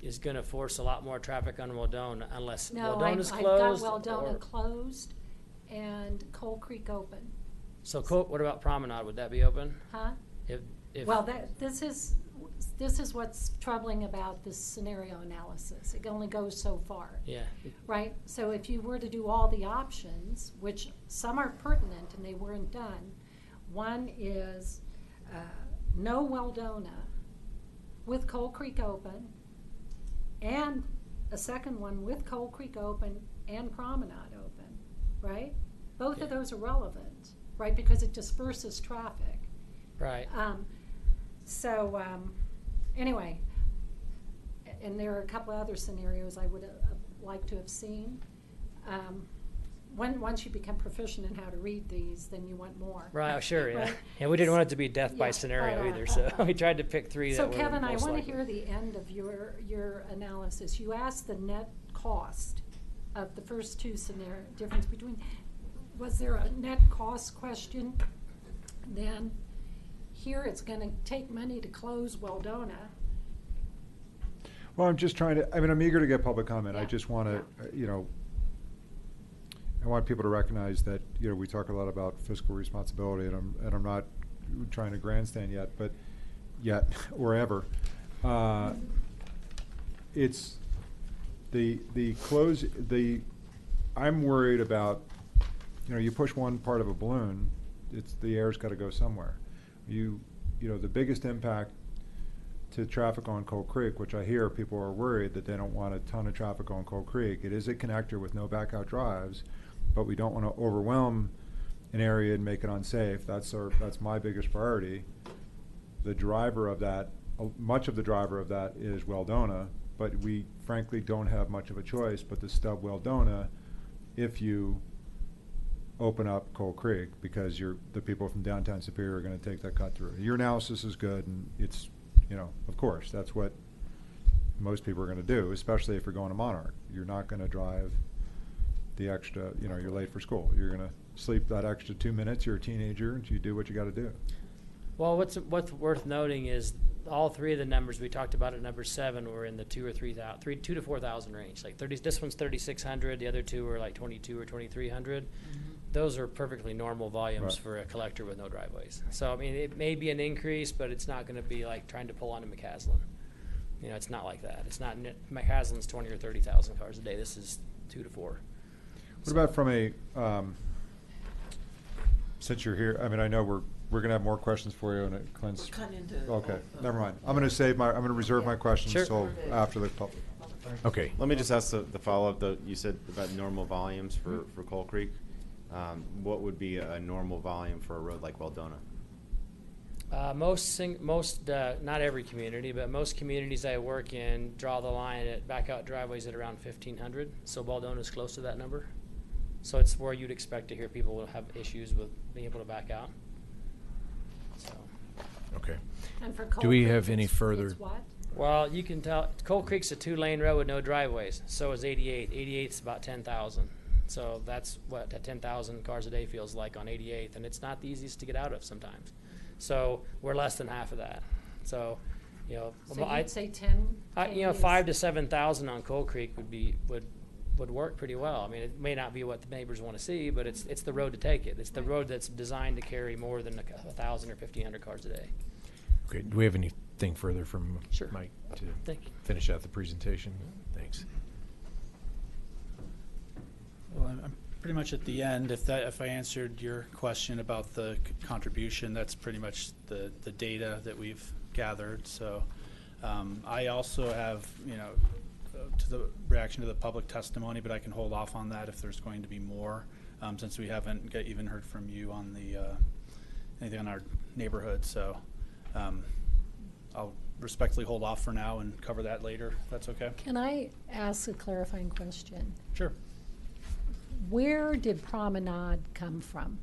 is going to force a lot more traffic on Weldona unless No, Weldona's I've closed. got Weldona or- closed and Coal Creek open. So what about Promenade? Would that be open? Huh? If Well, this is what's troubling about this scenario analysis. It only goes so far. Yeah. Right? So if you were to do all the options, which some are pertinent and they weren't done, one is no Weldona with Coal Creek open, and a second one with Coal Creek open and Promenade open, right? Both of those are relevant, right? Because it disperses traffic. Right. Anyway, and there are a couple other scenarios I would like to have seen. Once you become proficient in how to read these, then you want more. Right, sure, yeah. Right? And we didn't want it to be death by Yeah, scenario but, either, so we tried to pick 3 So that were Kevin, I most want to likely. hear the end of your analysis. You asked the net cost of the first 2 scenario, difference between, was there a net cost question? Then here it's going to take money to close Weldona. Well, I'm just trying to, I'm eager to get public comment. I Yeah. just want to, I want people to recognize that, you know, we talk a lot about fiscal responsibility, and I'm not trying to grandstand yet or ever. It's I'm worried about, you know, you push one part of a balloon, the air's got to go somewhere. You know, the biggest impact to traffic on Coal Creek, which I hear people are worried that they don't want a ton of traffic on Coal Creek. It is a connector with no back out drives, but we don't want to overwhelm an area and make it unsafe. That's my biggest priority. The driver of that, much of the driver of that is Weldona, but we frankly don't have much of a choice but to stub Weldona if you open up Coal Creek, because the people from downtown Superior are going to take that cut through. Your analysis is good, and it's, you know, of course, that's what most people are going to do, especially if you're going to Monarch. You're not going to drive the extra, you know, you're late for school. You're going to sleep that extra 2 minutes. You're a teenager, and you do what you got to do. Well, what's worth noting is all three of the numbers we talked about at number 7 were in the 2,000 to 4,000 range. Like this one's 3,600. The other two were like 2,200 or 2,300. Those are perfectly normal volumes for a collector with no driveways. So I mean, it may be an increase, but it's not going to be like trying to pull onto McCaslin. You know, it's not like that. It's not McCaslin's 20 or 30,000 cars a day. This is 2 to 4. What about from a since you're here? I mean, I know we're going to have more questions for you, and it Clint's. Okay, never mind. I'm going to reserve my questions until after the public. Okay. Let me just ask the follow-up. You said about normal volumes for Coal Creek. What would be a normal volume for a road like Weldona? Not every community, but most communities I work in draw the line at back out driveways at around 1,500. So Weldona's close to that number. So it's where you'd expect to hear people will have issues with being able to back out. So. Okay. And for Coal Do we Creek, have any it's further? what? Well, you can tell Coal Creek's a 2-lane road with no driveways. So is 88. 88's about 10,000. So that's what 10,000 cars a day feels like on 88th, and it's not the easiest to get out of sometimes. So we're less than half of that. So, you know, So I'd you'd say 10? you know, 5,000 to 7,000 on Coal Creek would work pretty well. I mean, it may not be what the neighbors want to see, but it's the road to take it. It's the road that's designed to carry more than 1,000 or 1,500 cars a day. Okay. Do we have anything further from Mike to Thank you. finish out the presentation? Thanks. Well, I'm pretty much at the end. If I answered your question about the contribution, that's pretty much the data that we've gathered. So I also have, you know, to the reaction to the public testimony, but I can hold off on that if there's going to be more, since we haven't even heard from you on the anything on our neighborhood. So I'll respectfully hold off for now and cover that later, if that's okay. Can I ask a clarifying question? Sure. Where did Promenade come from?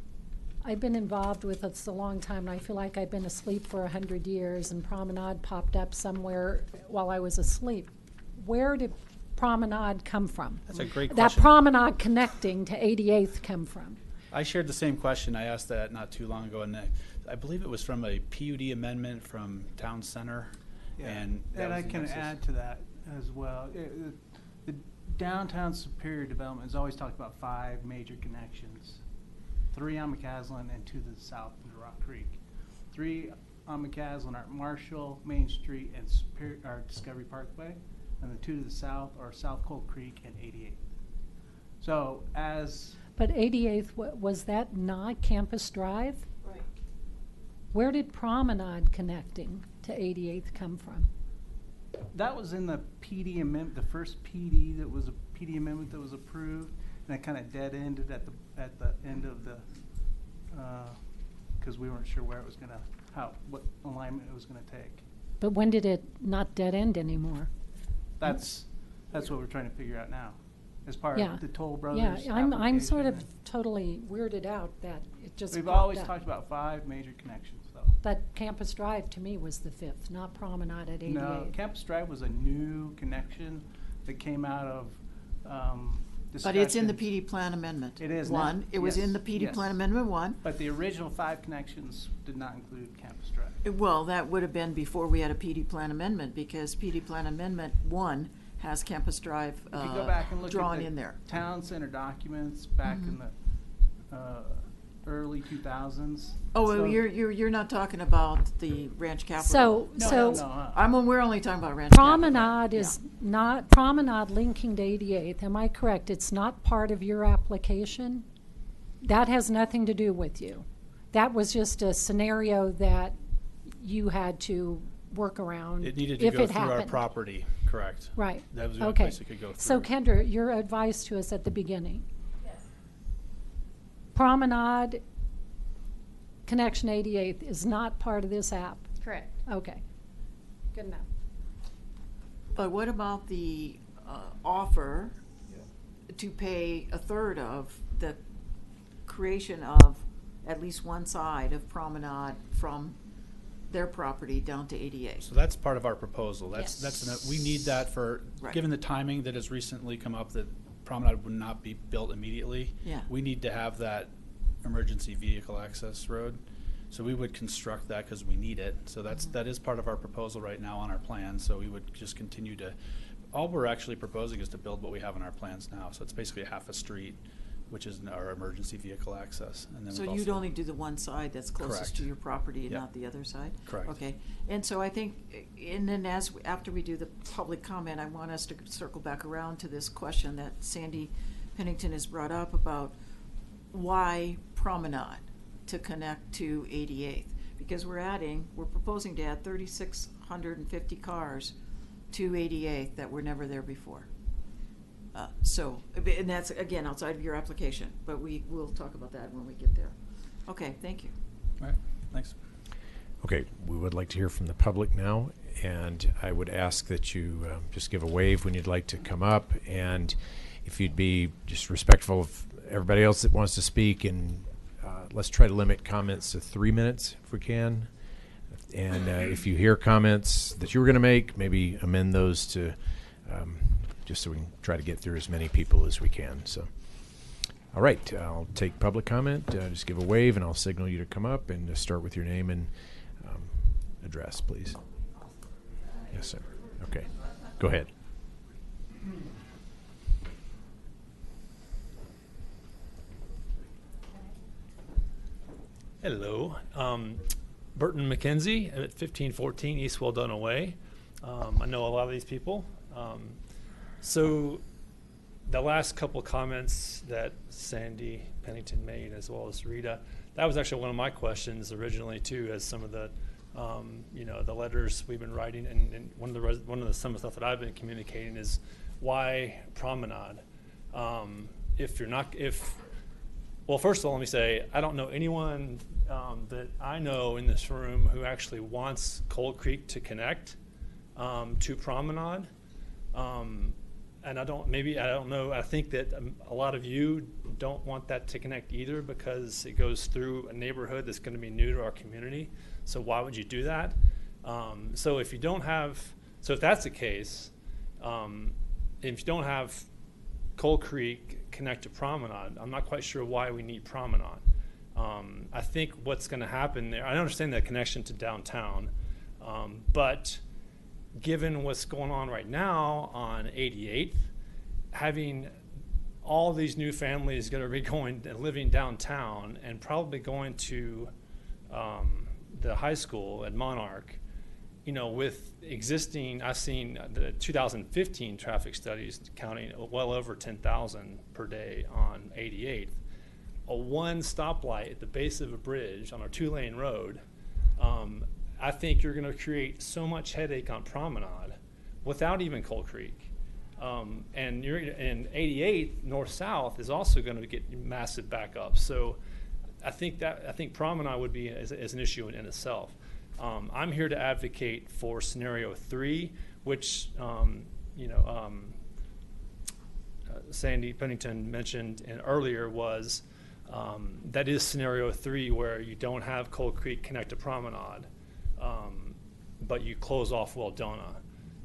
I've been involved with it a long time, and I feel like I've been asleep for 100 years, and Promenade popped up somewhere while I was asleep. Where did Promenade come from? That's a great That question. Promenade connecting to 88th come from? I shared the same question. I asked that not too long ago, and I believe it was from a PUD amendment from Town Center. Yeah, And I can add to that as well. The downtown Superior development has always talked about 5 major connections. 3 on McCaslin and 2 to the south into Rock Creek. 3 on McCaslin are Marshall, Main Street, and Discovery Parkway. And the 2 to the south are South Coal Creek and 88th. So But 88th, was that not Campus Drive? Right. Where did Promenade connecting to 88th come from? that was in the PD amendment, the first PD that was a PD amendment that was approved, and it kind of dead ended at the end of the, because we weren't sure where it was gonna, what alignment it was gonna take. But when did it not dead end anymore? That's what we're trying to figure out now, as part Yeah. of the Toll Brothers Yeah, I'm sort of application. totally weirded out that it just We've popped always up. talked about 5 major connections, though. That Campus Drive to me was the 5th, not Promenade at 88. No, Campus Drive was a new connection that came out of But it's in the discussions. PD plan amendment. It is One, now. it was in the Yes, PD yes. plan amendment 1. But the original 5 connections did not include Campus Drive. Well, that would have been before we had a PD plan amendment, because PD plan amendment 1 has Campus Drive If you go back and look drawn at the in there. town center documents back in the early 2000s. Oh, well, So- you're not talking about the Ranch Capital. So, No, so no, we're only talking about Ranch Capital. Promenade is not, Promenade linking to 88th, am I correct? It's not part of your application? That has nothing to do with you. That was just a scenario that you had to work around It needed to if go it through our happened. property, correct. Right. That was the only Okay. place it could go through. So Kendra, your advice to us at the beginning. Promenade Connection 88th is not part of this app. Correct. Okay. Good enough. But what about the offer to pay a third of the creation of at least one side of Promenade from their property down to 88? So that's part of our proposal. Yes. We need that for, Right. given the timing that has recently come up that Promenade would not be built immediately. Yeah. We need to have that emergency vehicle access road. So we would construct that because we need it. So that is part of our proposal right now on our plan. So we would just continue to, all we're actually proposing is to build what we have in our plans now. So it's basically half a street, which is our emergency vehicle access. And then So we've you'd also- only do the one side that's closest Correct. to your property and Yep. not the other side? Correct. Okay, and so I think, and then after we do the public comment, I want us to circle back around to this question that Sandy Pennington has brought up about why Promenade to connect to 88th? Because we're proposing to add 3,650 cars to 88th that were never there before. And that's, again, outside of your application, but we'll talk about that when we get there. Okay, thank you. All right, thanks. Okay, we would like to hear from the public now, and I would ask that you just give a wave when you'd like to come up, and if you'd be just respectful of everybody else that wants to speak, and let's try to limit comments to 3 minutes if we can. And if you hear comments that you were going to make, maybe amend those to just so we can try to get through as many people as we can. So, all right, I'll take public comment. Just give a wave, and I'll signal you to come up and start with your name and address, please. Yes, sir. Okay, go ahead. Hello. Burton McKenzie at 1514 East Waldona Way. I know a lot of these people. So the last couple comments that Sandy Pennington made, as well as Rita, that was actually one of my questions originally too, as some of the, the letters we've been writing, and some of the stuff that I've been communicating is why Promenade? Well, first of all, let me say, I don't know anyone that I know in this room who actually wants Cold Creek to connect to Promenade. And I don't know, I think that a lot of you don't want that to connect either because it goes through a neighborhood that's going to be new to our community. So why would you do that? So if that's the case, if you don't have Cold Creek connect to Promenade, I'm not quite sure why we need Promenade. I think what's going to happen there, I understand that connection to downtown, but given what's going on right now on 88th, having all these new families going to be going and living downtown and probably going to the high school at Monarch, with existing, I've seen the 2015 traffic studies counting well over 10,000 per day on 88th. A one stoplight at the base of a bridge on a 2-lane road, I think you're going to create so much headache on Promenade without even Cold Creek. And 88th north-south is also going to get massive backups. So I think Promenade would be as an issue in itself. I'm here to advocate for scenario 3, which Sandy Pennington mentioned earlier was that is scenario 3 where you don't have Cold Creek connect to Promenade, but you close off Waldona.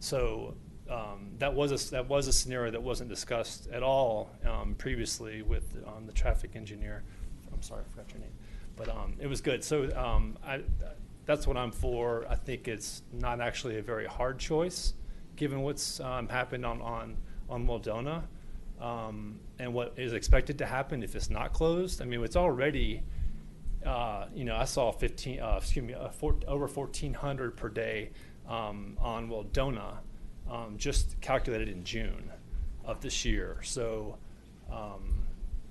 So that was a scenario that wasn't discussed at all previously with the traffic engineer. I'm sorry, I forgot your name, but it was good. So that's what I'm for. I think it's not actually a very hard choice. given what's happened on Waldona, and what is expected to happen if it's not closed. I mean, it's already, I saw over 1,400 per day on Waldona, just calculated in June of this year. So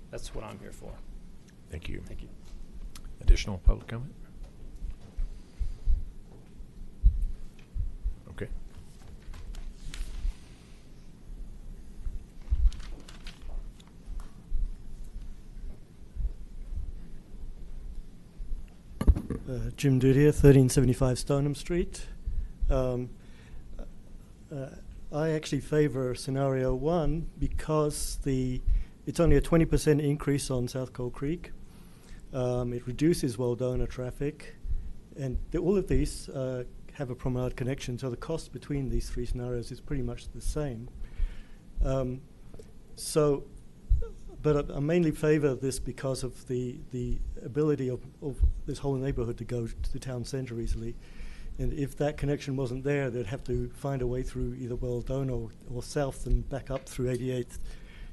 that's what I'm here for. Thank you. Thank you. Additional public comment? Okay. Jim Dudier, 1375 Stoneham Street. I actually favor scenario 1 because it's only a 20% increase on South Coal Creek. It reduces Waldona traffic, and all of these have a promenade connection, so the cost between these three scenarios is pretty much the same. But I mainly favor this because of the ability of this whole neighborhood to go to the town center easily. And if that connection wasn't there, they'd have to find a way through either Waldona or south and back up through 88th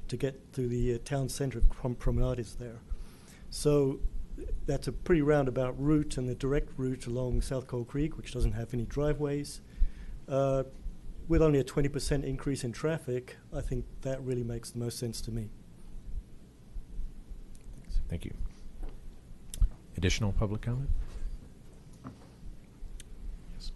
to get to the town center if promenade is there. So that's a pretty roundabout route, and the direct route along South Coal Creek, which doesn't have any driveways, with only a 20% increase in traffic, I think that really makes the most sense to me. Thank you. Additional public comment? Yes.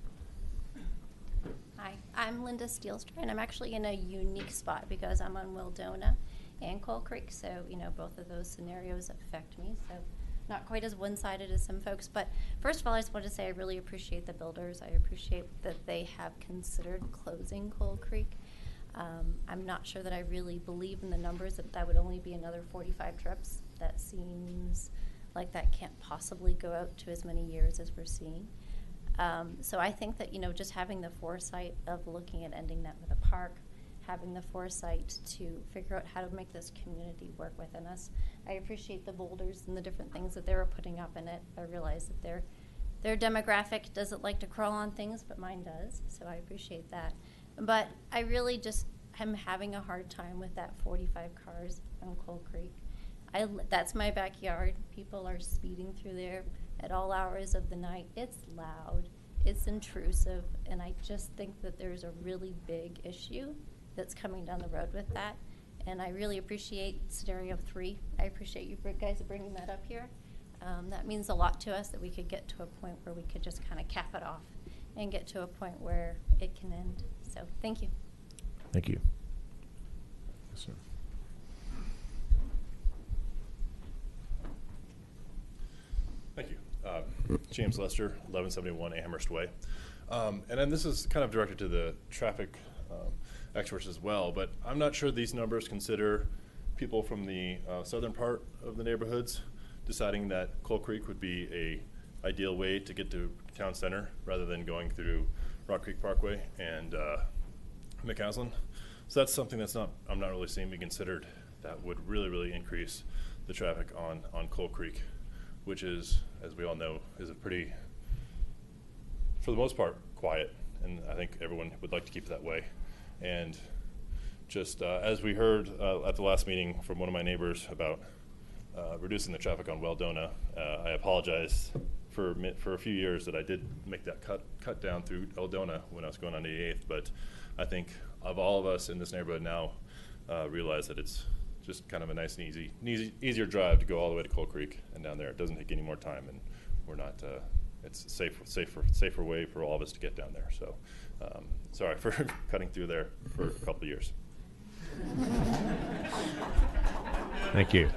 Hi, I'm Linda Steelstra, and I'm actually in a unique spot because I'm on Wildona and Coal Creek, so both of those scenarios affect me. So not quite as one-sided as some folks, but first of all, I just want to say I really appreciate the builders. I appreciate that they have considered closing Coal Creek. I'm not sure that I really believe in the numbers that would only be another 45 trips. That seems like that can't possibly go out to as many years as we're seeing. So I think that, just having the foresight of looking at ending that with a park, having the foresight to figure out how to make this community work within us. I appreciate the boulders and the different things that they were putting up in it. I realize that their demographic doesn't like to crawl on things, but mine does, so I appreciate that. But I really just am having a hard time with that 45 cars on Coal Creek. That's my backyard. People are speeding through there at all hours of the night. It's loud, it's intrusive, and I just think that there's a really big issue that's coming down the road with that. And I really appreciate scenario 3. I appreciate you guys bringing that up here. That means a lot to us that we could get to a point where we could just kind of cap it off and get to a point where it can end. So thank you. Thank you. Yes, sir. Thank you. James Lester, 1171 Amherst Way. And then this is kind of directed to the traffic experts as well, but I'm not sure these numbers consider people from the southern part of the neighborhoods deciding that Coal Creek would be a ideal way to get to town center rather than going through Rock Creek Parkway and McCaslin. So that's something I'm not really seeing be considered that would really increase the traffic on Coal Creek, which is, as we all know, is a pretty, for the most part, quiet, and I think everyone would like to keep it that way. And just as we heard at the last meeting from one of my neighbors about reducing the traffic on Waldona, I apologize for a few years that I did make that cut down through Eldona when I was going on 88th, but I think of all of us in this neighborhood now realize that it's just kind of a nice and easier drive to go all the way to Coal Creek and down there. It doesn't take any more time, and we're not. It's a safer way for all of us to get down there. So, sorry for cutting through there for a couple of years. Thank you.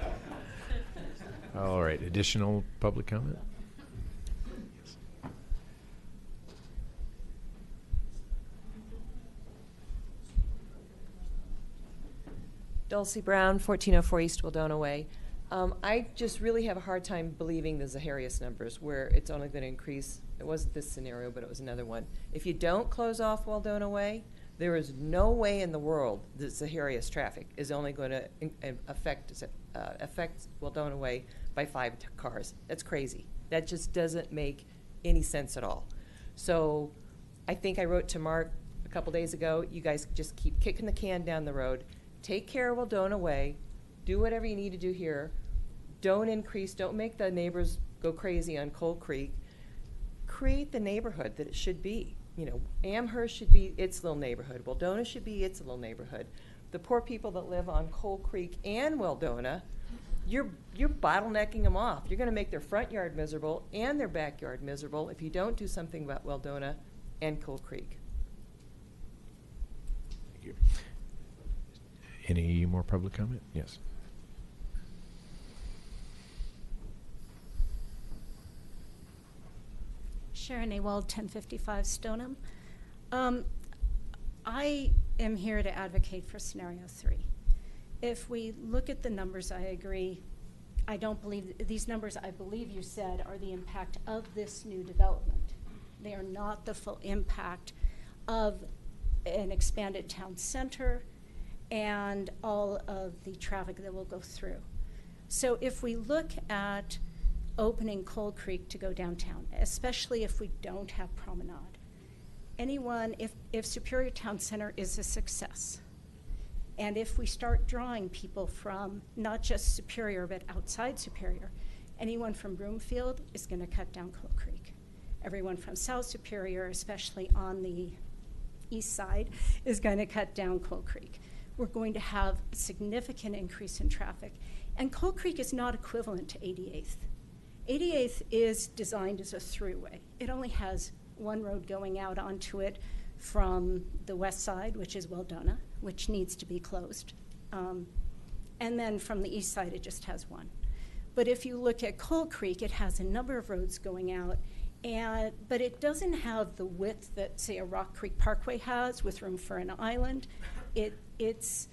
All right, additional public comment? Dulcie Brown, 1404 East Wildona Way. I just really have a hard time believing the Zaharias numbers where it's only going to increase. It wasn't this scenario, but it was another one. If you don't close off Wildona Way, there is no way in the world that Zaharias traffic is only going to affect Wildona Way by 5 cars. That's crazy. That just doesn't make any sense at all. So I think I wrote to Mark a couple days ago, you guys just keep kicking the can down the road. Take care of Waldona Way. Do whatever you need to do here. Don't make the neighbors go crazy on Cold Creek. Create the neighborhood that it should be. You know, Amherst should be its little neighborhood. Waldona should be its little neighborhood. The poor people that live on Cold Creek and Waldona, you're bottlenecking them off. You're going to make their front yard miserable and their backyard miserable if you don't do something about Waldona and Cold Creek. Thank you. Any more public comment? Yes. Sharon Awald, 1055 Stoneham. I am here to advocate for scenario 3. If we look at the numbers, I agree. I don't believe these numbers, I believe you said, are the impact of this new development. They are not the full impact of an expanded town center and all of the traffic that will go through. So if we look at opening Cold Creek to go downtown, especially if we don't have Promenade, if Superior Town Center is a success, and if we start drawing people from not just Superior but outside Superior, anyone from Broomfield is going to cut down Cold Creek. Everyone from South Superior, especially on the east side, is going to cut down Cold Creek. We're going to have a significant increase in traffic. And Cold Creek is not equivalent to 88th. 88th is designed as a throughway. It only has one road going out onto it from the west side, which is Waldona, which needs to be closed. And then from the east side, it just has one. But if you look at Cold Creek, it has a number of roads going out, but it doesn't have the width that, say, a Rock Creek Parkway has with room for an island. It's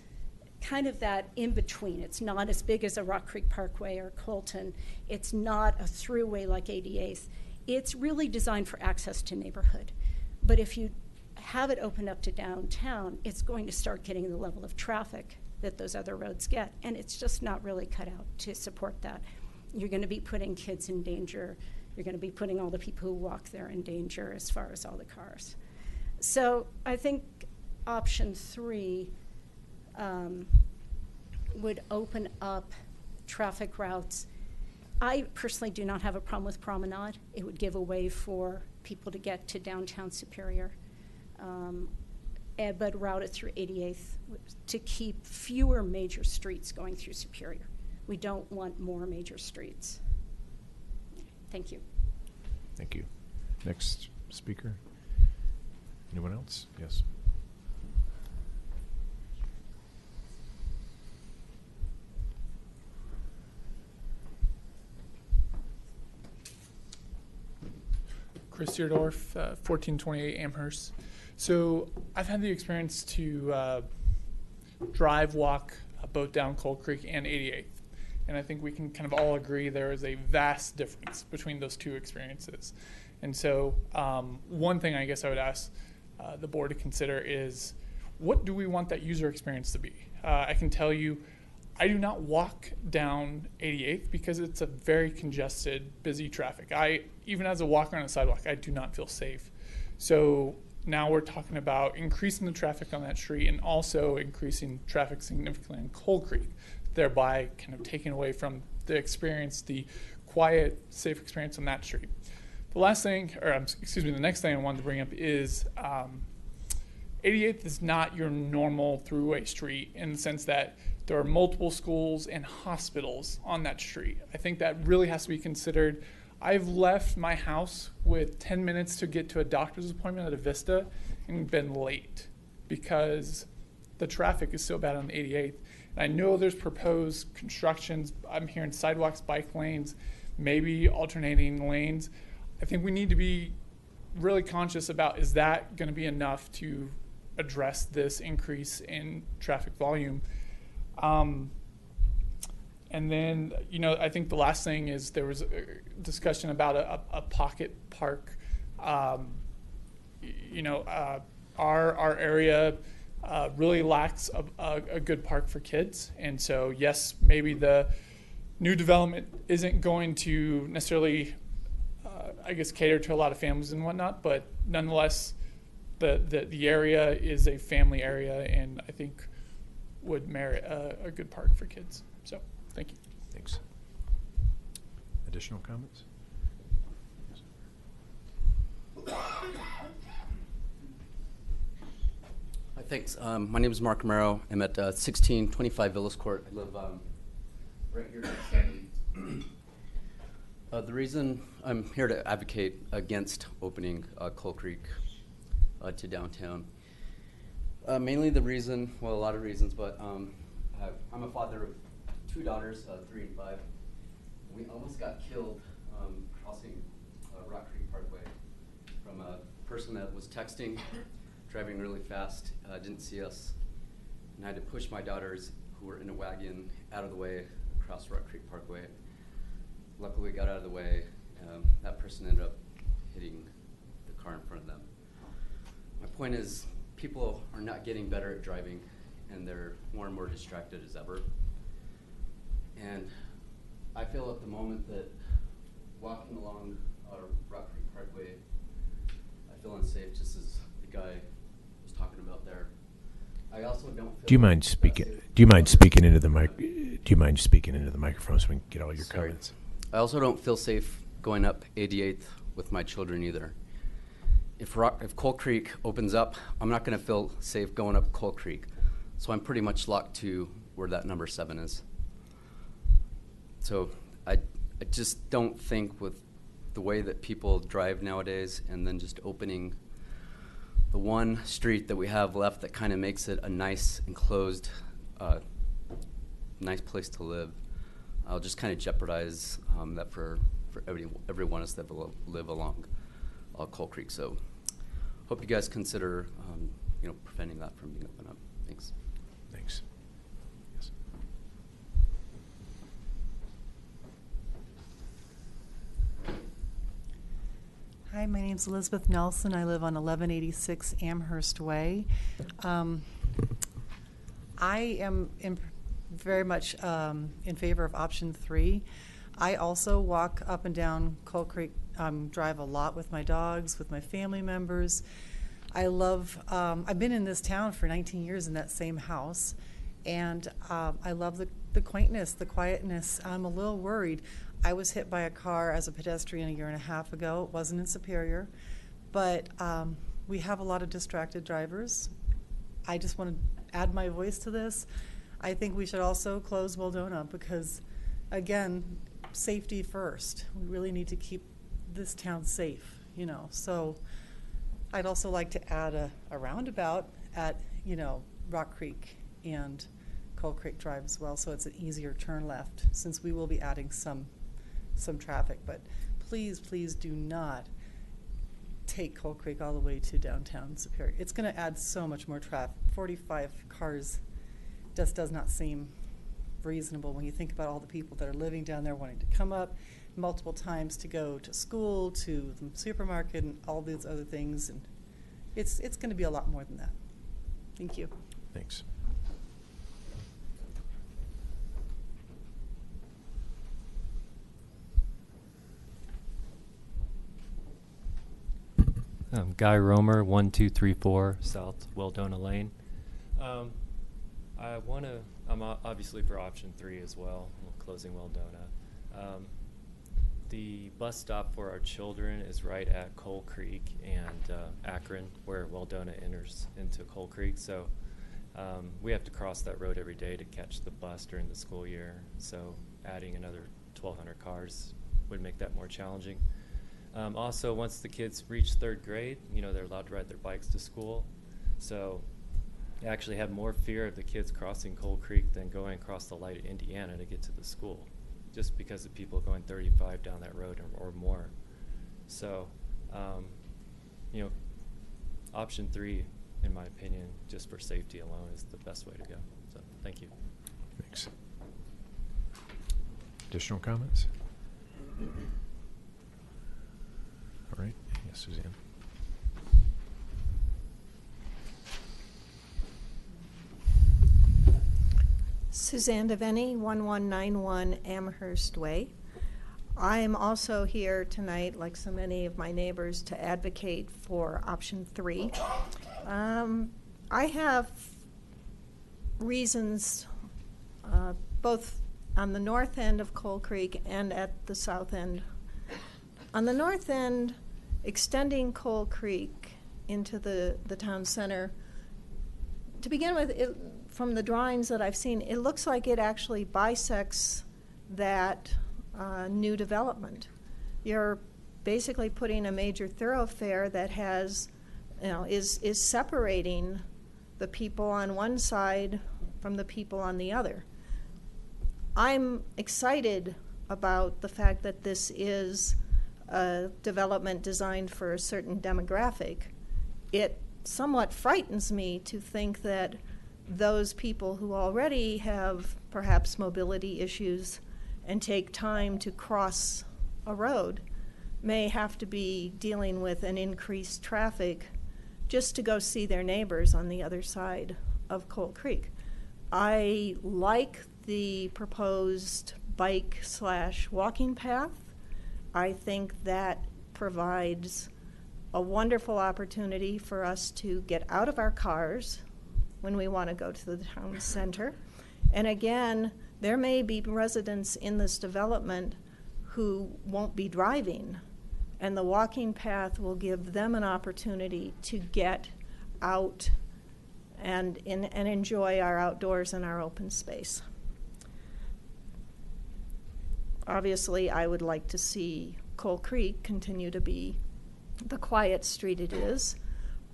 kind of that in between. It's not as big as a Rock Creek Parkway or Colton. It's not a throughway like 88th. It's really designed for access to neighborhood. But if you have it open up to downtown, it's going to start getting the level of traffic that those other roads get. And it's just not really cut out to support that. You're going to be putting kids in danger. You're going to be putting all the people who walk there in danger as far as all the cars. So I think option 3 would open up traffic routes. I personally do not have a problem with Promenade. It would give a way for people to get to downtown Superior, but route it through 88th to keep fewer major streets going through Superior. We don't want more major streets. Thank you. Thank you. Next speaker. Anyone else? Yes. Chris Deerdorf, 1428 Amherst. So I've had the experience to drive, walk, both down Cold Creek and 88th. And I think we can kind of all agree there is a vast difference between those two experiences. And so one thing I guess I would ask the board to consider is, what do we want that user experience to be? I can tell you, I do not walk down 88th because it's a very congested, busy traffic. Even as a walker on a sidewalk, I do not feel safe. So now we're talking about increasing the traffic on that street and also increasing traffic significantly in Cold Creek, thereby kind of taking away from the experience, the quiet, safe experience on that street. The last thing, the next thing I wanted to bring up is 88th is not your normal throughway street in the sense that there are multiple schools and hospitals on that street. I think that really has to be considered. I've left my house with 10 minutes to get to a doctor's appointment at a Vista and been late because the traffic is so bad on 88th. And I know there's proposed constructions. I'm hearing sidewalks, bike lanes, maybe alternating lanes. I think we need to be really conscious about, is that going to be enough to address this increase in traffic volume? And then, I think the last thing is there was a discussion about a pocket park. Our area really lacks a good park for kids. And so, yes, maybe the new development isn't going to necessarily, cater to a lot of families and whatnot, but nonetheless, the area is a family area, and I think would merit a good park for kids. So, thank you. Thanks. Additional comments? Hi, thanks. My name is Mark Romero. I'm at 1625 Villas Court. I live right here in the reason I'm here to advocate against opening Coal Creek to downtown, mainly the reason, well, a lot of reasons, but I'm a father of 2 daughters, 3 and 5. We almost got killed crossing Rock Creek Parkway from a person that was texting, driving really fast, didn't see us, and I had to push my daughters, who were in a wagon, out of the way across Rock Creek Parkway. Luckily, we got out of the way. That person ended up hitting the car in front of them. My point is, people are not getting better at driving, and they're more and more distracted as ever. And I feel at the moment that walking along Rock Creek Parkway, I feel unsafe, just as the guy was talking about there. I also don't feel. Do you mind speaking? Do you mind speaking into the mic? Do you mind speaking into the microphone so we can get all your Sorry. comments? I also don't feel safe going up 88th with my children either. If Coal Creek opens up, I'm not going to feel safe going up Coal Creek. So I'm pretty much locked to where that number 7 is. So I just don't think with the way that people drive nowadays, and then just opening the one street that we have left that kind of makes it a nice enclosed, nice place to live, I'll just kind of jeopardize that for every one of us that live along Coal Creek. So hope you guys consider preventing that from being opened up. Thanks. Thanks. Yes. Hi, my name's Elizabeth Nelson. I live on 1186 Amherst Way. I am very much in favor of option 3. I also walk up and down Coal Creek, drive a lot with my dogs, with my family members. I love, I've been in this town for 19 years in that same house, and I love the quaintness, the quietness. I'm a little worried. I was hit by a car as a pedestrian 1.5 years ago. It wasn't in Superior, but we have a lot of distracted drivers. I just want to add my voice to this. I think we should also close Waldona because, again, safety first. We really need to keep this town safe, So I'd also like to add a roundabout at, Rock Creek and Coal Creek Drive as well, so it's an easier turn left since we will be adding some traffic. But please, please do not take Coal Creek all the way to downtown Superior. It's going to add so much more traffic. 45 cars just does not seem reasonable when you think about all the people that are living down there wanting to come up multiple times to go to school, to the supermarket, and all these other things. And it's going to be a lot more than that. Thank you. Thanks. Guy Romer, 1234 South Waldona Lane. I'm obviously for option 3 as well, closing Waldona. The bus stop for our children is right at Coal Creek and Akron, where Waldona enters into Coal Creek. So we have to cross that road every day to catch the bus during the school year. So adding another 1,200 cars would make that more challenging. Also, once the kids reach 3rd grade, they're allowed to ride their bikes to school. So I actually have more fear of the kids crossing Coal Creek than going across the light at Indiana to get to the school, just because of people going 35 down that road or more. So, option 3, in my opinion, just for safety alone, is the best way to go. So, thank you. Thanks. Additional comments? All right. Yes, Suzanne. Suzanne Devaney, 1191 Amherst Way. I'm also here tonight, like so many of my neighbors, to advocate for option 3. I have reasons both on the north end of Coal Creek and at the south end. On the north end, extending Coal Creek into the town center, to begin with, from the drawings that I've seen, it looks like it actually bisects that new development. You're basically putting a major thoroughfare that has, is separating the people on one side from the people on the other. I'm excited about the fact that this is a development designed for a certain demographic. It somewhat frightens me to think that those people who already have perhaps mobility issues and take time to cross a road may have to be dealing with an increased traffic just to go see their neighbors on the other side of Coal Creek. I like the proposed bike/walking path. I think that provides a wonderful opportunity for us to get out of our cars when we want to go to the town center. And again, there may be residents in this development who won't be driving, and the walking path will give them an opportunity to get out and enjoy our outdoors and our open space. Obviously, I would like to see Coal Creek continue to be the quiet street it is.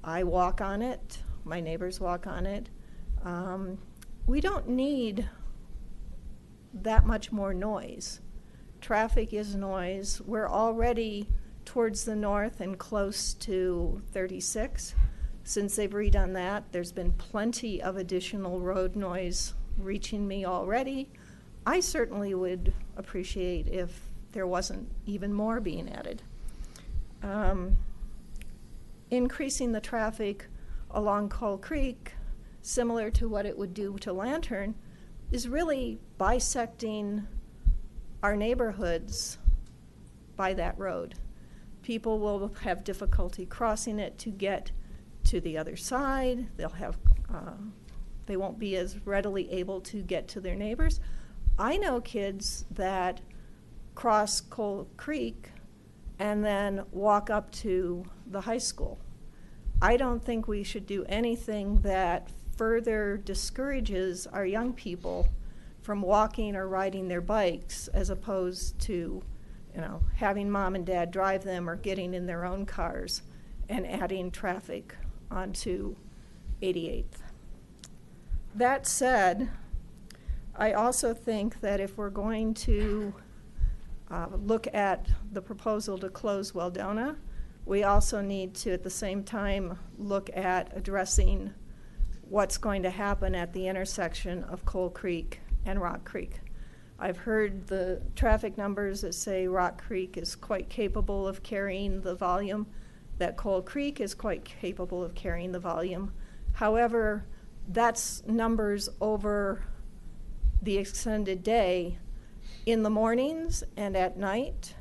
I walk on it, my neighbors walk on it. We don't need that much more noise. Traffic is noise. We're already towards the north and close to 36. Since they've redone that, there's been plenty of additional road noise reaching me already. I certainly would appreciate if there wasn't even more being added. Increasing the traffic along Coal Creek, similar to what it would do to Lantern, is really bisecting our neighborhoods by that road. People will have difficulty crossing it to get to the other side. They'll have, they won't be as readily able to get to their neighbors. I know kids that cross Coal Creek and then walk up to the high school. I don't think we should do anything that further discourages our young people from walking or riding their bikes, as opposed to, having mom and dad drive them or getting in their own cars and adding traffic onto 88th. That said, I also think that if we're going to look at the proposal to close Weldona, we also need to, at the same time, look at addressing what's going to happen at the intersection of Coal Creek and Rock Creek. I've heard the traffic numbers that say Rock Creek is quite capable of carrying the volume, that Coal Creek is quite capable of carrying the volume. However, that's numbers over the extended day. In the mornings and at night,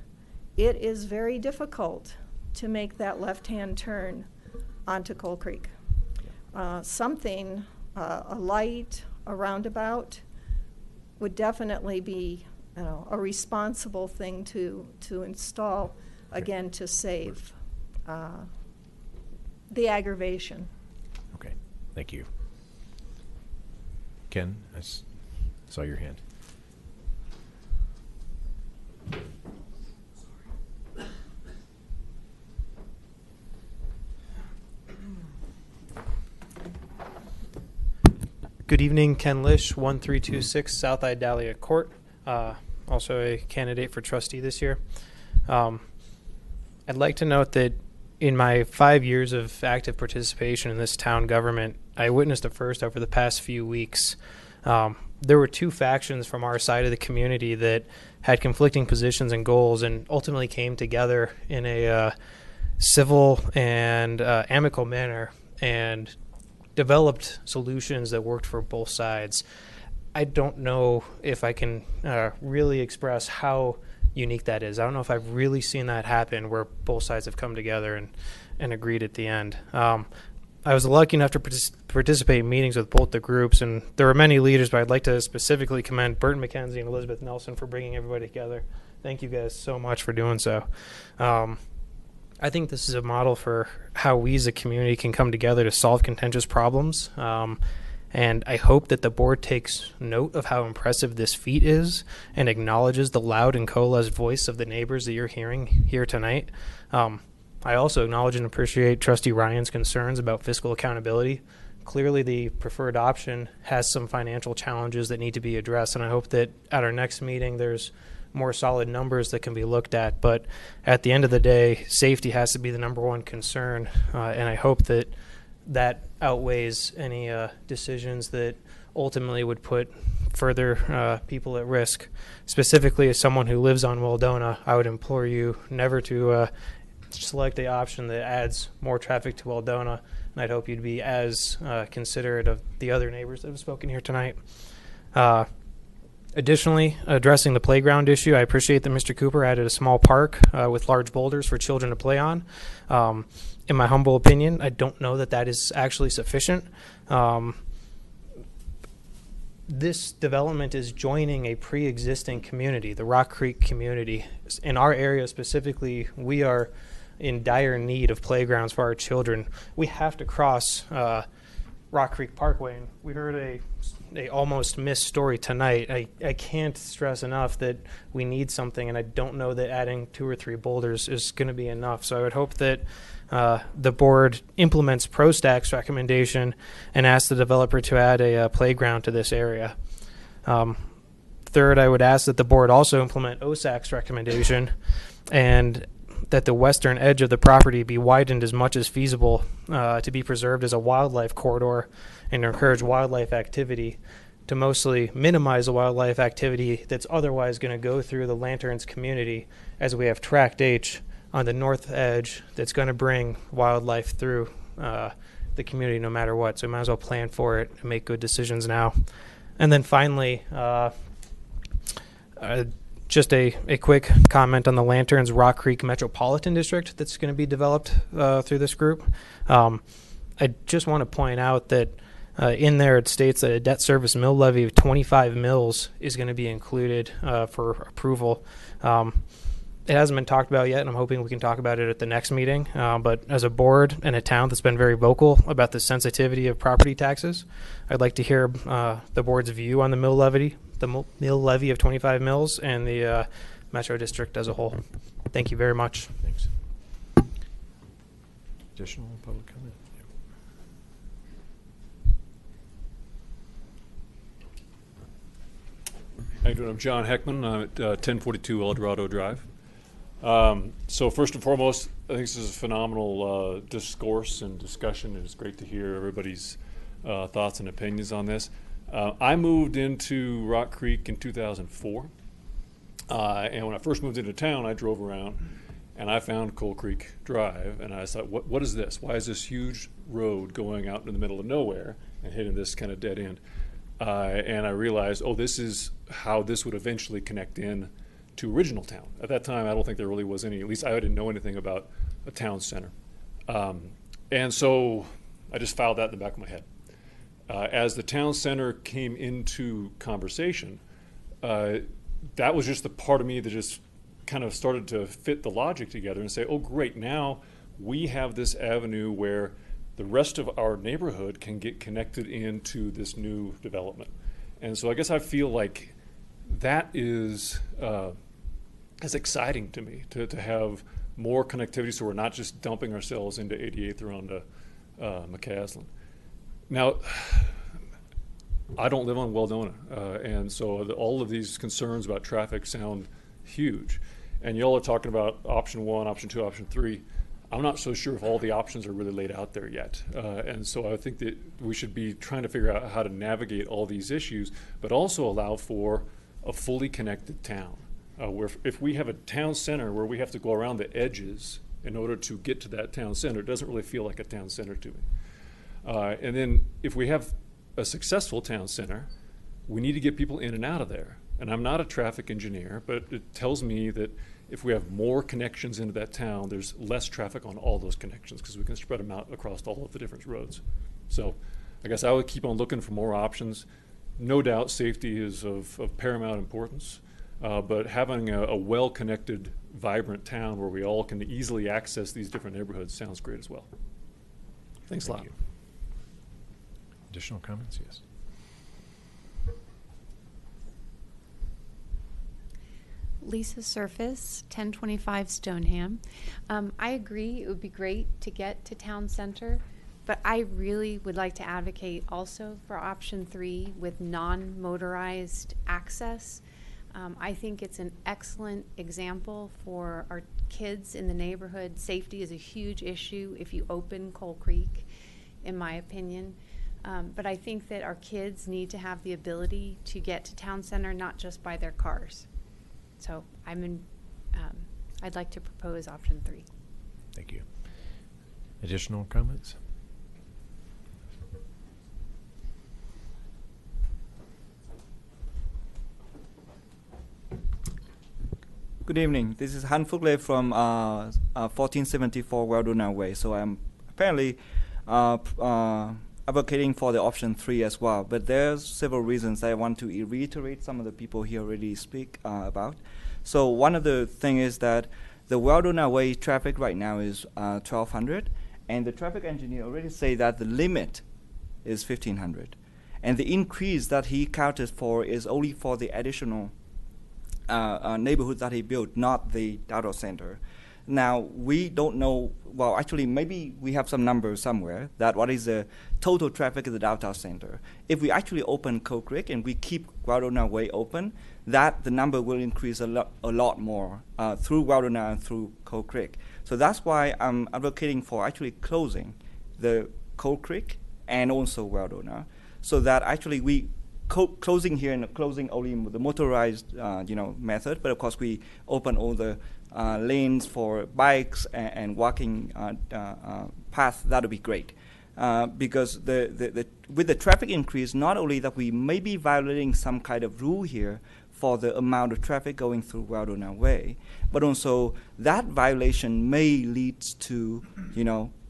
it is very difficult to make that left-hand turn onto Coal Creek. A light, a roundabout, would definitely be a responsible thing to install, again, to save the aggravation. Okay, thank you. Ken, I saw your hand. Good evening, Ken Lish, 1326 South Idalia Court, also a candidate for trustee this year. I'd like to note that in my 5 years of active participation in this town government, I witnessed a first over the past few weeks. There were two factions from our side of the community that had conflicting positions and goals and ultimately came together in a civil and amicable manner and developed solutions that worked for both sides. I don't know if I can really express how unique that is. I don't know if I've really seen that happen where both sides have come together and agreed at the end. I was lucky enough to participate in meetings with both the groups, and there were many leaders, but I'd like to specifically commend Burton McKenzie and Elizabeth Nelson for bringing everybody together. Thank you guys so much for doing so. I think this is a model for how we as a community can come together to solve contentious problems. And I hope that the board takes note of how impressive this feat is and acknowledges the loud and coalesced voice of the neighbors that you're hearing here tonight. I also acknowledge and appreciate Trustee Ryan's concerns about fiscal accountability. Clearly, the preferred option has some financial challenges that need to be addressed, and I hope that at our next meeting there's more solid numbers that can be looked at. But at the end of the day, safety has to be the number one concern, and I hope that that outweighs any decisions that ultimately would put further people at risk. Specifically, as someone who lives on Waldona, I would implore you never to select the option that adds more traffic to Waldona, and I'd hope you'd be as considerate of the other neighbors that have spoken here tonight. Additionally, addressing the playground issue, I appreciate that Mr. Cooper added a small park with large boulders for children to play on. In my humble opinion, I don't know that that is actually sufficient. This development is joining a pre-existing community, the Rock Creek community. In our area specifically, we are in dire need of playgrounds for our children. We have to cross Rock Creek Parkway, and we heard a almost missed story tonight. I can't stress enough that we need something, and I don't know that adding 2 or 3 boulders is going to be enough. So I would hope that the board implements ProStack's recommendation and asks the developer to add a playground to this area. Third, I would ask that the board also implement OSAC's recommendation and that the western edge of the property be widened as much as feasible to be preserved as a wildlife corridor and to encourage wildlife activity, to mostly minimize the wildlife activity that's otherwise going to go through the Lanterns community, as we have Tract H on the north edge that's going to bring wildlife through the community no matter what. So we might as well plan for it and make good decisions now. And then finally, just a quick comment on the Lanterns Rock Creek Metropolitan District that's going to be developed through this group. I just want to point out that in there it states that a debt service mill levy of 25 mills is going to be included for approval. It hasn't been talked about yet, and I'm hoping we can talk about it at the next meeting. But as a board and a town that's been very vocal about the sensitivity of property taxes, I'd like to hear the board's view on the mill levy of 25 mills and the Metro District as a whole. Thank you very much. Thanks. Additional public comment? How you doing? I'm John Heckman. I'm at 1042 El Dorado Drive. So first and foremost, I think this is a phenomenal discourse and discussion, and it's great to hear everybody's thoughts and opinions on this. I moved into Rock Creek in 2004, and when I first moved into town, I drove around, and I found Coal Creek Drive, and I thought, what is this? Why is this huge road going out in the middle of nowhere and hitting this kind of dead end? And I realized, this is how this would eventually connect in to original town. At that time, I don't think there really was any, at least I didn't know anything about a town center. And so I just filed that in the back of my head. As the town center came into conversation, that was just the part of me that just kind of started to fit the logic together and say, oh great, now we have this avenue where the rest of our neighborhood can get connected into this new development. And so I guess I feel like that is exciting to me, to have more connectivity so we're not just dumping ourselves into 88th or onto McCaslin. Now, I don't live on Waldona, and so all of these concerns about traffic sound huge. And y'all are talking about option 1, option 2, option 3. I'm not so sure if all the options are really laid out there yet. And so I think that we should be trying to figure out how to navigate all these issues, but also allow for a fully connected town. Where if we have a town center where we have to go around the edges in order to get to that town center, it doesn't really feel like a town center to me. And then if we have a successful town center, we need to get people in and out of there. And I'm not a traffic engineer, but it tells me that if we have more connections into that town, there's less traffic on all those connections because we can spread them out across all of the different roads. So I guess I would keep on looking for more options. No doubt safety is of paramount importance, but having a well-connected, vibrant town where we all can easily access these different neighborhoods sounds great as well. Thanks a lot. you. Additional comments? Yes. Lisa Surface, 1025 Stoneham. I agree it would be great to get to town center, but I really would like to advocate also for option 3 with non-motorized access. I think it's an excellent example for our kids in the neighborhood. Safety is a huge issue if you open Coal Creek, in my opinion. But I think that our kids need to have the ability to get to town center, not just by their cars. So I'd like to propose option 3. Thank you. Additional comments? Good evening. This is Han Fuk Le from 1474 Weldona Way. So I'm apparently advocating for the option 3 as well. But there's several reasons I want to reiterate some of the people here already speak about. So one of the things is that the Weldona Way traffic right now is 1,200, and the traffic engineer already say that the limit is 1,500. And the increase that he counted for is only for the additional neighborhood that he built, not the data center. Now, we don't know, well, actually, maybe we have some numbers somewhere that what is the total traffic in the downtown center. If we actually open Coal Creek and we keep Weldona Way open, that the number will increase a lot more through Weldona and through Coal Creek. So that's why I'm advocating for actually closing the Coal Creek and also Weldona, so that actually we closing here and closing only the motorized method, but of course we open all the lanes for bikes and walking path. That would be great, because with the traffic increase, not only that we may be violating some kind of rule here for the amount of traffic going through Weldona Way, but also that violation may lead to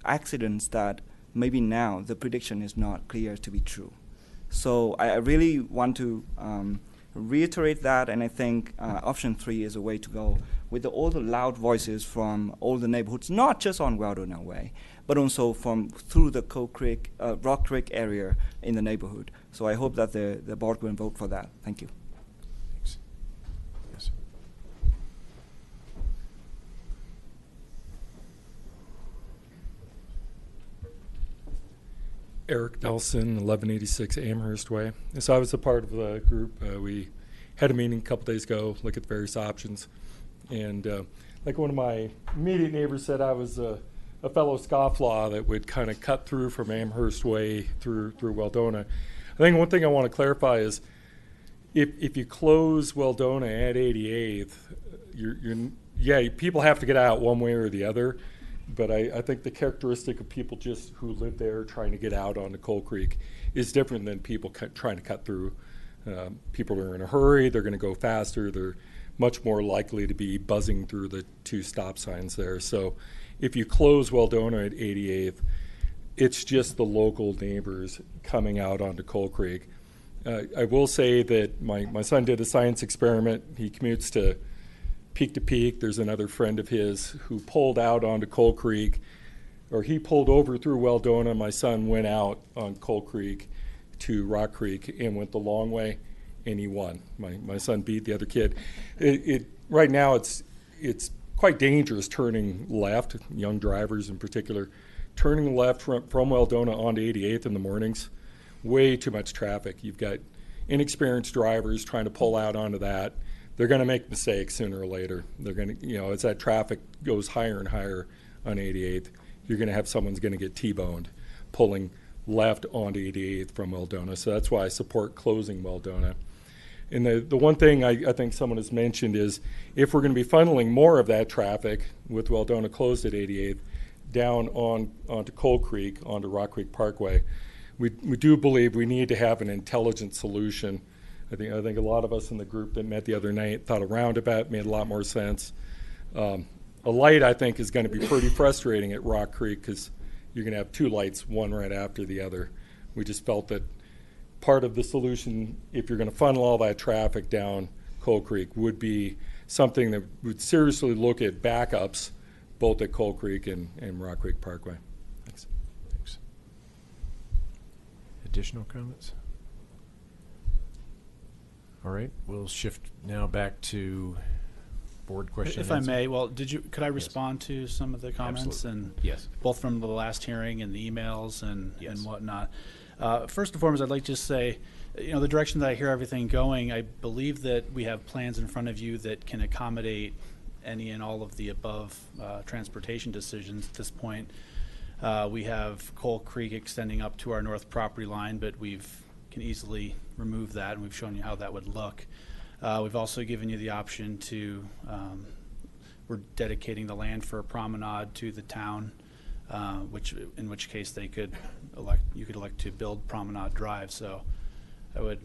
accidents that maybe now the prediction is not clear to be true. So I really want to reiterate that, and I think option 3 is a way to go with all the loud voices from all the neighborhoods, not just on Weldona Way, but also through the Coal Creek, Rock Creek area in the neighborhood. So I hope that the board will vote for that. Thank you. Thanks. Yes. Eric Nelson, 1186 Amherst Way. So I was a part of the group. We had a meeting a couple days ago, look at the various options. And like one of my immediate neighbors said, I was a fellow scofflaw that would kind of cut through from Amherst Way through Weldona. I think one thing I want to clarify is if you close Weldona at 88th, people have to get out one way or the other. But I think the characteristic of people just who live there trying to get out onto Coal Creek is different than people trying to cut through. People are in a hurry, they're going to go faster, they're much more likely to be buzzing through the 2 stop signs there. So if you close Weldona at 88th, it's just the local neighbors coming out onto Coal Creek. I will say that my son did a science experiment. He commutes to Peak. There's another friend of his who pulled out onto Coal Creek, or he pulled over through Weldona. My son went out on Coal Creek to Rock Creek and went the long way, and he won. My son beat the other kid. Right now it's quite dangerous turning left, young drivers in particular, turning left from Weldona onto 88th in the mornings. Way too much traffic. You've got inexperienced drivers trying to pull out onto that. They're going to make mistakes sooner or later. They're going to, as that traffic goes higher and higher on 88th, you're going to have someone's going to get T-boned pulling left onto 88th from Weldona. So that's why I support closing Weldona. And the one thing I think someone has mentioned is if we're going to be funneling more of that traffic with Weldona closed at 88th down onto Coal Creek, onto Rock Creek Parkway, we do believe we need to have an intelligent solution I think a lot of us in the group that met the other night thought a roundabout made a lot more sense. A light, I think, is going to be pretty frustrating at Rock Creek because you're going to have two lights, one right after the other. We just felt that part of the solution, if you're going to funnel all that traffic down Coal Creek, would be something that would seriously look at backups both at Coal Creek and Rock Creek Parkway. Thanks. Thanks. Additional comments? All right, we'll shift now back to board questions. If I may, well, could I respond to some of the comments? Absolutely. And yes. Both from the last hearing and the emails and whatnot. First and foremost, I'd like to just say, the direction that I hear everything going, I believe that we have plans in front of you that can accommodate any and all of the above transportation decisions at this point. We have Coal Creek extending up to our north property line, but can easily remove that, and we've shown you how that would look. We've also given you the option to, we're dedicating the land for a promenade to the town, in which case you could elect to build Promenade Drive. So I would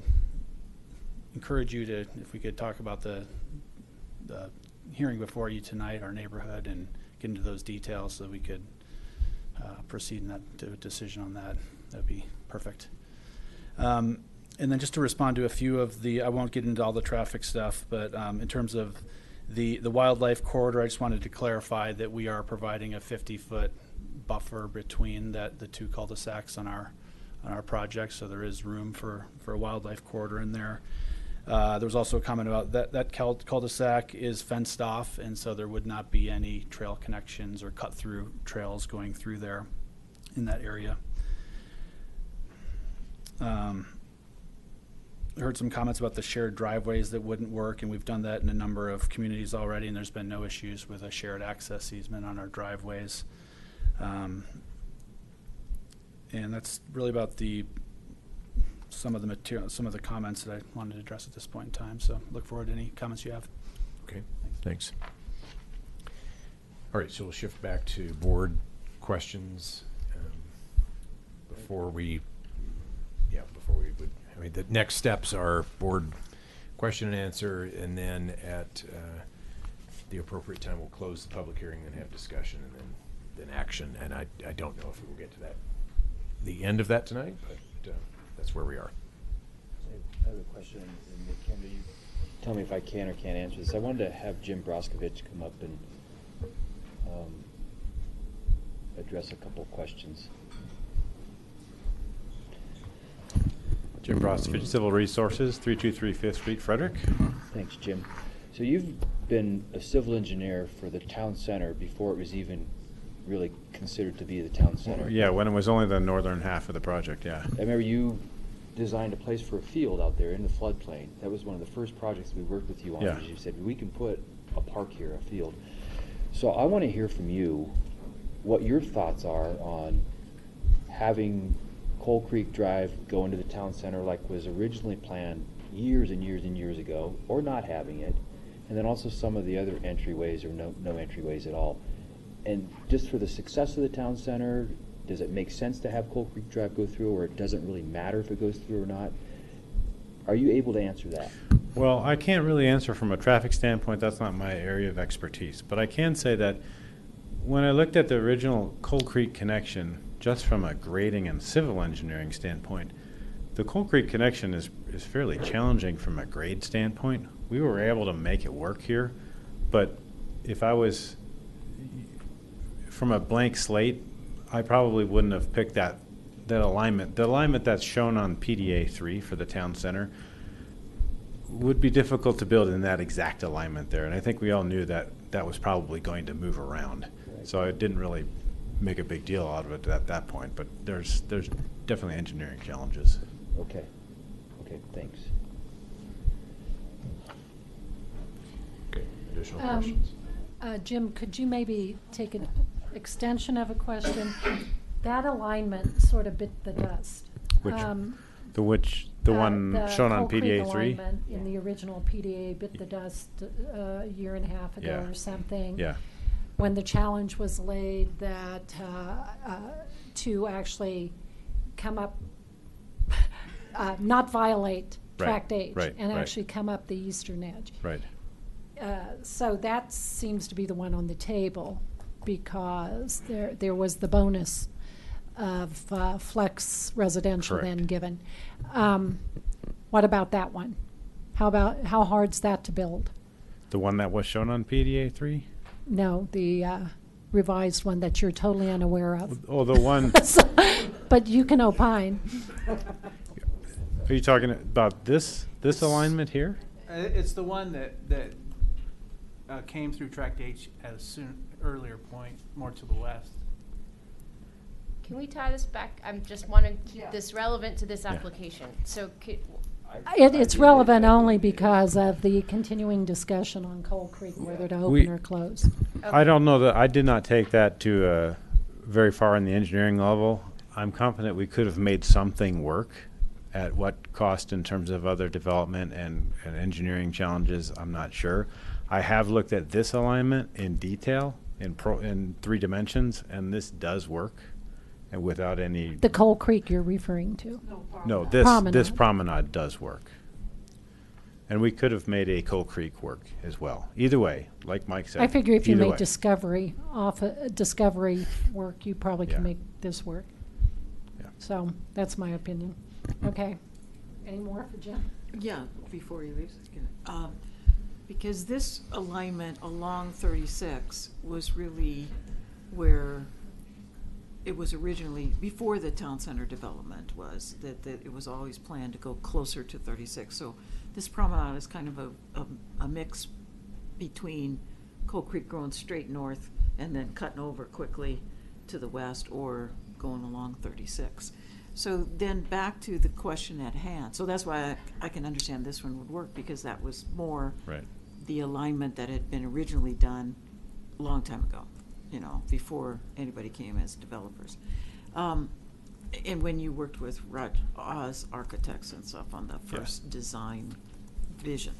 encourage you to, if we could talk about the hearing before you tonight, our neighborhood, and get into those details so we could proceed to a decision on that. That'd be perfect. And then just to respond to a few of I won't get into all the traffic stuff, but in terms of the wildlife corridor, I just wanted to clarify that we are providing a 50-foot buffer between the two cul-de-sacs on our project, so there is room for a wildlife corridor in there. There was also a comment about that cul-de-sac is fenced off, and so there would not be any trail connections or cut-through trails going through there in that area. I heard some comments about the shared driveways that wouldn't work, and we've done that in a number of communities already, and there's been no issues with a shared access easement on our driveways. And that's really about some of the comments that I wanted to address at this point in time. So look forward to any comments you have. Okay, thanks. All right, so we'll shift back to board questions before we would. I mean, the next steps are board question and answer, and then at the appropriate time, we'll close the public hearing and have discussion, and then action. And I don't know if we will get to the end of that tonight, but that's where we are. I have a question, and Kendra, you tell me if I can or can't answer this. I wanted to have Jim Broskovich come up and address a couple of questions. Jim Broskovich, Civil Resources, 323 5th Street, Frederick. Thanks, Jim. So you've been a civil engineer for the town center before it was even really considered to be the town center. Yeah, when it was only the northern half of the project, yeah. I remember you designed a place for a field out there in the floodplain. That was one of the first projects we worked with you on. Yeah. You said, we can put a park here, a field. So I want to hear from you what your thoughts are on having Coal Creek Drive go into the town center like was originally planned years and years and years ago, or not having it, and then also some of the other entryways or no entryways at all. And just for the success of the town center, does it make sense to have Coal Creek Drive go through, or it doesn't really matter if it goes through or not? Are you able to answer that? Well, I can't really answer from a traffic standpoint. That's not my area of expertise. But I can say that when I looked at the original Coal Creek connection, just from a grading and civil engineering standpoint, the Coal Creek connection is fairly challenging from a grade standpoint. We were able to make it work here, but if I was from a blank slate, I probably wouldn't have picked that alignment. The alignment that's shown on PDA 3 for the town center would be difficult to build in that exact alignment there, and I think we all knew that that was probably going to move around. Right. So I didn't really make a big deal out of it at that point, but there's definitely engineering challenges. Okay, thanks. Okay, additional questions? Jim, could you maybe take an extension of a question? That alignment sort of bit the dust. Which? The one shown on PDA 3? Alignment in the original PDA bit the dust a year and a half ago or something. Yeah. When the challenge was laid that to actually come up, not violate Tract H, right, and right. actually come up the eastern edge. Right. So that seems to be the one on the table, because there was the bonus of flex residential Correct. then given. What about that one? How hard's that to build? The one that was shown on PDA 3? No, the revised one that you're totally unaware of. Oh, the one. But you can opine. Are you talking about this alignment here? It's the one that came through Tract H at a earlier point, more to the west. Can we tie this back? I'm just wanting to keep this relevant to this application. So It's relevant only because of the continuing discussion on Coal Creek, whether to open or close. I don't know that, I did not take that to very far in the engineering level. I'm confident we could have made something work. At what cost in terms of other development and engineering challenges, I'm not sure. I have looked at this alignment in detail in 3 dimensions, and this does work, and without any. The Coal Creek you're referring to? No, this promenade does work, and we could have made a Coal Creek work as well. Either way, like Mike said. I figure if you either made way. Discovery Discovery work, you probably Yeah. can make this work. Yeah. So that's my opinion. Okay. Any more for Jim? Yeah, before he leaves, because this alignment along 36 was really where it was originally, before the town center development was, that it was always planned to go closer to 36. So this promenade is kind of a mix between Coal Creek going straight north and then cutting over quickly to the west, or going along 36. So then back to the question at hand. So that's why I can understand this one would work, because that was more Right. the alignment that had been originally done a long time ago, before anybody came as developers. And when you worked with Oz Architects and stuff on the first design vision.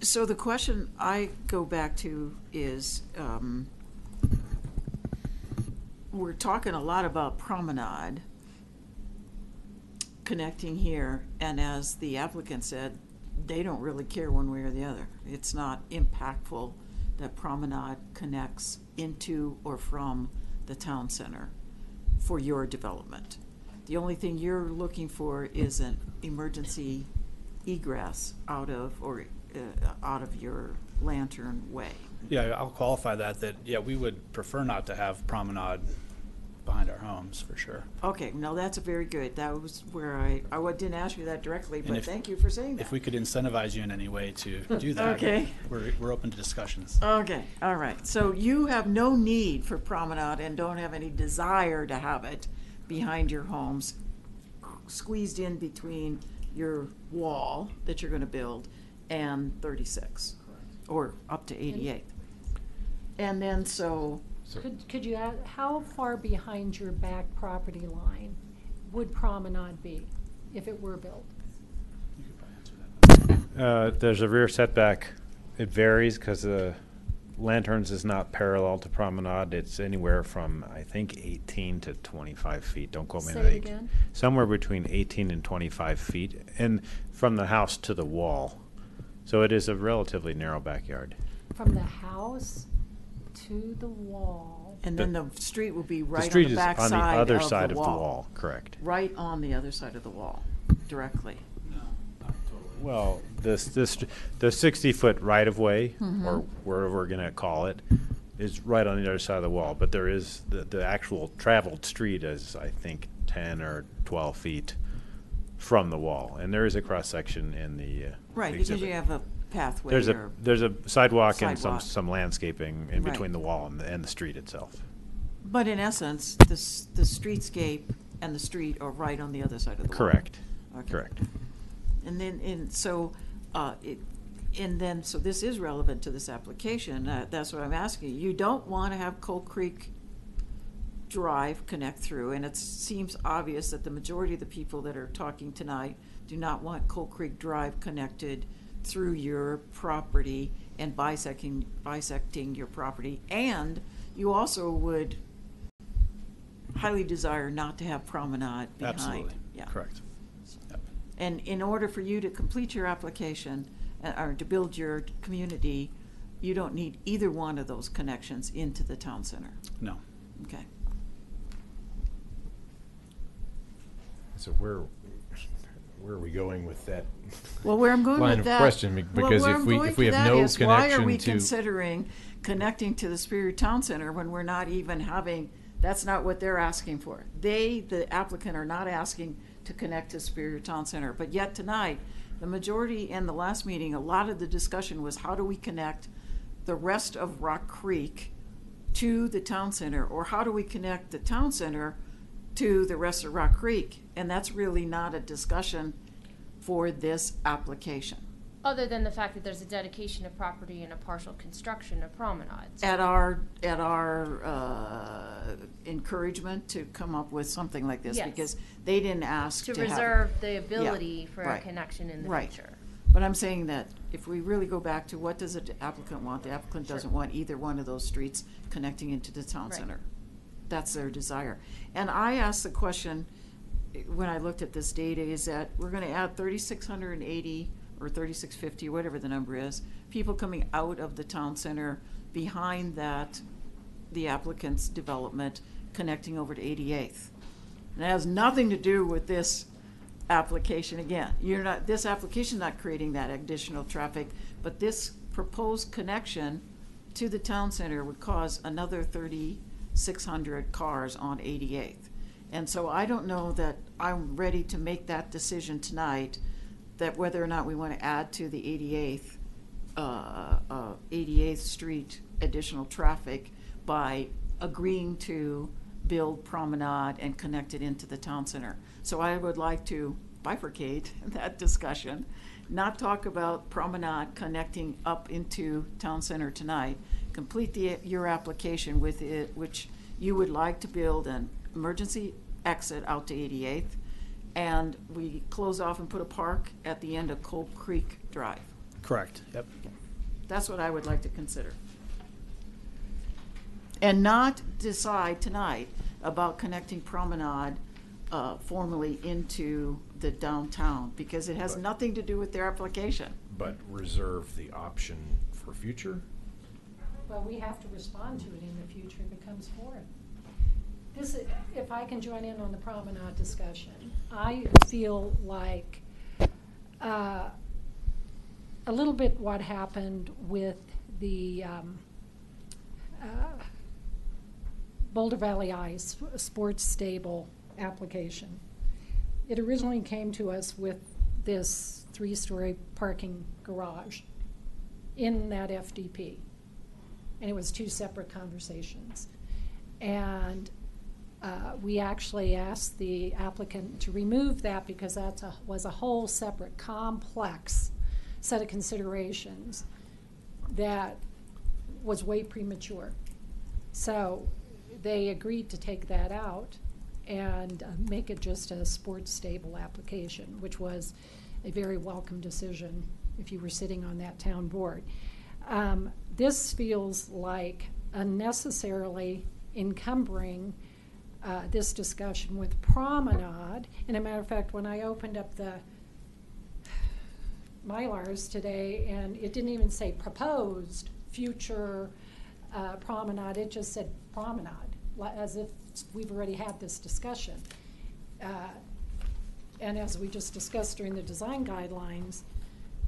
So the question I go back to is, we're talking a lot about promenade connecting here, and as the applicant said, they don't really care one way or the other. It's not impactful that promenade connects into or from the town center for your development. The only thing you're looking for is an emergency egress out of your Lantern Way. Yeah, I'll qualify that we would prefer not to have promenade behind our homes, for sure. Okay, no, that's very good. That was where I didn't ask you that directly, And but thank you for saying that. If we could incentivize you in any way to do that, Okay. we're open to discussions. Okay, all right. So you have no need for promenade and don't have any desire to have it behind your homes, squeezed in between your wall that you're going to build and 36, or up to 88th. And then Could you add, how far behind your back property line would promenade be if it were built? There's a rear setback. It varies because the Lanterns is not parallel to promenade. It's anywhere from, I think, 18 to 25 feet. Don't quote me on Say it that. again? Somewhere between 18 and 25 feet, and from the house to the wall. So it is a relatively narrow backyard. From the house to the wall. And then the street will be right on street the is back on the side other of side the of the wall. wall, correct. Right on the other side of the wall, directly. Well, the 60-foot right-of-way, Mhm. or wherever we're going to call it, is right on the other side of the wall. But there is the actual traveled street is, I think, 10 or 12 feet from the wall, and there is a cross section in the Right, the because exhibit. you have a pathway There's or a sidewalk and sidewalk. some landscaping in Right. between the wall and the street itself. But in essence, the streetscape and the street are right on the other side of the wall. Correct. Okay. Correct. And then, so this is relevant to this application. That's what I'm asking. You don't want to have Coal Creek Drive connect through, and it seems obvious that the majority of the people that are talking tonight do not want Coal Creek Drive connected through your property and bisecting your property. And you also would highly desire not to have promenade behind. Absolutely. Yeah. Correct. Yep. And in order for you to complete your application, or to build your community, you don't need either one of those connections into the town center. No. Okay. So where are we going with that? Well, where I'm going line with of that, question, because well, if we have no connection why are we to considering connecting to the Superior Town Center when we're not even having? That's not what they're asking for. The applicant, are not asking to connect to Superior Town Center. But yet tonight, the majority in the last meeting, a lot of the discussion was how do we connect the rest of Rock Creek to the town center, or how do we connect the town center to the rest of Rock Creek? And that's really not a discussion for this application. Other than the fact that there's a dedication of property and a partial construction of promenades. At our encouragement to come up with something like this, Yes. because they didn't ask To to reserve have, the ability Yeah, for a right, connection in the right. future. But I'm saying that if we really go back to what does the applicant want, the applicant doesn't want either one of those streets connecting into the town Right. center. That's their desire. And I asked the question, when I looked at this data, is that we're gonna add 3,680 or 3,650, whatever the number is, people coming out of the town center behind that, the applicant's development, connecting over to 88th. And it has nothing to do with this application. Again, this application not creating that additional traffic, but this proposed connection to the town center would cause another 3,600 cars on 88th. And so I don't know that I'm ready to make that decision tonight, that whether or not we want to add to the 88th Street additional traffic by agreeing to build Promenade and connect it into the town center. So I would like to bifurcate that discussion, not talk about Promenade connecting up into town center tonight, complete your application with it, which you would like to build an emergency exit out to 88th, and we close off and put a park at the end of Coal Creek Drive. Correct. Yep. That's what I would like to consider. And not decide tonight about connecting Promenade formally into the downtown, because it has nothing to do with their application. but reserve the option for future? Well, we have to respond to it in the future if it comes forward. If I can join in on the Promenade discussion, I feel like a little bit what happened with the Boulder Valley Ice sports stable application. It originally came to us with this 3-story parking garage in that FDP. And it was 2 separate conversations. And we actually asked the applicant to remove that because that was a whole separate complex set of considerations that was way premature. So they agreed to take that out and make it just a sports stable application, which was a very welcome decision if you were sitting on that town board. This feels like unnecessarily encumbering this discussion with Promenade. And a matter of fact, when I opened up the Mylars today, and it didn't even say proposed future Promenade, it just said Promenade, as if we've already had this discussion. And as we just discussed during the design guidelines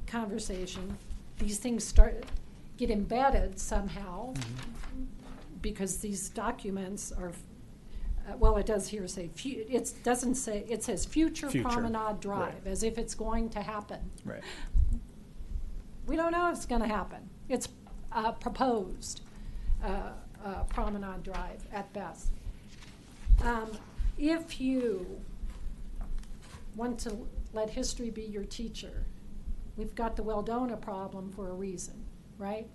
conversation, these things get embedded somehow because these documents are, well, it does here say, it doesn't say, it says future Promenade Drive, right, as if it's going to happen. Right. We don't know if it's going to happen. It's proposed Promenade Drive at best. If you want to let history be your teacher, we've got the Weldona problem for a reason, right?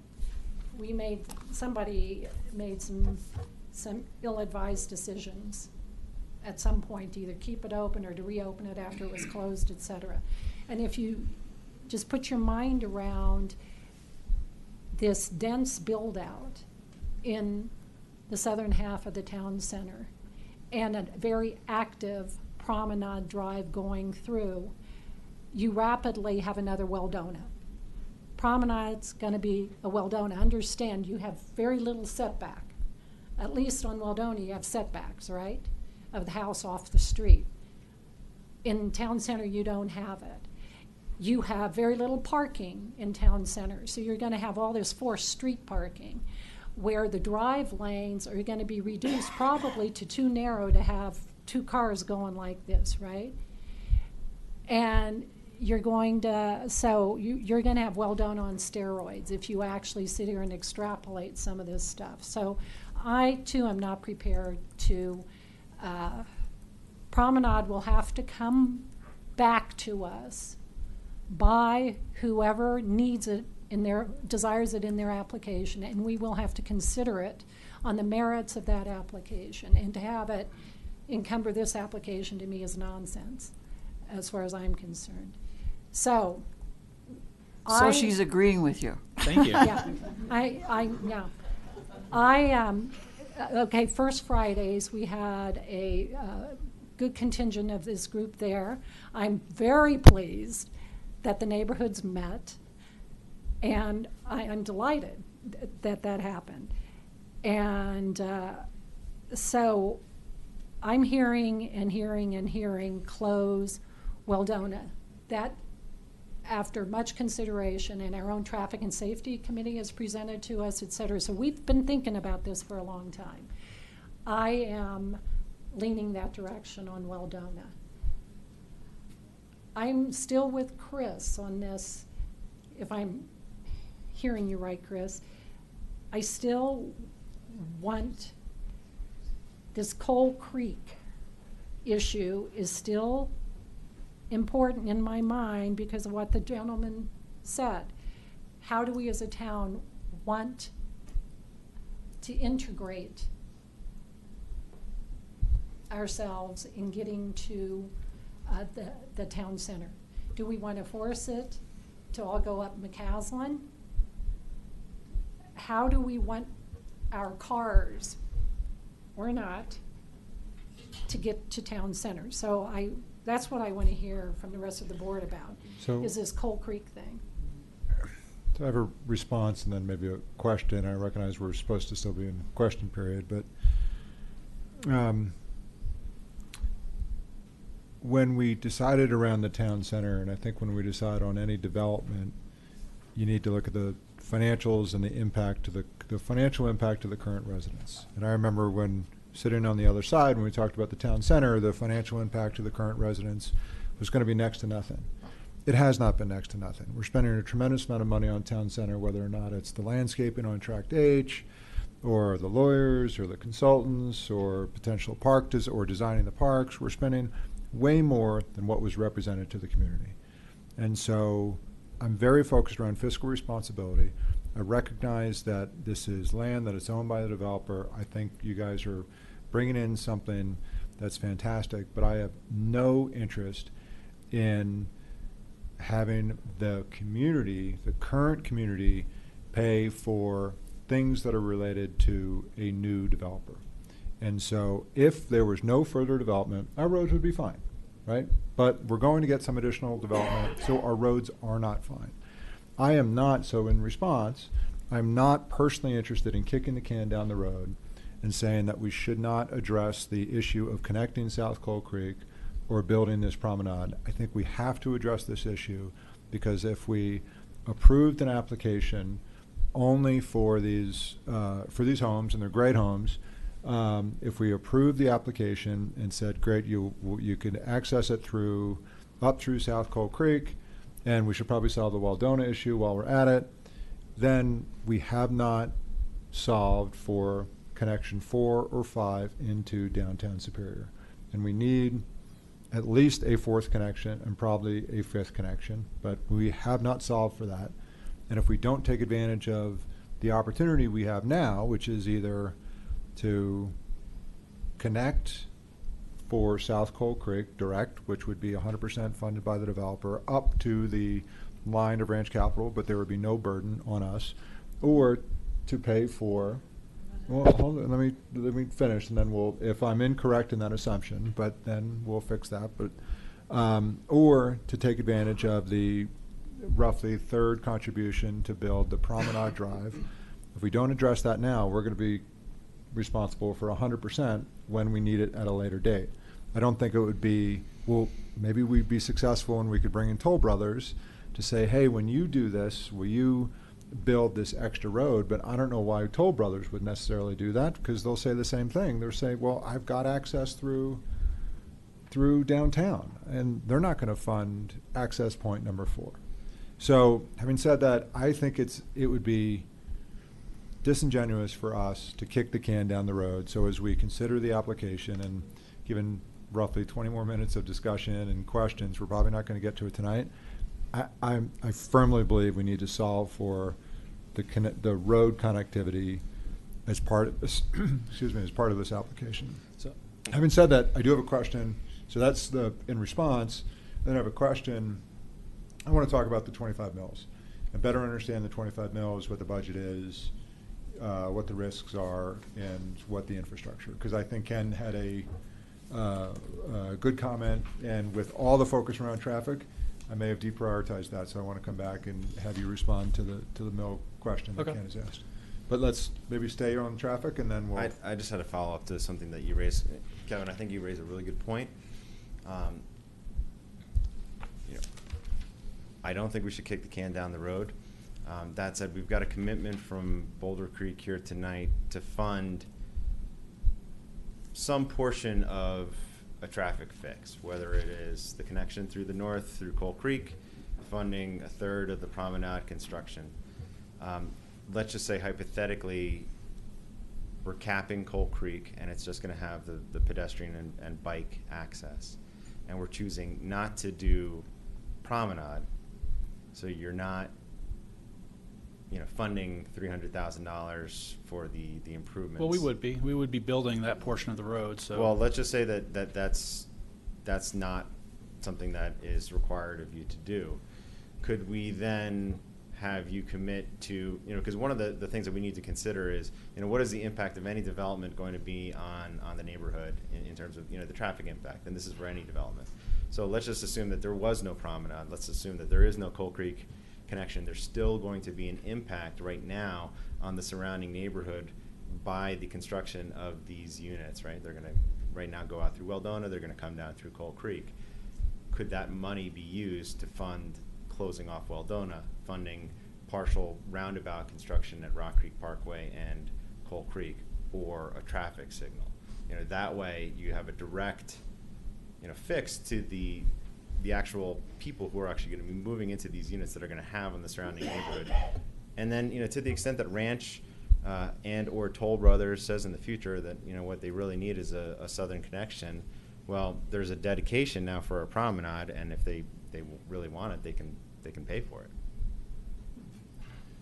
Somebody made some ill-advised decisions at some point to either keep it open or to reopen it after it was closed, et cetera. And if you just put your mind around this dense build-out in the southern half of the town center and a very active Promenade Drive going through, you rapidly have another Weldona. Promenade's going to be a Weldona. Understand, you have very little setback. At least on Weldona, you have setbacks, right, of the house off the street. In Town Center, you don't have it. You have very little parking in Town Center, so you're going to have all this forced street parking, where the drive lanes are going to be reduced probably to too narrow to have two cars going like this, right? And you're going to, so you're going to have Weldona on steroids if you actually sit here and extrapolate some of this stuff. So I, too, am not prepared to, Promenade will have to come back to us by whoever needs it in their, desires it in their application, and we will have to consider it on the merits of that application. And to have it encumber this application to me is nonsense, as far as I'm concerned. So she's agreeing with you. Thank you. Yeah, okay, First Fridays, we had a good contingent of this group there. I'm very pleased that the neighborhoods met, and I'm delighted that that happened. And so I'm hearing and hearing and hearing close Weldona. That, after much consideration, and our own traffic and safety committee has presented to us, et cetera. So we've been thinking about this for a long time. I am leaning that direction on Weldona. I'm still with Chris on this, if I'm hearing you right, Chris. I still want this Coal Creek issue is still important in my mind because of what the gentleman said. How do we as a town want to integrate ourselves in getting to the town center? Do we want to force it to all go up McCaslin? How do we want our cars, or not, to get to town center? So that's what I want to hear from the rest of the board about, is this Coal Creek thing. So I have a response and then maybe a question. I recognize we're supposed to still be in question period, but when we decided around the town center, and I think when we decide on any development, you need to look at the financials and the impact to the financial impact to the current residents. And I remember when sitting on the other side, when we talked about the town center, the financial impact to the current residents was going to be next to nothing. It has not been next to nothing. We're spending a tremendous amount of money on town center, whether or not it's the landscaping on Tract H, or the lawyers, or the consultants, or potential or designing the parks. We're spending way more than what was represented to the community. And so I'm very focused around fiscal responsibility. I recognize that this is land that is owned by the developer. I think you guys are bringing in something that's fantastic, but I have no interest in having the community, the current community, pay for things that are related to a new developer. And so if there was no further development, our roads would be fine, right? But we're going to get some additional development, so our roads are not fine. I am not, so in response, I'm not personally interested in kicking the can down the road and saying that we should not address the issue of connecting South Coal Creek or building this promenade. I think we have to address this issue because if we approved an application only for these homes, and they're great homes, if we approved the application and said, great, you can access it up through South Coal Creek, and we should probably solve the Weldona issue while we're at it, then we have not solved for connection 4 or 5 into downtown Superior. And we need at least a 4th connection and probably a 5th connection, but we have not solved for that. And if we don't take advantage of the opportunity we have now, which is either to connect for South Coal Creek direct, which would be 100% funded by the developer, up to the line of Ranch Capital, but there would be no burden on us, or to pay for, well, hold on, let me finish, and then if I'm incorrect in that assumption, but then we'll fix that. But or to take advantage of the roughly third contribution to build the Promenade Drive. If we don't address that now, we're going to be responsible for 100% when we need it at a later date. I don't think it would be, well, maybe we'd be successful and we could bring in Toll Brothers to say, hey, when you do this, will you build this extra road? But I don't know why Toll Brothers would necessarily do that, because they'll say the same thing. They'll say, well, I've got access through downtown, and they're not going to fund access point number 4. So having said that, I think it would be disingenuous for us to kick the can down the road. So as we consider the application, and given roughly 20 more minutes of discussion and questions, we're probably not going to get to it tonight. I firmly believe we need to solve for the road connectivity as part of this as part of this application. So having said that, I do have a question. So that's in response. Then I have a question. I want to talk about the 25 mils and better understand the 25 mils, what the budget is, what the risks are, and what the infrastructure. Because I think Ken had a good comment, and with all the focus around traffic, I may have deprioritized that. So I want to come back and have you respond to the mill question that Ken has asked. But let's maybe stay on traffic, and then we'll. I just had a follow up to something that you raised, Kevin. I think you raised a really good point. I don't think we should kick the can down the road. That said, we've got a commitment from Boulder Creek here tonight to fund some portion of a traffic fix, whether it is the connection through the north through Coal Creek, funding a third of the promenade construction. Let's just say hypothetically we're capping Coal Creek and it's just going to have the pedestrian and bike access, and we're choosing not to do promenade. So you're not, funding $300,000 for the improvements. Well, we would be building that portion of the road. So well, let's just say that's not something that is required of you to do. Could we then have you commit to, because one of the things that we need to consider is, what is the impact of any development going to be on the neighborhood in terms of, the traffic impact, and this is for any development. So let's just assume that there was no promenade. Let's assume that there is no Coal Creek connection. There's still going to be an impact right now on the surrounding neighborhood by the construction of these units, right? They're going to right now go out through Weldona. They're going to come down through Coal Creek. Could that money be used to fund closing off Weldona, funding partial roundabout construction at Rock Creek Parkway and Coal Creek, or a traffic signal? That way you have a direct fix to the actual people who are actually going to be moving into these units that are going to have in the surrounding neighborhood. And then, to the extent that Ranch and or Toll Brothers says in the future that, what they really need is a southern connection, well, there's a dedication now for a promenade, and if they really want it, they can pay for it.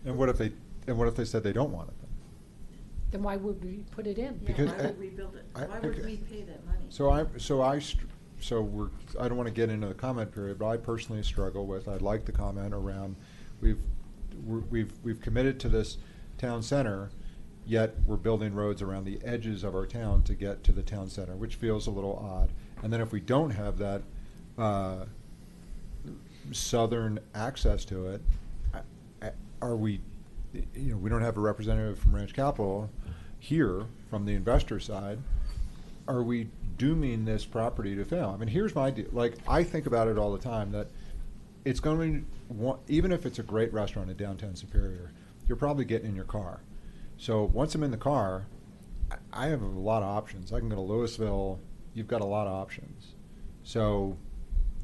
And what if they said they don't want it? Then why would we put it in? Because why would we build it? Why would we pay that money? I don't want to get into the comment period, but I personally struggle with. I'd like the comment around we've committed to this town center, yet we're building roads around the edges of our town to get to the town center, which feels a little odd. And then if we don't have that southern access to it, are we? We don't have a representative from Ranch Capital here from the investor side. Are we dooming this property to fail? I mean, here's my deal. I think about it all the time that it's going to, even if it's a great restaurant in downtown Superior, you're probably getting in your car. So once I'm in the car, I have a lot of options. I can go to Louisville. You've got a lot of options. So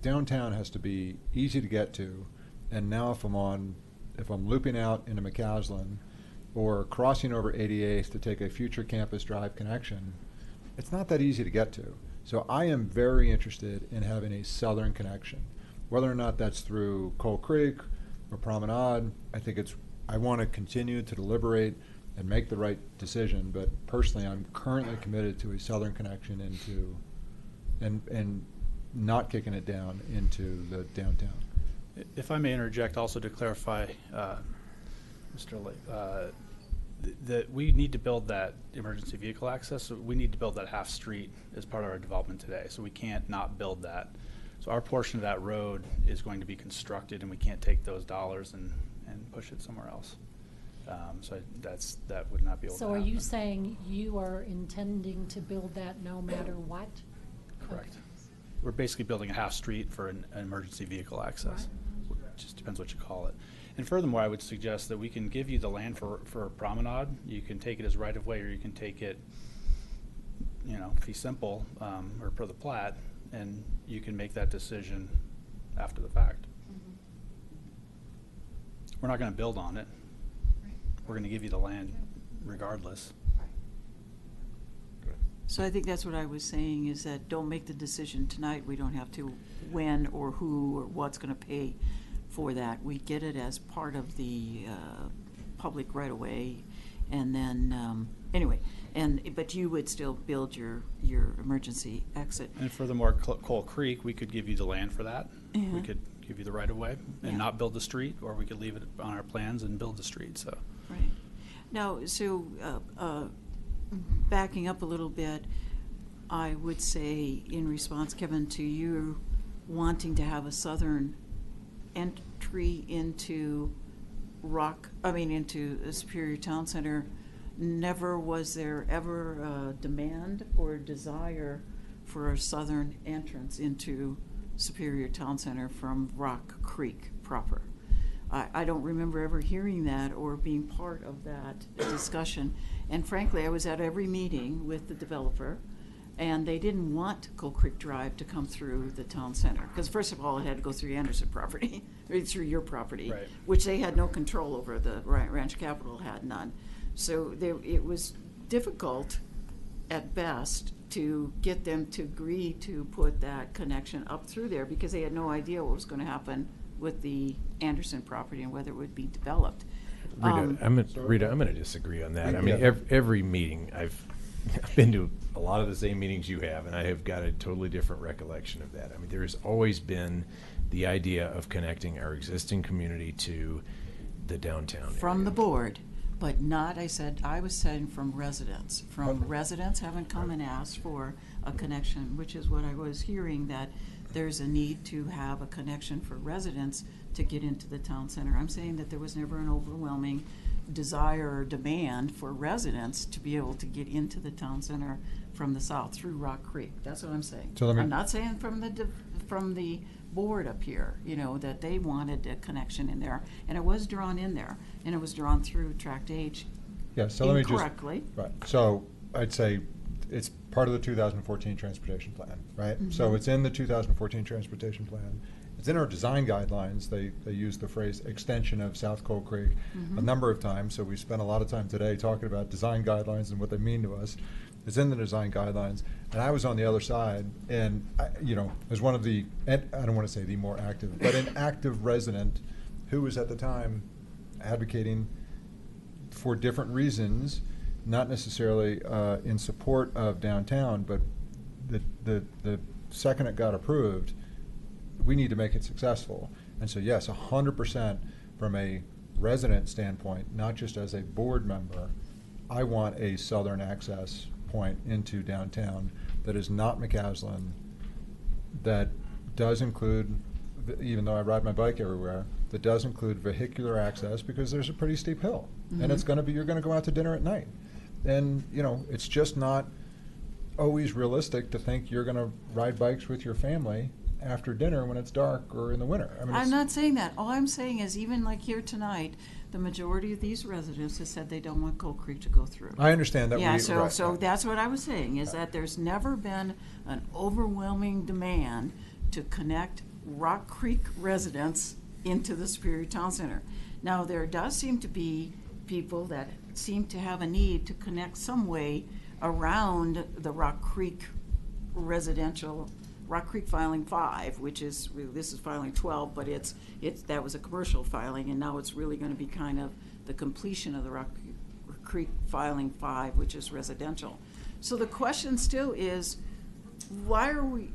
downtown has to be easy to get to. And now if I'm looping out into McCaslin or crossing over 88th to take a future Campus Drive connection, it's not that easy to get to. So I am very interested in having a southern connection. Whether or not that's through Coal Creek or Promenade, I want to continue to deliberate and make the right decision, but personally I'm currently committed to a southern connection into, and not kicking it down into the downtown. If I may interject also to clarify, Mr. Lake, that we need to build that emergency vehicle access. So we need to build that half street as part of our development today. So we can't not build that. So our portion of that road is going to be constructed, and we can't take those dollars and push it somewhere else. So that would not be able to So are happen. you saying you are intending to build that no matter what? Correct. We're basically building a half street for an emergency vehicle access. It just depends what you call it. And furthermore, I would suggest that we can give you the land for a promenade. You can take it as right of way, or you can take it, fee simple, or per the plat, and you can make that decision after the fact. We're not going to build on it. We're going to give you the land regardless. So I think that's what I was saying, is that don't make the decision tonight. We don't have to when or who or what's going to pay for that. We get it as part of the public right-of-way, and then, anyway, but you would still build your emergency exit. And furthermore, Coal Creek, we could give you the land for that. Yeah. We could give you the right-of-way and Yeah. not build the street, or we could leave it on our plans and build the street, so. Right. Now, so backing up a little bit, I would say in response, Kevin, to you wanting to have a southern entry into into Superior Town Center, never was there ever a demand or desire for a southern entrance into Superior Town Center from Rock Creek proper. I don't remember ever hearing that or being part of that discussion. And frankly, I was at every meeting with the developer, and they didn't want Coal Creek Drive to come through the town center. Because first of all, it had to go through Anderson property, or through your property, Right. which they had no control over. The Ranch Capital had none. So it was difficult at best to get them to agree to put that connection up through there, because they had no idea what was going to happen with the Anderson property and whether it would be developed. Rita, I'm going to disagree on that. I mean, every meeting I've been to a lot of the same meetings you have, and I have got a totally different recollection of that. I mean, there has always been the idea of connecting our existing community to the downtown From the board, but not, I was saying from residents. From residents haven't come and asked for a connection, which is what I was hearing, that there's a need to have a connection for residents to get into the town center. I'm saying that there was never an overwhelming desire or demand for residents to be able to get into the town center from the south through Rock Creek. That's what I'm saying. So I'm not saying from the board up here, that they wanted a connection in there, and it was drawn in there, and it was drawn through Tract H incorrectly. Right. So I'd say it's part of the 2014 transportation plan, right? Mm-hmm. So it's in the 2014 transportation plan. It's in our design guidelines. They use the phrase extension of South Coal Creek a number of times. So we spent a lot of time today talking about design guidelines and what they mean to us. It's in the design guidelines. And I was on the other side, and as one of the, and I don't want to say the more active, but an active resident who was at the time advocating for different reasons, not necessarily in support of downtown, but the second it got approved, we need to make it successful. And so yes, 100% from a resident standpoint, not just as a board member, I want a southern access point into downtown that is not McCaslin, that does include, even though I ride my bike everywhere, that does include vehicular access, because there's a pretty steep hill. And it's going to be, you're going to go out to dinner at night. And, it's just not always realistic to think you're going to ride bikes with your family after dinner when it's dark or in the winter. I mean, I'm not saying that. All I'm saying is, even like here tonight, the majority of these residents have said they don't want Coal Creek to go through. I understand that. Yeah, so that's what I was saying, is that there's never been an overwhelming demand to connect Rock Creek residents into the Superior Town Center. Now, there does seem to be people that seem to have a need to connect some way around the Rock Creek residential, Rock Creek filing 5, which is, this is filing 12, but that was a commercial filing, and now it's really going to be kind of the completion of the Rock Creek filing 5, which is residential. So the question still is, why are we,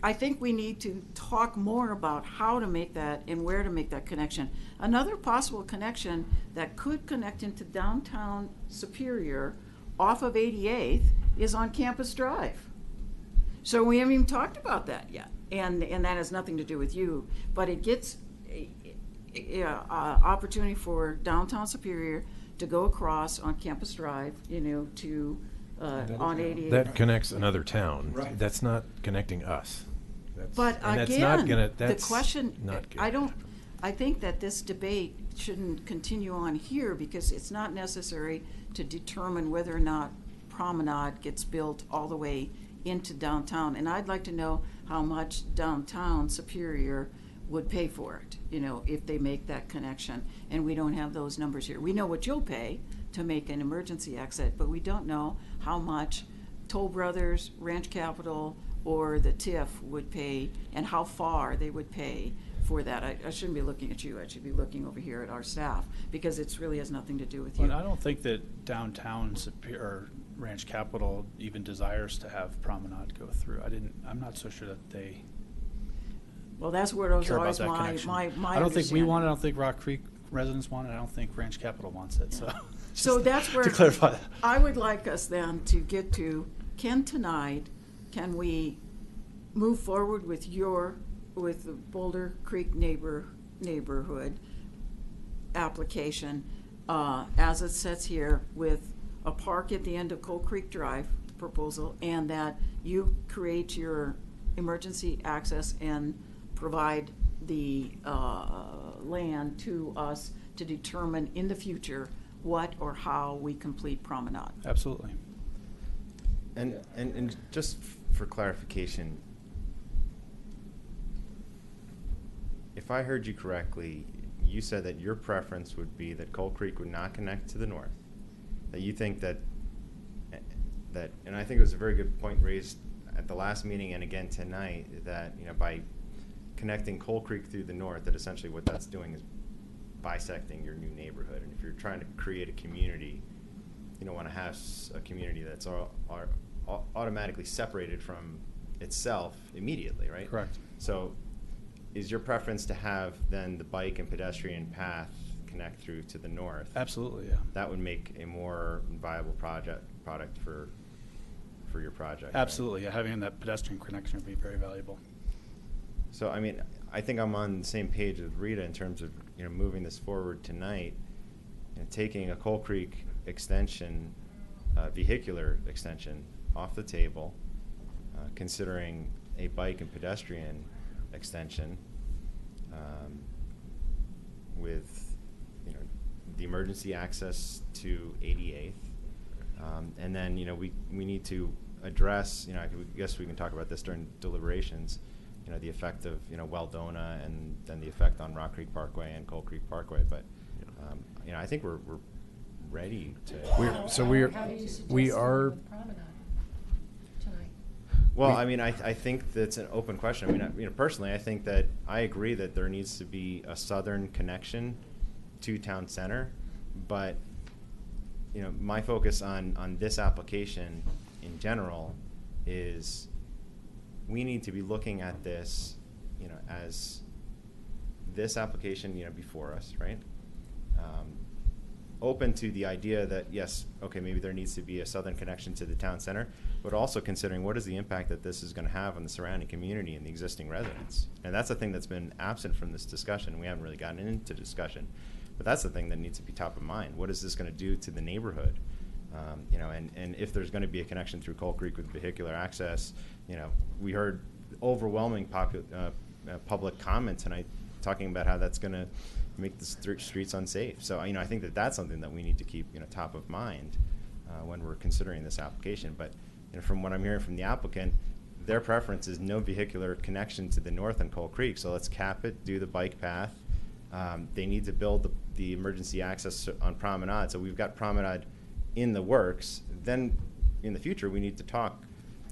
I think we need to talk more about how to make that and where to make that connection. Another possible connection that could connect into downtown Superior off of 88th is on Campus Drive. So we haven't even talked about that yet. and that has nothing to do with you, but it gets opportunity for downtown Superior to go across on Campus Drive, to on 88. That connects another town. Right. That's not connecting us. But and again, that's not gonna, the that's question, not good. I think that this debate shouldn't continue on here because it's not necessary to determine whether or not Promenade gets built all the way into downtown. And I'd like to know how much downtown Superior would pay for it, if they make that connection. And we don't have those numbers here. We know what you'll pay to make an emergency exit, but we don't know how much Toll Brothers, Ranch Capital, or the TIF would pay, and how far they would pay for that. I shouldn't be looking at you. I should be looking over here at our staff, because it really has nothing to do with you. But I don't think that downtown Superior, or Ranch Capital even desires to have Promenade go through. I'm not so sure that they Well, that's where it was care about always that my connection. my I don't think we understanding. want it. I don't think Rock Creek residents want it. I don't think Ranch Capital wants it. So that's where to clarify that. I would like us then to get to, can we move forward with the Boulder Creek neighborhood application as it sits here, with a park at the end of Coal Creek Drive proposal, and that you create your emergency access and provide the land to us to determine in the future what or how we complete Promenade. Absolutely. And just for clarification, if I heard you correctly, you said that your preference would be that Coal Creek would not connect to the north. That you think that, and I think it was a very good point raised at the last meeting and again tonight, that by connecting Coal Creek through the north, that essentially what that's doing is bisecting your new neighborhood. And if you're trying to create a community, you don't want to have a community that's automatically separated from itself immediately, right? Correct. So is your preference to have then the bike and pedestrian path connect through to the north? Absolutely, yeah. That would make a more viable product for your project. Absolutely, yeah. Having that pedestrian connection would be very valuable. So, I mean, I think I'm on the same page with Rita in terms of, moving this forward tonight, and taking a Coal Creek extension, vehicular extension off the table, considering a bike and pedestrian extension, with, the emergency access to 88th. And then, we need to address, I guess we can talk about this during deliberations, the effect of, Weldona, and then the effect on Rock Creek Parkway and Coal Creek Parkway. But, I think we're ready to. We are. Well, I mean, I think that's an open question. I mean, personally, I think that I agree that there needs to be a southern connection to town center, but, my focus on this application in general is we need to be looking at this, as this application, before us, right? Open to the idea that, yes, okay, maybe there needs to be a southern connection to the town center, but also considering what is the impact that this is going to have on the surrounding community and the existing residents. And that's the thing that's been absent from this discussion. We haven't really gotten into discussion, but that's the thing that needs to be top of mind. What is this going to do to the neighborhood? And if there's going to be a connection through Coal Creek with vehicular access, we heard overwhelming public comment tonight talking about how that's going to make the streets unsafe. So, I think that that's something that we need to keep, top of mind when we're considering this application. But, from what I'm hearing from the applicant, their preference is no vehicular connection to the north on Coal Creek. So let's cap it, do the bike path. They need to build the emergency access on Promenade. So we've got Promenade in the works. Then in the future, we need to talk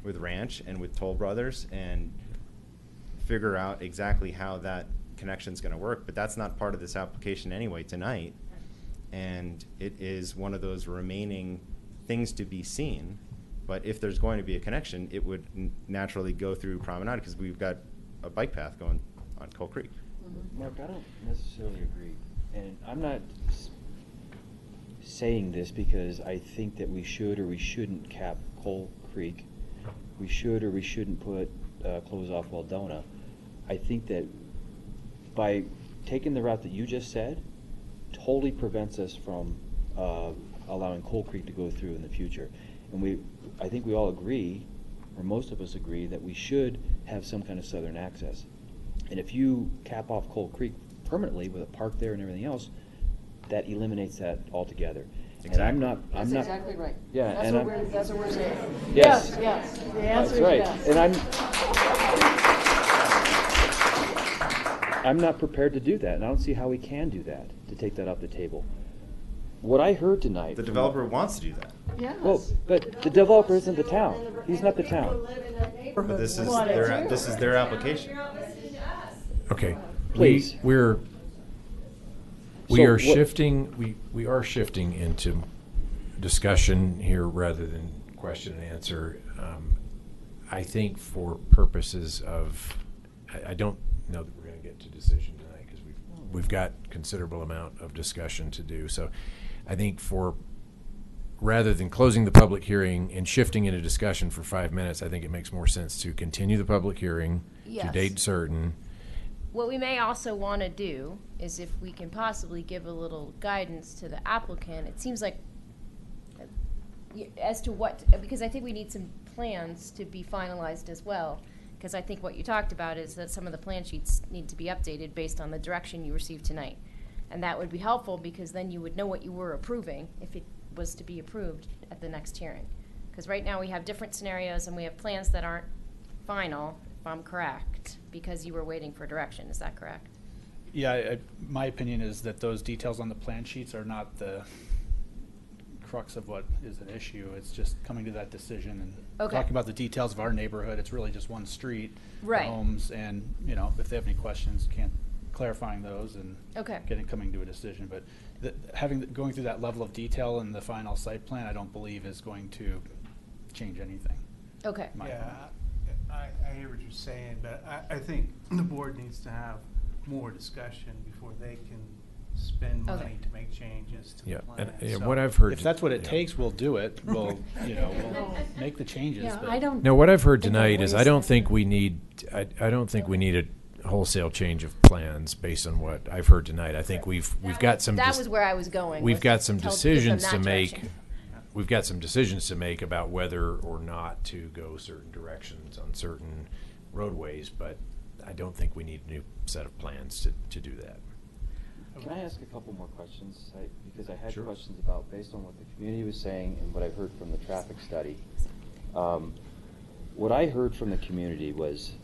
with Ranch and with Toll Brothers and figure out exactly how that connection's going to work. But that's not part of this application anyway tonight. And it is one of those remaining things to be seen. But if there's going to be a connection, it would naturally go through Promenade because we've got a bike path going on Coal Creek. Mark, I don't necessarily agree. And I'm not saying this because I think that we should or we shouldn't cap Coal Creek. We should or we shouldn't put close off Weldona, I think that by taking the route that you just said, totally prevents us from allowing Coal Creek to go through in the future. And I think we all agree, or most of us agree, that we should have some kind of southern access. And if you cap off Coal Creek permanently with a park there and everything else, that eliminates that altogether. Exactly. And That's exactly right. Yeah, That's and what we're saying. Yes. Yes, the answer That's right. is yes. And I'm not prepared to do that, and I don't see how we can do that, to take that off the table. What I heard tonight. The developer wants to do that. Yes. Well, but the developer isn't the town. He's not the town. But this is their application. Okay. Please. We are So shifting. We are shifting into discussion here rather than question and answer. I think for purposes of, I don't know that we're going to get to decision tonight because we've got considerable amount of discussion to do. So, I think rather than closing the public hearing and shifting into discussion for 5 minutes, I think it makes more sense to continue the public hearing to Yes. date certain. What we may also want to do is if we can possibly give a little guidance to the applicant, it seems like as to what, because I think we need some plans to be finalized as well. Because I think what you talked about is that some of the plan sheets need to be updated based on the direction you received tonight. And that would be helpful because then you would know what you were approving if it was to be approved at the next hearing. Because right now we have different scenarios and we have plans that aren't final, if I'm correct, because you were waiting for direction. Is that correct? Yeah, my opinion is that those details on the plan sheets are not the crux of what is an issue. It's just coming to that decision and Okay. talking about the details of our neighborhood. It's really just one street, the Right. homes, and if they have any questions, clarifying those and Okay. coming to a decision. But going through that level of detail in the final site plan, I don't believe is going to change anything. Okay. Yeah, I hear what you're saying, but I think the board needs to have more discussion before they can spend money to make changes to the plan. And So- what I've heard. If that's what it takes, we'll do it. We'll make the changes. Yeah, but I don't. No, what I've heard think tonight is I don't think we need a wholesale change of plans based on what I've heard tonight. I think we've got some. That was where I was going. We've was got some tell- give them decisions that to make. direction. We've got some decisions to make about whether or not to go certain directions on certain roadways, but I don't think we need a new set of plans to do that. Can I ask a couple more questions? Because I had Sure. questions about, based on what the community was saying and what I've heard from the traffic study. What I heard from the community was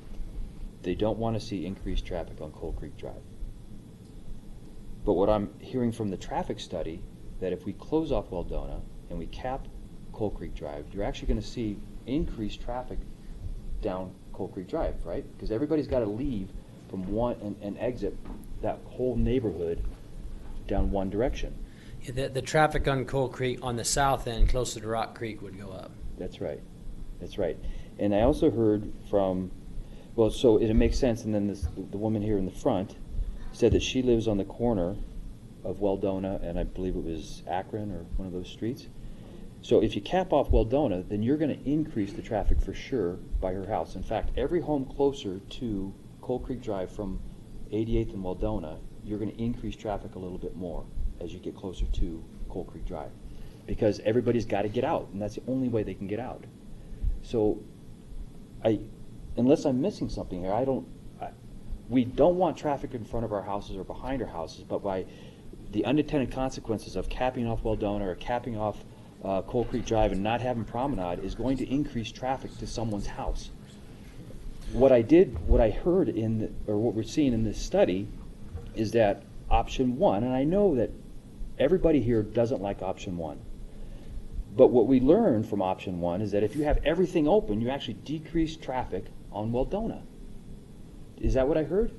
they don't want to see increased traffic on Coal Creek Drive. But what I'm hearing from the traffic study, that if we close off Weldona and we cap Coal Creek Drive, you're actually going to see increased traffic down Coal Creek Drive, right? Because everybody's got to leave from one and exit that whole neighborhood down one direction. The traffic on Coal Creek on the south end, closer to Rock Creek, would go up. That's right. That's right. And I also heard from, well, so it makes sense, and then the woman here in the front said that she lives on the corner of Weldona and I believe it was Akron or one of those streets. So if you cap off Weldona, then you're going to increase the traffic for sure by her house. In fact, every home closer to Coal Creek Drive from 88th and Weldona, you're going to increase traffic a little bit more as you get closer to Coal Creek Drive, because everybody's got to get out, and that's the only way they can get out. So, unless I'm missing something here, we don't want traffic in front of our houses or behind our houses, but by the unintended consequences of capping off Weldona or capping off Coal Creek Drive and not having Promenade is going to increase traffic to someone's house. What I heard or what we're seeing in this study is that option one, and I know that everybody here doesn't like option one, but what we learned from option one is that if you have everything open, you actually decrease traffic on Weldona. Is that what I heard?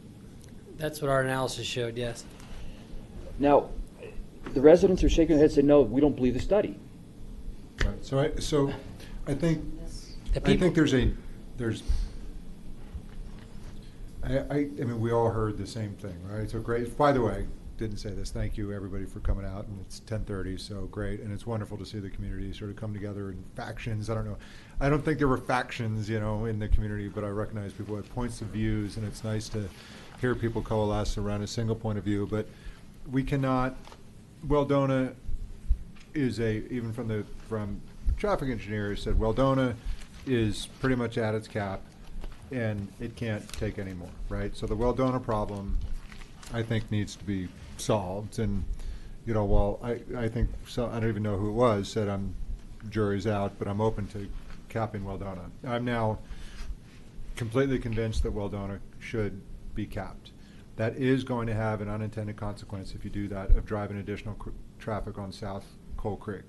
That's what our analysis showed, yes. Now, the residents are shaking their heads saying, no, we don't believe the study. Right. So I think I mean, we all heard the same thing, right? So great. By the way, didn't say this. Thank you, everybody, for coming out. And it's 10:30, so great. And it's wonderful to see the community sort of come together in factions. I don't know. I don't think there were factions, in the community, but I recognize people had points of views, and it's nice to hear people coalesce around a single point of view. But we cannot. Weldona is even from traffic engineers said Weldona is pretty much at its cap, and it can't take any more, right? So the Weldona problem, I think, needs to be solved. And while I think I don't even know who it was said jury's out, but I'm open to capping Weldona. I'm now completely convinced that Weldona should be capped. That is going to have an unintended consequence if you do that, of driving additional traffic on South Coal Creek.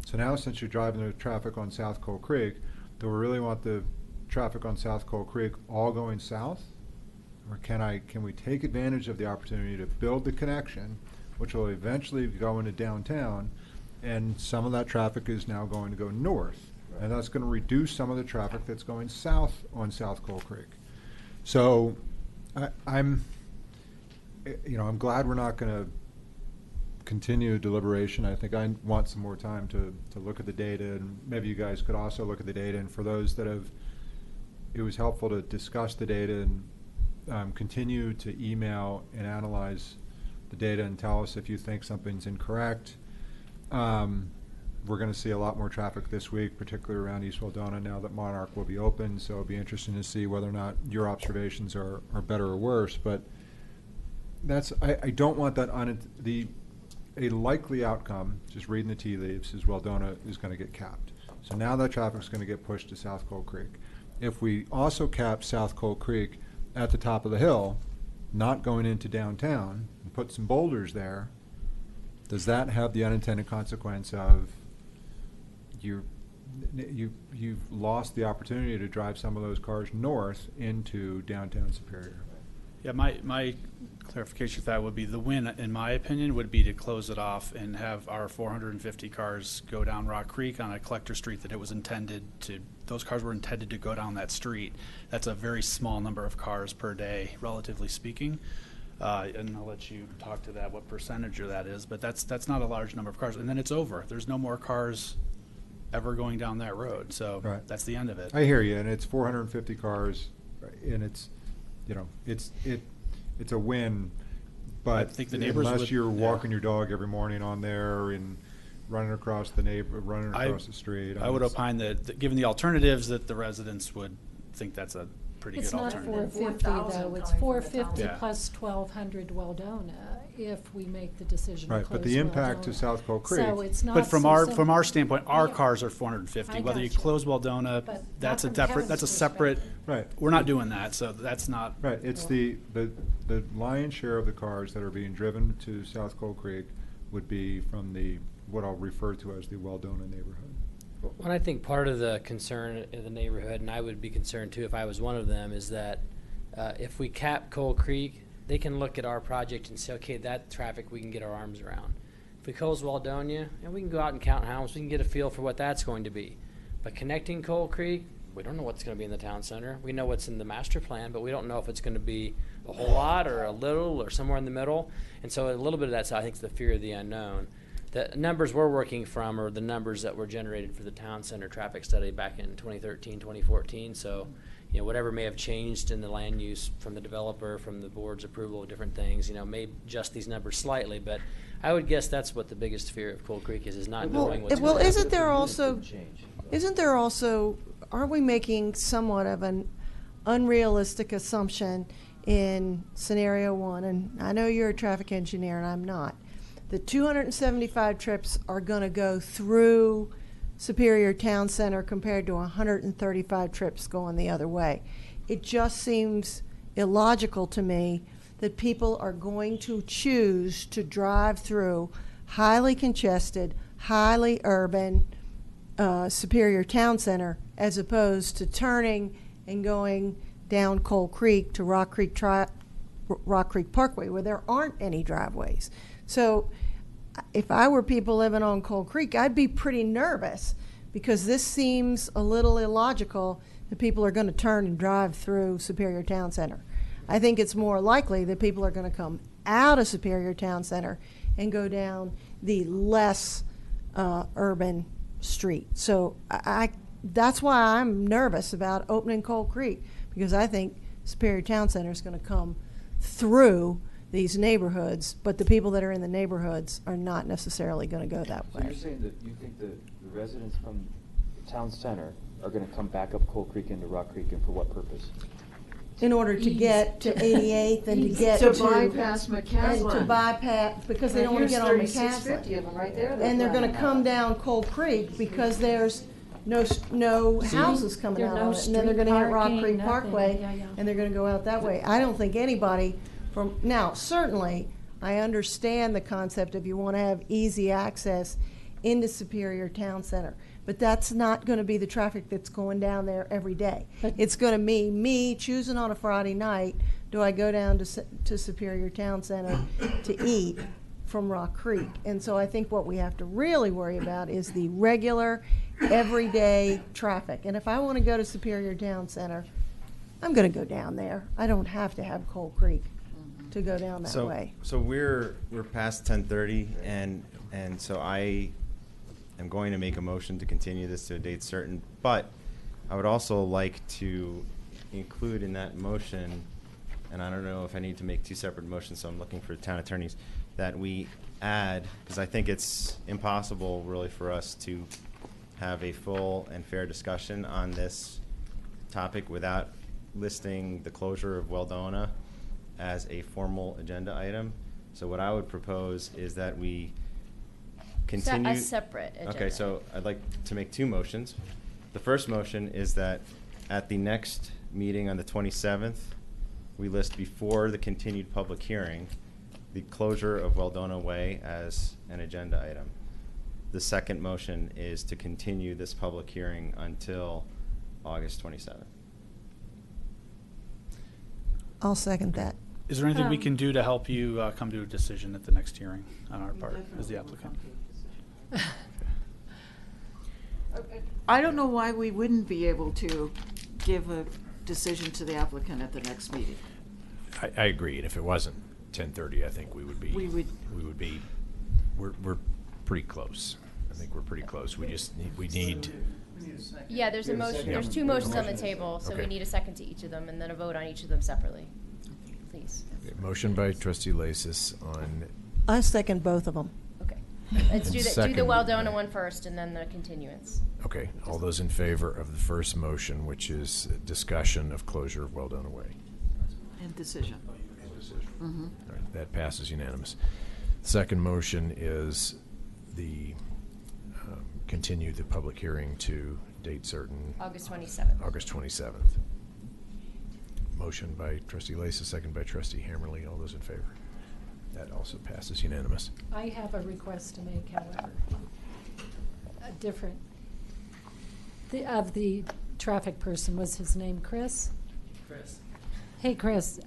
So now, since you're driving the traffic on South Coal Creek, do we really want the traffic on South Coal Creek all going south? Or can we take advantage of the opportunity to build the connection, which will eventually go into downtown, and some of that traffic is now going to go north, and that's going to reduce some of the traffic that's going south on South Coal Creek. So I'm glad we're not going to continue deliberation. I think I want some more time to look at the data, and maybe you guys could also look at the data. And for those that it was helpful to discuss the data and continue to email and analyze the data and tell us if you think something's incorrect. We're going to see a lot more traffic this week, particularly around East Weldona, now that Monarch will be open. So it'll be interesting to see whether or not your observations are better or worse. But I don't want that a likely outcome, just reading the tea leaves, is Weldona is going to get capped. So now that traffic's going to get pushed to South Coal Creek. If we also cap South Coal Creek at the top of the hill, not going into downtown, and put some boulders there, does that have the unintended consequence of you've lost the opportunity to drive some of those cars north into downtown Superior? Yeah, my clarification for that would be the win, in my opinion, would be to close it off and have our 450 cars go down Rock Creek on a collector street that it was intended to. Those cars were intended to go down that street. That's a very small number of cars per day, relatively speaking. And I'll let you talk to that, what percentage of that is, but that's not a large number of cars. And then it's over. There's no more cars ever going down that road. So that's the end of it. I hear you, and it's 450 cars, and it's a win, but I think the neighbors unless you're walking your dog every morning on there and running across the street. I would opine that given the alternatives, that the residents would think that's a pretty It's good not alternative. 450 though, it's 450 Yeah. plus 1,200 Weldona if we make the decision to Right, close but the impact to Weldona. South Coal Creek. So it's not But from so our simple. standpoint, our Yeah. cars are 450. I Whether you gotcha. close Weldona, But that's a not from separate. That's a Kevin's separate. Right. We're not doing that, so that's not. Right, it's the lion's share of the cars that are being driven to South Coal Creek would be from what I'll refer to as the Weldona neighborhood. Well, I think part of the concern in the neighborhood, and I would be concerned too if I was one of them, is that if we cap Coal Creek, they can look at our project and say, okay, that traffic we can get our arms around. If we close Waldonia, and we can go out and count homes, we can get a feel for what that's going to be. But connecting Coal Creek, we don't know what's going to be in the town center. We know what's in the master plan, but we don't know if it's going to be a whole lot or a little or somewhere in the middle. And so a little bit of that's, I think, is the fear of the unknown. The numbers we're working from are the numbers that were generated for the town center traffic study back in 2013, 2014. So, whatever may have changed in the land use from the developer, from the board's approval of different things, may adjust these numbers slightly. But I would guess that's what the biggest fear of Coal Creek is not knowing what's going to happen. Isn't there also, aren't we making somewhat of an unrealistic assumption in scenario one? And I know you're a traffic engineer and I'm not. The 275 trips are going to go through Superior Town Center compared to 135 trips going the other way. It just seems illogical to me that people are going to choose to drive through highly congested, highly urban Superior Town Center as opposed to turning and going down Coal Creek to Rock Creek Parkway where there aren't any driveways. So if I were people living on Coal Creek, I'd be pretty nervous because this seems a little illogical that people are going to turn and drive through Superior Town Center. I think it's more likely that people are going to come out of Superior Town Center and go down the less urban street. So that's why I'm nervous about opening Coal Creek, because I think Superior Town Center is going to come through these neighborhoods, but the people that are in the neighborhoods are not necessarily going to go that So way. you're saying that you think the residents from the town center are going to come back up Coal Creek into Rock Creek, and for what purpose? In order to get to 88th and to get To to bypass and to McCaslin. bypass, because they don't want to get on Here's 3650 McCaslin. of them right there. And they're going to come down Coal Creek because there's no houses coming There are out no on it. And then they're street going to hit Rock parking, Creek nothing. Parkway, Yeah, yeah. and they're going to go out that way. I don't think anybody now, certainly, I understand the concept of you want to have easy access into Superior Town Center, but that's not going to be the traffic that's going down there every day. It's going to be me choosing on a Friday night, do I go down to Superior Town Center to eat from Rock Creek? And so I think what we have to really worry about is the regular, everyday traffic. And if I want to go to Superior Town Center, I'm going to go down there. I don't have to have Coal Creek to go down that way. So we're past 10:30, and so I am going to make a motion to continue this to a date certain. But I would also like to include in that motion, and I don't know if I need to make two separate motions, so I'm looking for town attorneys, that we add, because I think it's impossible really for us to have a full and fair discussion on this topic without listing the closure of Weldona as a formal agenda item. So what I would propose is that we continue. A separate agenda. Okay, so I'd like to make two motions. The first motion is that at the next meeting on the 27th, we list before the continued public hearing the closure of Weldona Way as an agenda item. The second motion is to continue this public hearing until August 27th. I'll second that. Is there anything we can do to help you come to a decision at the next hearing on our part as the applicant? I don't know why we wouldn't be able to give a decision to the applicant at the next meeting. I agree, and if it wasn't 10:30, I think we would be. We're pretty close. I think we're pretty close. We just need. Yeah, there's a motion, there's two motions on the table, so we Okay. need a second to each of them, and then a vote on each of them separately. Please. Motion by Trustee Lasis on. I second both of them. Okay. Let's do the Second. Weldona one first, and then the continuance. Okay, all those in favor of the first motion, which is discussion of closure of Weldona Way? And decision. Mhm. All right, that passes unanimous. Second motion is the continue the public hearing to date certain. August 27th. August 27th. Motion by Trustee Lasis, second by Trustee Hammerly. All those in favor? That also passes unanimous. I have a request to make, however. A different, of the traffic person, was his name Chris? Chris. Hey, Chris.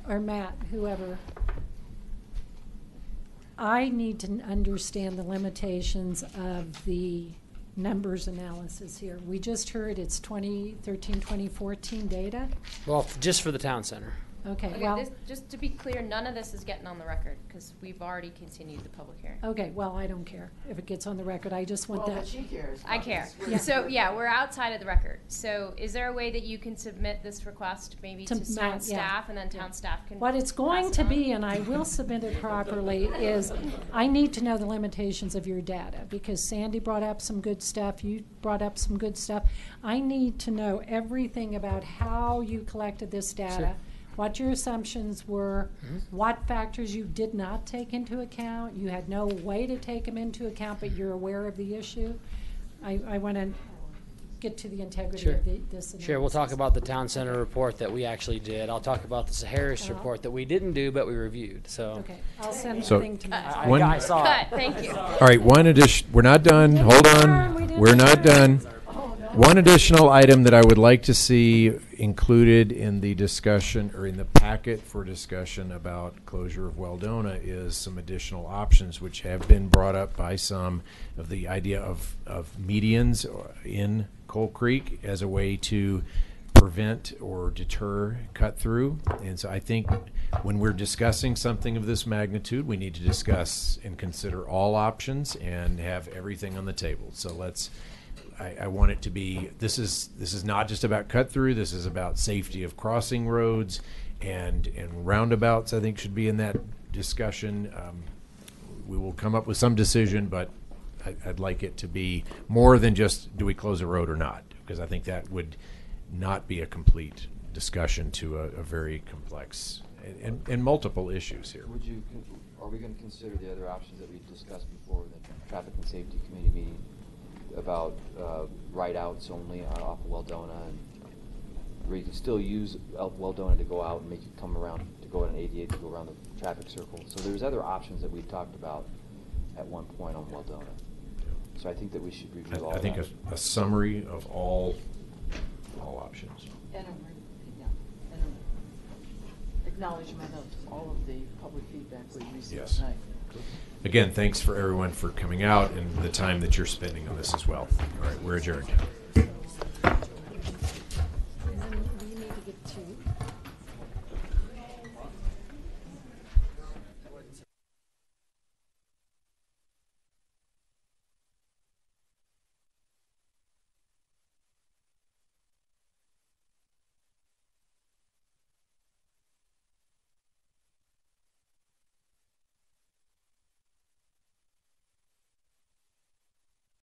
Or Matt, whoever, I need to understand the limitations of the numbers analysis here. We just heard it's 2013, 2014 data. Well, just for the town center. Okay, Okay, well, just to be clear, none of this is getting on the record, because we've already continued the public hearing. okay, well, I don't care if it gets on the record. I just want Well, that. but she cares. I care. Yeah. So, yeah, we're outside of the record. So is there a way that you can submit this request maybe to To town Matt, yeah. staff, and then town staff can? What it's going pass to it on? be, and I will submit it properly, is I need to know the limitations of your data, because Sandy brought up some good stuff, you brought up some good stuff. I need to know everything about how you collected this data, Sure. what your assumptions were, what factors you did not take into account, you had no way to take them into account, but you're aware of the issue. I want to get to the integrity Sure. of this Sure, we'll talk analysis. about the town center report that we actually did. I'll talk about the Saharis Well- report that we didn't do, but we reviewed, so. Okay, I'll send So- the thing to Matt. I saw it. Cut, thank you. All right, one addition, we're not done, hold on, we're not done. One additional item that I would like to see included in the discussion, or in the packet for discussion about closure of Weldona, is some additional options which have been brought up by some, of the idea of medians in Coal Creek as a way to prevent or deter cut through. And so I think when we're discussing something of this magnitude, we need to discuss and consider all options and have everything on the table. So I want it to be, this is not just about cut through, this is about safety of crossing roads, and roundabouts, I think, should be in that discussion. We will come up with some decision, but I'd like it to be more than just, do we close a road or not? Because I think that would not be a complete discussion to a very complex and multiple issues here. Are we going to consider the other options that we discussed before in the Traffic and Safety Committee meeting about ride-outs only off of Weldona, and where you can still use Weldona to go out and make you come around, to go on 88 to go around the traffic circle? So there's other options that we talked about at one point on Weldona. So I think that we should review all I think that. a summary of all options. And an acknowledgement of all of the public feedback we received Yes. tonight. Again, thanks for everyone for coming out and the time that you're spending on this as well. All right, we're adjourned.